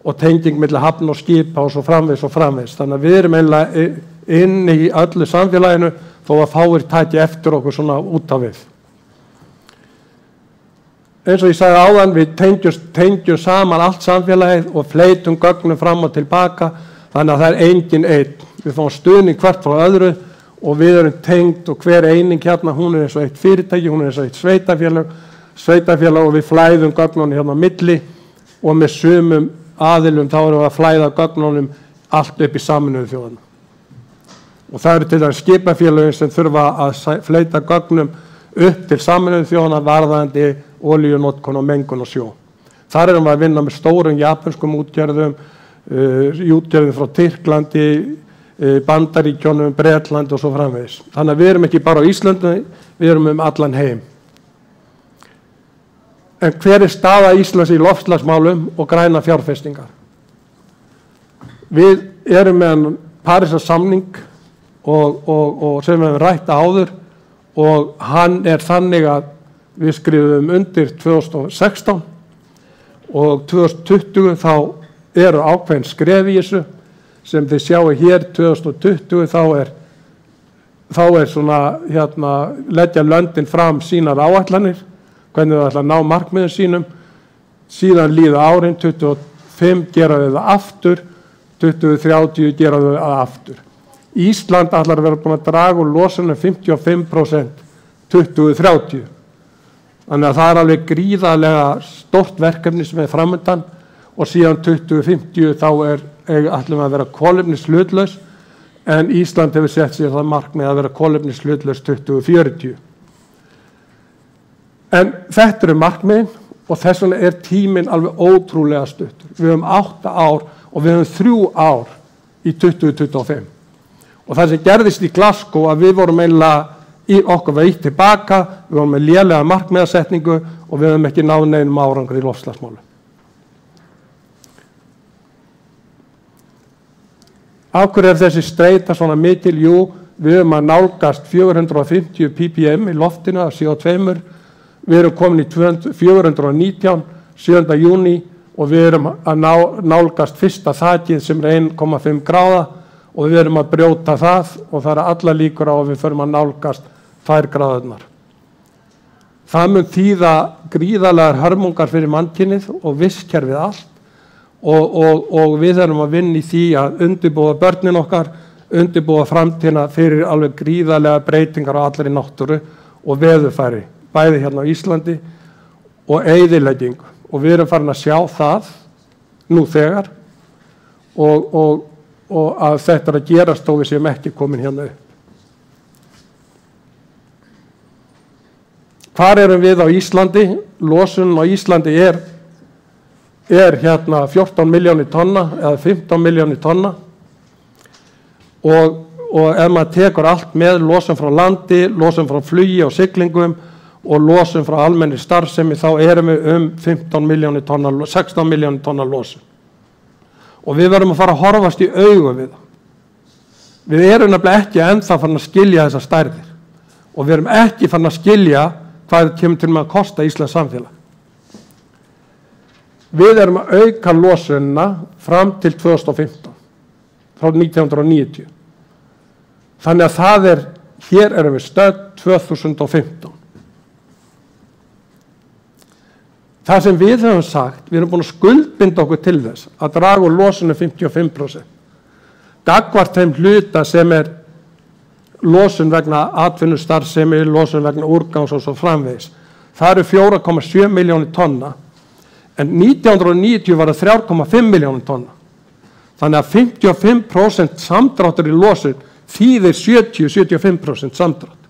og tenging milli hafna og skipa og svo framvegis og framvegis. Þannig að við erum eiginlega inn í öllu samfélaginu þó að fáir taki eftir okkur svona út af við. Eins og ég sagði áðan, við tengjum saman allt samfélagið og fleitum gögnum fram og tilbaka þannig að það engin einn. Við fáum stuðning hvert frá öðru og við erum tengd og hver eining hérna, hún eins og eitt fyrirtæki, hún eins og eitt sveitafélag og við flæðum gögnunum hérna á milli og með sumum aðilum þá erum við að flæða gögnunum allt upp í Sameinuðu þjóðanna. Og það eru til dæmis skipafélögin sem þurfa að fleita gögnum upp til Sameinuðu þjóðanna varðandi olíunotkun og mengun og sjó. Þar erum við að vinna með stórum japanskum útgerðum, útgerðum frá Tyrklandi, Bandaríkjunum, Bretlandi og svo framvegis. Þannig að við erum ekki bara á Íslandi, við erum allan heim. En hver staða Íslands í loftslagsmálum og græna fjárfestingar? Við erum með Parísarsamning og sem við hefum rætt áður og hann þannig að við skrifum undir 2016 og 2020 þá eru ákveðin skref í þessu sem þið sjáu hér 2020 þá svona leggja löndin fram sínar áætlanir, hvernig þau ætla að ná markmiðum sínum, síðan líða árin 25 gera þau það aftur, 2030 gera þau það aftur. Ísland ætlar að vera búin að draga úr losunum 55% 2030. Þannig að það alveg gríðarlega stórt verkefni sem framundan og síðan 2050 þá ætlum við að vera kolefnishlutlaus en Ísland hefur sett sér það markmið að vera kolefnishlutlaus 2040. En þetta eru markmiðin og þess vegna tíminn alveg ótrúlega stuttur. Við höfum 8 ár og við höfum 3 ár í 2025. Og það sem gerðist í Glasgow að við vorum eiginlega í okkur veitt tilbaka, við vorum með lélega markmiðasetningu og við höfum ekki náð neinum árangri í loftslagsmálum. Af hverju þessi streita svona mikil? Jú, við höfum að nálgast 450 ppm í loftinu af CO2, við erum komin í 419, 7. júní og við erum að nálgast fyrsta þakið sem 1,5 gráða og við erum að brjóta það og það allar líkur á að við förum að nálgast 2 gráðurnar. Það mun þýða gríðarlegar hörmungar fyrir mannkynið og vistkerfið allt og við erum að vinna í því að undirbúa börnin okkar, undirbúa framtíðina fyrir alveg gríðarlega breytingar á allri náttúru og veðurfæri, bæði hérna á Íslandi og eyðileggingu. Og við erum farin að sjá það nú þegar og að þetta er að gerast þó við séum ekki komin hérna upp. Hvar erum við á Íslandi? Losunin á Íslandi er hérna 14 milljónir tonna eða 15 milljónir tonna og ef maður tekur allt með losun frá landi, losun frá flugi og siglingum og losun frá almennri starfsemi þá erum við 16 milljónir tonna losun. Og við verðum að fara að horfast í augu við það. Við erum nefnilega ekki ennþá farin að skilja þessar stærðir og við erum ekki farin að skilja hvað kemur til með að kosta Íslands samfélag. Við erum að auka losunina fram til 2015, frá 1990. Þannig að hér erum við stödd 2015. Það sem við höfum sagt, við erum búin að skuldbinda okkur til þess að draga úr losunum 55%. Gagnvart þeim hluta sem er losun vegna atvinnustarfsemi, losun vegna úrgangs og svo framvegis. Það eru 4,7 milljónir tonna, en 1990 var það 3,5 milljónir tonna. Þannig að 55% samdráttur í losun þýðir 70-75% samdrátt.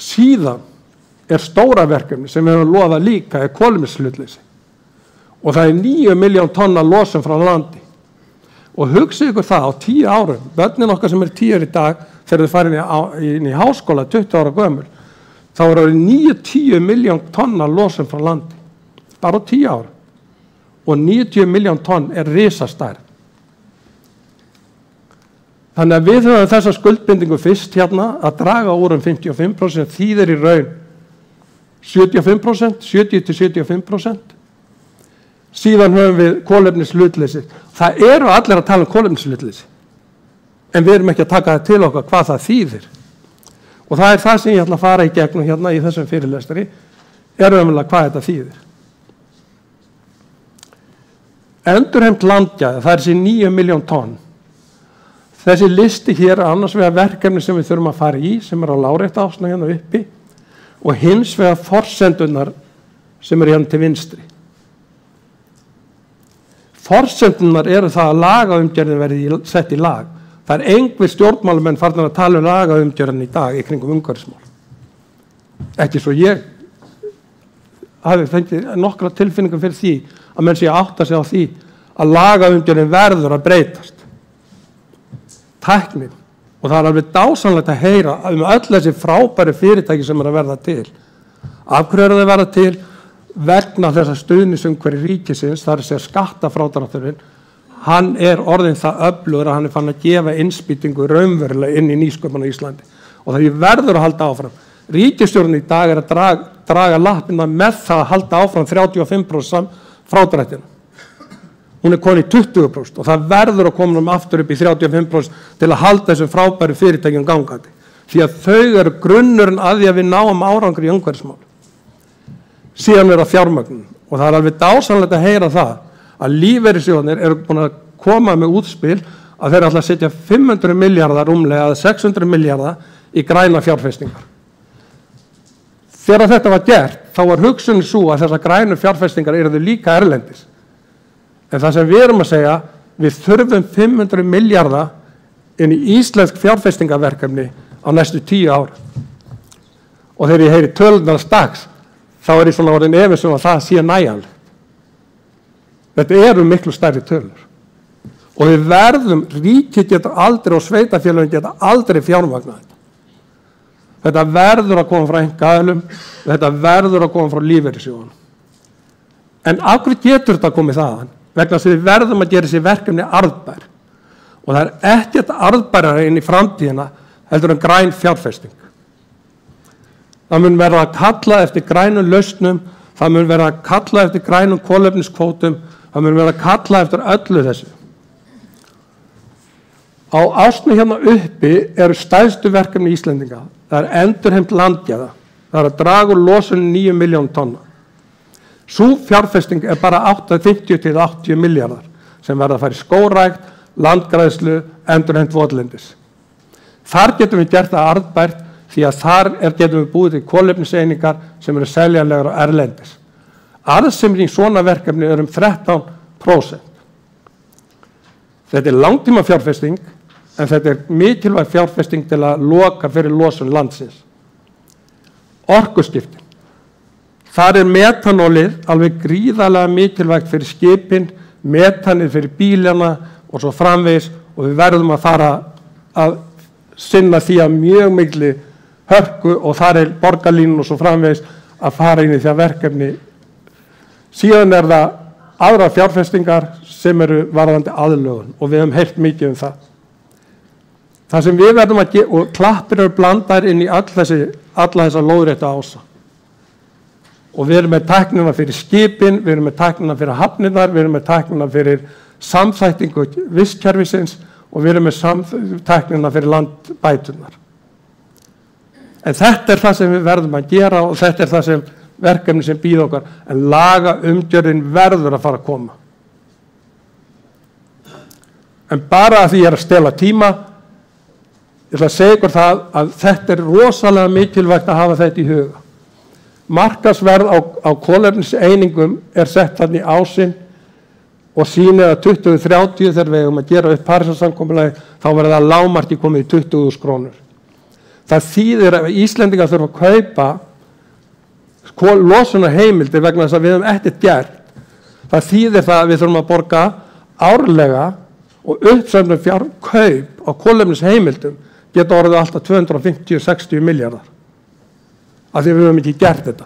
Síðan er stóra verkefni sem við höfum lofað líka kolefnishlutleysi og það er 9 milljón tonna losun frá landi. Og hugsið ykkur það á 10 árum, börnin okkar sem 10 í dag, þegar þau farin inn í háskóla 20 ára gömul, þá er það 90 miljón tonna losun frá landi, bara á 10 árum. Og 90 miljón tonn er risastærð. Þannig að við höfum þessa skuldbindingu fyrst hérna að draga úr 55%, þýðir í raun 75%, 70-75%. Síðan höfum við kolefnishlutleysi. Það eru allir að tala kolefnishlutleysi, en við erum ekki að taka það til okkar hvað það þýðir. Og það er það sem ég ætla að fara í gegnum hérna í þessum fyrirlestri, raunverulega hvað þetta þýðir. Endurheimt landgæði, það er þessi 9 miljón tonn. Þessi listi hér er annars vegar verkefni sem við þurfum að fara í, sem á lárétta ásna hérna uppi, og hins vegar forsendurnar sem hérna til vinstri. Forsendunar eru það að lagaumgjörðin verði sett í lag. Það er einhver stjórnmálumenn farnir að tala lagaumgjörðin í dag í kringum umhverfismál. Ekki svo ég hafi fengið nokkra tilfinningum fyrir því að menn sé að átta sig á því að lagaumgjörðin verður að breytast. Tæknin. Og það er alveg dásamlegt að heyra öll þessi frábæri fyrirtæki sem að verða til. Af hverju eru þau verða til? Vegna þessa stuðningsumhverfi ríkisins, þar er skattafrádrátturinn, hann er orðinn það öflugur að hann er fann að gefa innspýtingu raunverulega inn í nýsköpun á Íslandi. Og það verður að halda áfram. Ríkisstjórnin í dag er að draga lappirnar með það að halda áfram 35% frádrættina. Hún er komin í 20% og það verður að koma aftur upp í 35% til að halda þessum frábæri fyrirtækjum gangandi. Því að þau eru grunnurinn að því að við náum árangri í umhverfismál. Síðan er það fjármögnun og það er alveg dásamlegt að heyra það að lífeyrissjóðirnir eru búin að koma með útspil að þeir ætla að setja 500 milljarðar rúmlega eða 600 milljarðar í græna fjárfestingar. Þegar þetta var gert, þá var hugsunin svo að þessar grænu fjárfestingar eru líka erlendis. En það sem við erum að segja, við þurfum 500 milljarða inn í íslensk fjárfestingaverkefni á næstu 10 ára. Og þegar ég heyri tölurnar dags, þá er ég svona orðin efins að það sé nægjanlegt. Þetta eru miklu stærri tölur. Og við verðum, ríkið getur aldrei og sveitarfélögin getur aldrei fjármagnað þetta. Þetta verður að koma frá einkaaðilum, þetta verður að koma frá lífeyrissjóðunum. En af hverju getur þetta komið þaðan? Vegna þess að við verðum að gera þessi verkefni arðbær. Og það er ekkert arðbærara inn í framtíðina heldur en græn fjárfesting. Það mun verða að kalla eftir grænum lausnum, það mun verða að kalla eftir grænum kolefniskvótum, það mun verða að kalla eftir öllu þessu. Á ásnu hérna uppi eru stærstu verkefni Íslendinga. Það endurheimt landgæða. Það að draga úr losun 9 milljón tonna. Sú fjárfesting bara 50 til 80 miljardar sem verða að fara í skógrækt, landgræðslu, endurheimt votlendis. Þar getum við gert það arðbært því að þar getum við búið til kolefniseiningar sem eru seljanlegar á erlendis. Arðsemin í svona verkefni er 13%. Þetta er langtíma fjárfesting, en þetta er mikilvæg fjárfesting til að loka fyrir losun landsins. Orkuskiptin. Þar er metanólið alveg gríðarlega mikilvægt fyrir skipin, metanið fyrir bílana og svo framvegis, og við verðum að fara að sinna því að mjög miklu hörku, og þar er borgarlínun og svo framvegis að fara inn í því verkefni. Síðan er það aðrar fjárfestingar sem eru varðandi aðlögun, og við höfum heyrt mikið það. Það sem við verðum að gera, og klappir eru blandar inn í alla þessa lóðrétta ása. Og við erum með tæknina fyrir skipin, við erum með tæknina fyrir hafnirnar, við erum með tæknina fyrir samþættingu vistkerfisins, og við erum með tæknina fyrir landbæturnar. En þetta er það sem við verðum að gera, og þetta er það sem verkefni sem býða okkar, en laga umgjörðin verður að fara að koma. En bara að því ég er að stela tíma, ég ætla að segja ykkur það að þetta er rosalega mikilvægt að hafa þetta í huga. Markaðsverð á kolefniseiningum er sett þarna í ásinn og sýnir að 2030 þegar við eigum að gera upp Parísarsamkomulagið, þá verður það lágmarki komið í 20.000 krónur. Það þýðir að Íslendingar þurfa að kaupa losunarheimildir vegna þess að við höfum ekkert gert. Það þýðir það að við þurfum að borga árlega, og uppsöfnum kaup á kolefnisheimildum geta orðið alltaf 250-60 miljardar. Af því við höfum ekki gert þetta.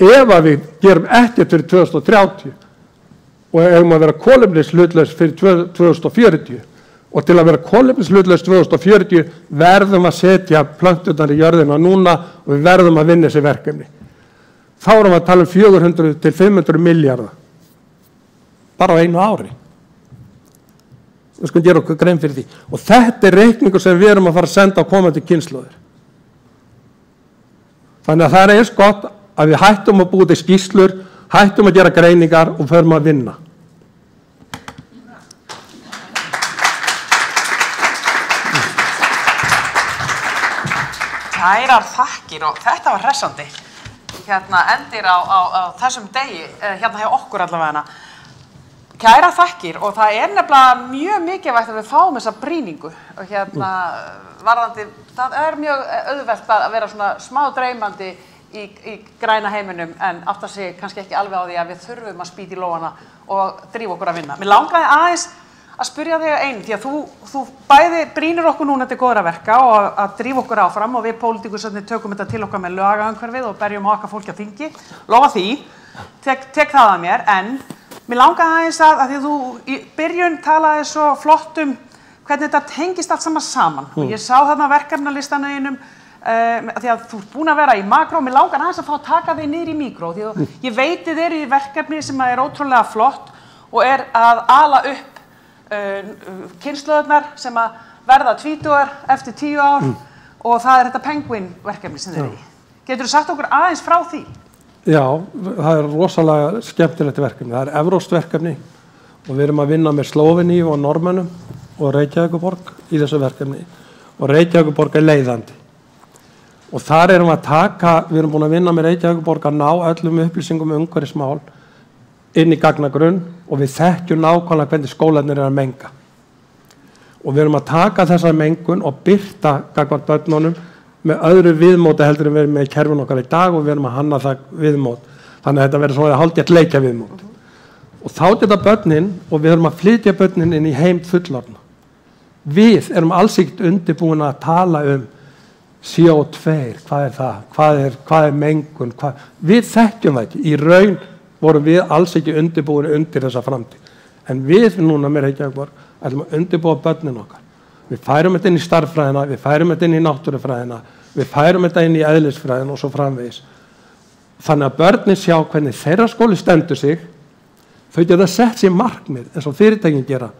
Ef að við gerum ekkert fyrir 2030 og eigum að vera kolefnishlutlaus fyrir 2040, og til að vera kolefnishlutlaus 2040 verðum að setja plönturnar í jörðina núna, og við verðum að vinna þessi verkefni. Þá erum við að tala 400-500 miljardar bara á einu ári. Við skulum gera okkur grein fyrir því. Og þetta er reikningur sem við erum að fara að senda á komandi kynslóðir. Þannig að það er eins gott að við hættum að búa til skýrslur, hættum að gera greiningar og förum að vinna. Kærar þakkir, og þetta var hressandi. Endir á þessum degi, hérna hjá okkur allavega. Kærar þakkir, og það er nefnilega mjög mikilvægt að við fáum þessa brýningu. Og varðandi, það er mjög auðvelt að vera svona smá dreymandi í græna heiminum, en átta sig kannski ekki alveg á því að við þurfum að spýta í lófana og drífa okkur að vinna. Mér langaði aðeins að spyrja þig einu, því að þú bæði brýnir okkur núna til góðra verka og að drífa okkur áfram, og við pólitíkusarnir tökum þetta til okkar með lagaumhverfið og berjum okkar fólki á þingi. Lofa því, tek það að mér, en mér langaði aðeins að því að þú í byrjun talaði svo flott hvernig þetta tengist allt saman. Og ég sá þarna verkefnalistanum einum, því að þú ert búin að vera í makró, mér langar aðeins að fá að taka þig niður í mikró, því að ég veit þið eru í verkefni sem er ótrúlega flott og er að ala upp kynslóðurnar sem að verða 20 eftir 10 ár, og það er þetta Penguin verkefni sem þið eru í. Getur þú sagt okkur aðeins frá því? Já, það er rosalega skemmtilegt verkefni. Það er evrópskt verkefni og við erum að vinna með Slóveníu og Norðmönnum og Reykjavíkurborg í þessu verkefni, og Reykjavíkurborg er leiðandi. Og þar erum við erum búin að vinna með Reykjavíkurborg að ná öllum upplýsingum umhverfismál inn í gagnagrunn, og við þekkjum nákvæmlega hvernig skólarnir að menga. Og við erum að taka þessa mengun og birta gagnvart börnunum með öðru viðmóti heldur en við erum með í kerfinu okkar í dag, og við erum að hanna það viðmót. Þannig að þetta verður svona hálfgert leikja viðmót. Og þá geta börnin, og við erum að flytja börnin inn í heim fullorðna. Við erum alls ekkert undirbúin að tala CO2, hvað er það? Hvað er mengun? Við þekkjum það ekki. Í raun vorum við alls ekki undirbúin undir þessa framtíð. En við núna með Reykjavíkurborg ætlum að undirbúa börnin okkar. Við færum þetta inn í starffræðina, við færum þetta inn í náttúrufræðina, við færum þetta inn í eðlisfræðina og svo framvegis. Þannig að börnin sjá hvernig þeirra skóli stendur sig, þau geta sett sér markmið eins og fyrirtækin gera.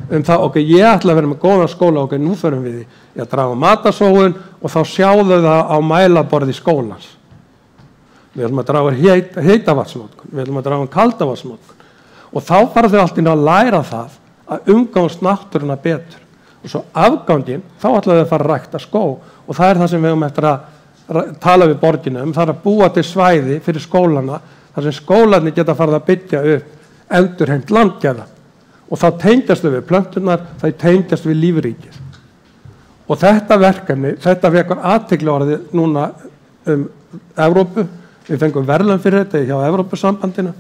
það, ok, ég ætla að vera með góðan skóla, ok, nú förum við í að draga matasóun og þá sjáðu það á mælaborði skólans. Við ætlum að draga heitavatnsnotkun, við ætlum að draga kaldavatnsnotkun og þá fara þau allt inn að læra það að umgangast náttúruna betur og svo afganginn, þá ætla þau að fara að rækta skó og það er það sem við höfum eftir að tala við borgina það er að búa til svæði fyrir skólana þar sem skólarnir geta farið að byggja upp endurheimt landgæða og þá tengjast þau við plöntunar, það tengjast við lífríkið. Og þetta verkefni, þetta vekur athygli orðið núna Evrópu, við fengum verðlaun fyrir þetta hjá Evrópusambandinu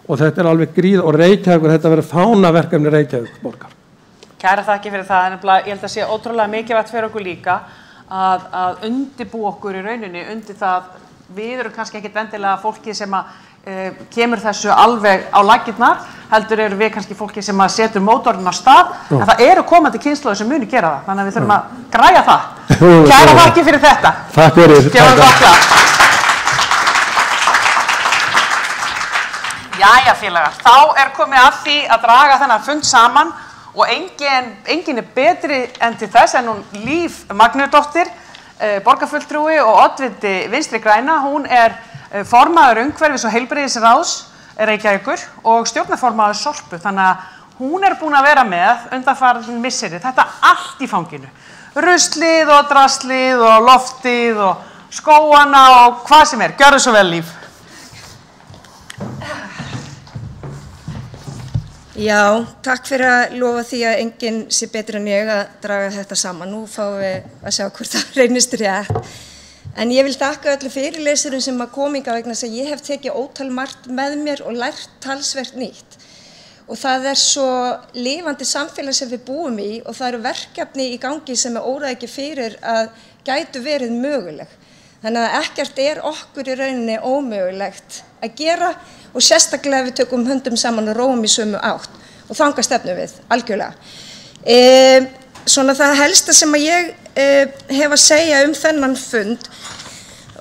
og þetta alveg gríð og Reykjavíkur, þetta verður fánaverkefni Reykjavíkurborgar. Kæra þakki fyrir það, en ég held að sé ótrúlega mikilvægt fyrir okkur líka að undibúa okkur í rauninni undir það, við erum kannski ekkit endilega fólki sem kemur þessu alveg á laggirnar, heldur eru við kannski fólki sem setur mótorinn á stað, en það eru komandi kynslóðir sem muni gera það, þannig að við þurfum að græja það. Kæra þakki fyrir þetta. Takk fyrir. Gefum gott klap. Jæja félagar, þá komið að því að draga þennan fund saman og engin betri en til þess en hún Líf Magnúsdóttir, borgarfulltrúi og oddviti Vinstri græna, hún formaður umhverfis- og heilbrigðisráðs Reykjavíkur og stjórnarformaður Sorpu, þannig að hún búin að vera með undanfarin misseri þetta allt í fanginu. Ruslið og draslið og loftið og skóana og hvað sem Gjörðu svo vel, Líf. Já, takk fyrir að lofa því að enginn sé betur en ég að draga þetta saman. Nú fáum við að sjá hvort það reynist rétt. En ég vil þakka öllu fyrirlesurum sem að kominga vegna þess að ég hef tekið ótal margt með mér og lært talsvert nýtt. Og það svo lifandi samfélag sem við búum í og það eru verkefni í gangi sem óræði ekki fyrir að gætu verið möguleg. Þannig að ekkert okkur í rauninni ómögulegt að gera og sérstaklega við tökum höndum saman og róum í sömu átt og þangað stefnum við, algjörlega. Svona það helsta sem að ég hef að segja þennan fund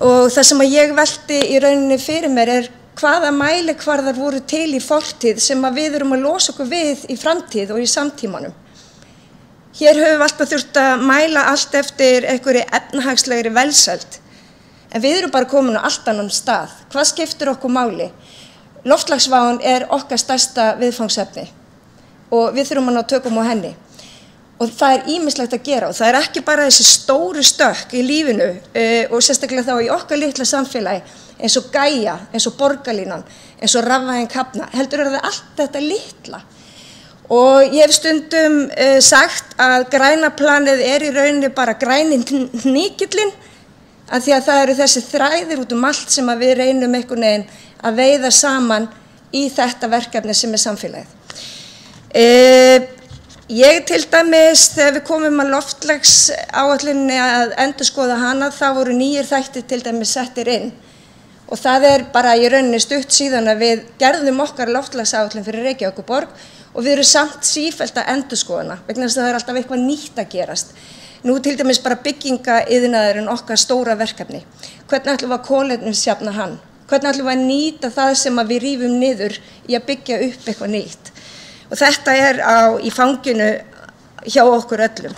og það sem að ég velti í rauninni fyrir mér hvaða mælikvarðar voru til í fortíð sem að við erum að losa okkur við í framtíð og í samtímanum. Hér höfum við alltaf þurft að mæla allt eftir einhverju efnahagslegri velsæld. En við erum bara komin á allt annan stað. Hvað skiptir okkur máli? Loftslagsváin okkar stærsta viðfangsefni og við þurfum að ná tökum á henni. Og það ýmislegt að gera og það ekki bara þessi stóru stökk í lífinu og sérstaklega þá í okkar litla samfélagi eins og Gaia, eins og Borgarlínan, eins og rafvæðing Hafna, heldur það allt þetta litla. Og ég hef stundum sagt að græna planið í rauninni bara græni hnykillinn af því að það eru þessi þræðir út allt sem að við reynum einhvern veginn að veiða saman í þetta verkefni sem samfélagið. Ég til dæmis, þegar við komum að loftslagsáætluninni að endurskoða hana, þá voru nýir þættir til dæmis settir inn. Og það bara í rauninni stutt síðan að við gerðum okkar loftslagsáætlun fyrir Reykjavíkurborg og við erum samt sífellt að endurskoða hana, vegna þess að það alltaf eitthvað nýtt að gerast. Nú til dæmis bara byggingaiðnaðurinn okkar stóra verkefni. Hvernig ætlum við að kolefnisjafna hann? Hvernig ætlum við að nýta það sem að við rífum niður í að byggja upp eitthvað nýtt? Og þetta í fanginu hjá okkur öllum.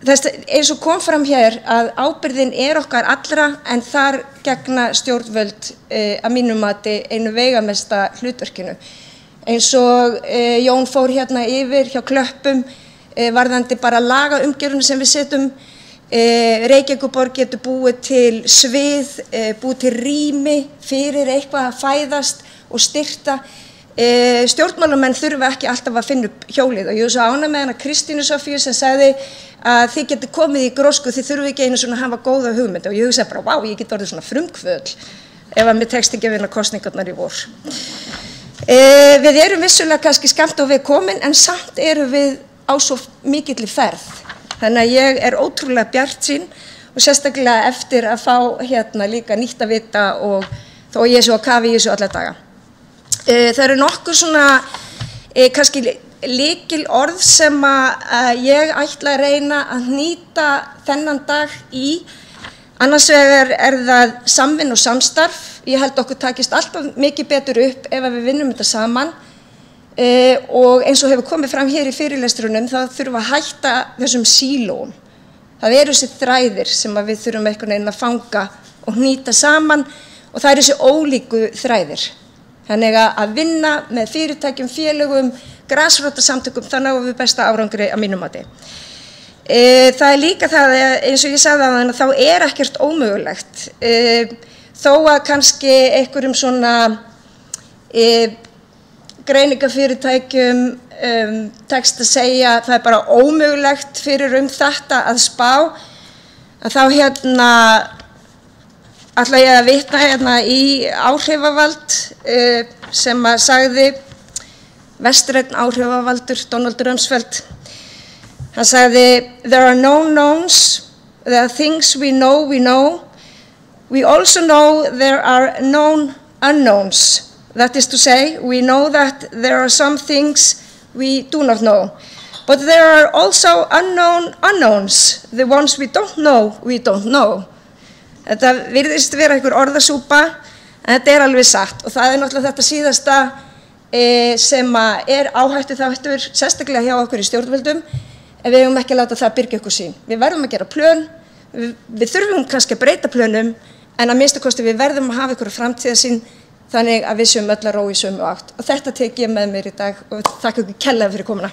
Eins og kom fram hér að ábyrgðin okkar allra en þar gegna stjórnvöld að mínu mati einu veigamesta hlutverkinu. Eins og Jón fór hérna yfir hjá Klöppum varðandi bara lagaumgjörðina sem við setjum. Reykjavíkurborg getur búið til svið, búið til rými fyrir eitthvað að fæðast og styrta. Stjórnmálamenn þurfa ekki alltaf að finna upp hjólið og ég svo ánægð með hana Kristínu Sofíu sem sagði að þið getur komið í grósku, þið þurfa ekki einu svona að hafa góða hugmynd og ég hugsaði bara, vá, ég get orðið svona frumkvöðl ef að mér tekst ekki að vinna kosningarnar í vor. Við erum vissulega kannski skammt á við komin en samt erum við á svo mikilli ferð. Þannig að ég ótrúlega bjartsýn og sérstaklega eftir að fá hérna líka nýtt að vita og þó ég svo að kafi í þessu alla daga. Það eru nokkur svona kannski lykil orð sem að ég ætla að reyna að nýta þennan dag í. Annars vegar það samvinna og samstarf. Ég held okkur takist alltaf mikið betur upp ef við vinnum þetta saman. og eins og hefur komið fram hér í fyrirlestrunum þá þurfum við að hætta þessum sílóum. Það eru þessi þræðir sem við þurfum einhvern veginn að fanga og hnýta saman og það eru þessi ólíku þræðir. Þannig að vinna með fyrirtækjum, félögum, grasrótarsamtökum, þannig að við besta árangri að mínum mati. Það líka það, eins og ég sagði á þannig, þá ekkert ómögulegt. Þó að kannski einhverjum svona greiningafyrirtækjum tekst að segja að það bara ómögulegt fyrir þetta að spá, að þá ætla ég að vitna í áhrifavald sem að sagði vestrænn áhrifavaldur Donald Rumsfeld. Hann sagði, there are no knowns, there are things we know. We also know there are known unknowns. That is to say, we know that there are some things we do not know. But there are also unknown unknowns. The ones we don't know. Þetta virðist vera einhver orðasúpa, en þetta alveg satt. Og það náttúrulega þetta síðasta sem áhættu þáttur, sérstaklega hjá okkur í stjórnvöldum, en við eigum ekki að láta það byrgja okkur sín. Við verðum að gera plön, við þurfum kannski að breyta plönum, en að minnsta kosti við verðum að hafa einhverja framtíðarsýn þannig að við séum öll að róa í sömu átt. Og þetta tek ég með mér í dag og þakka ykkur kærlega fyrir komuna.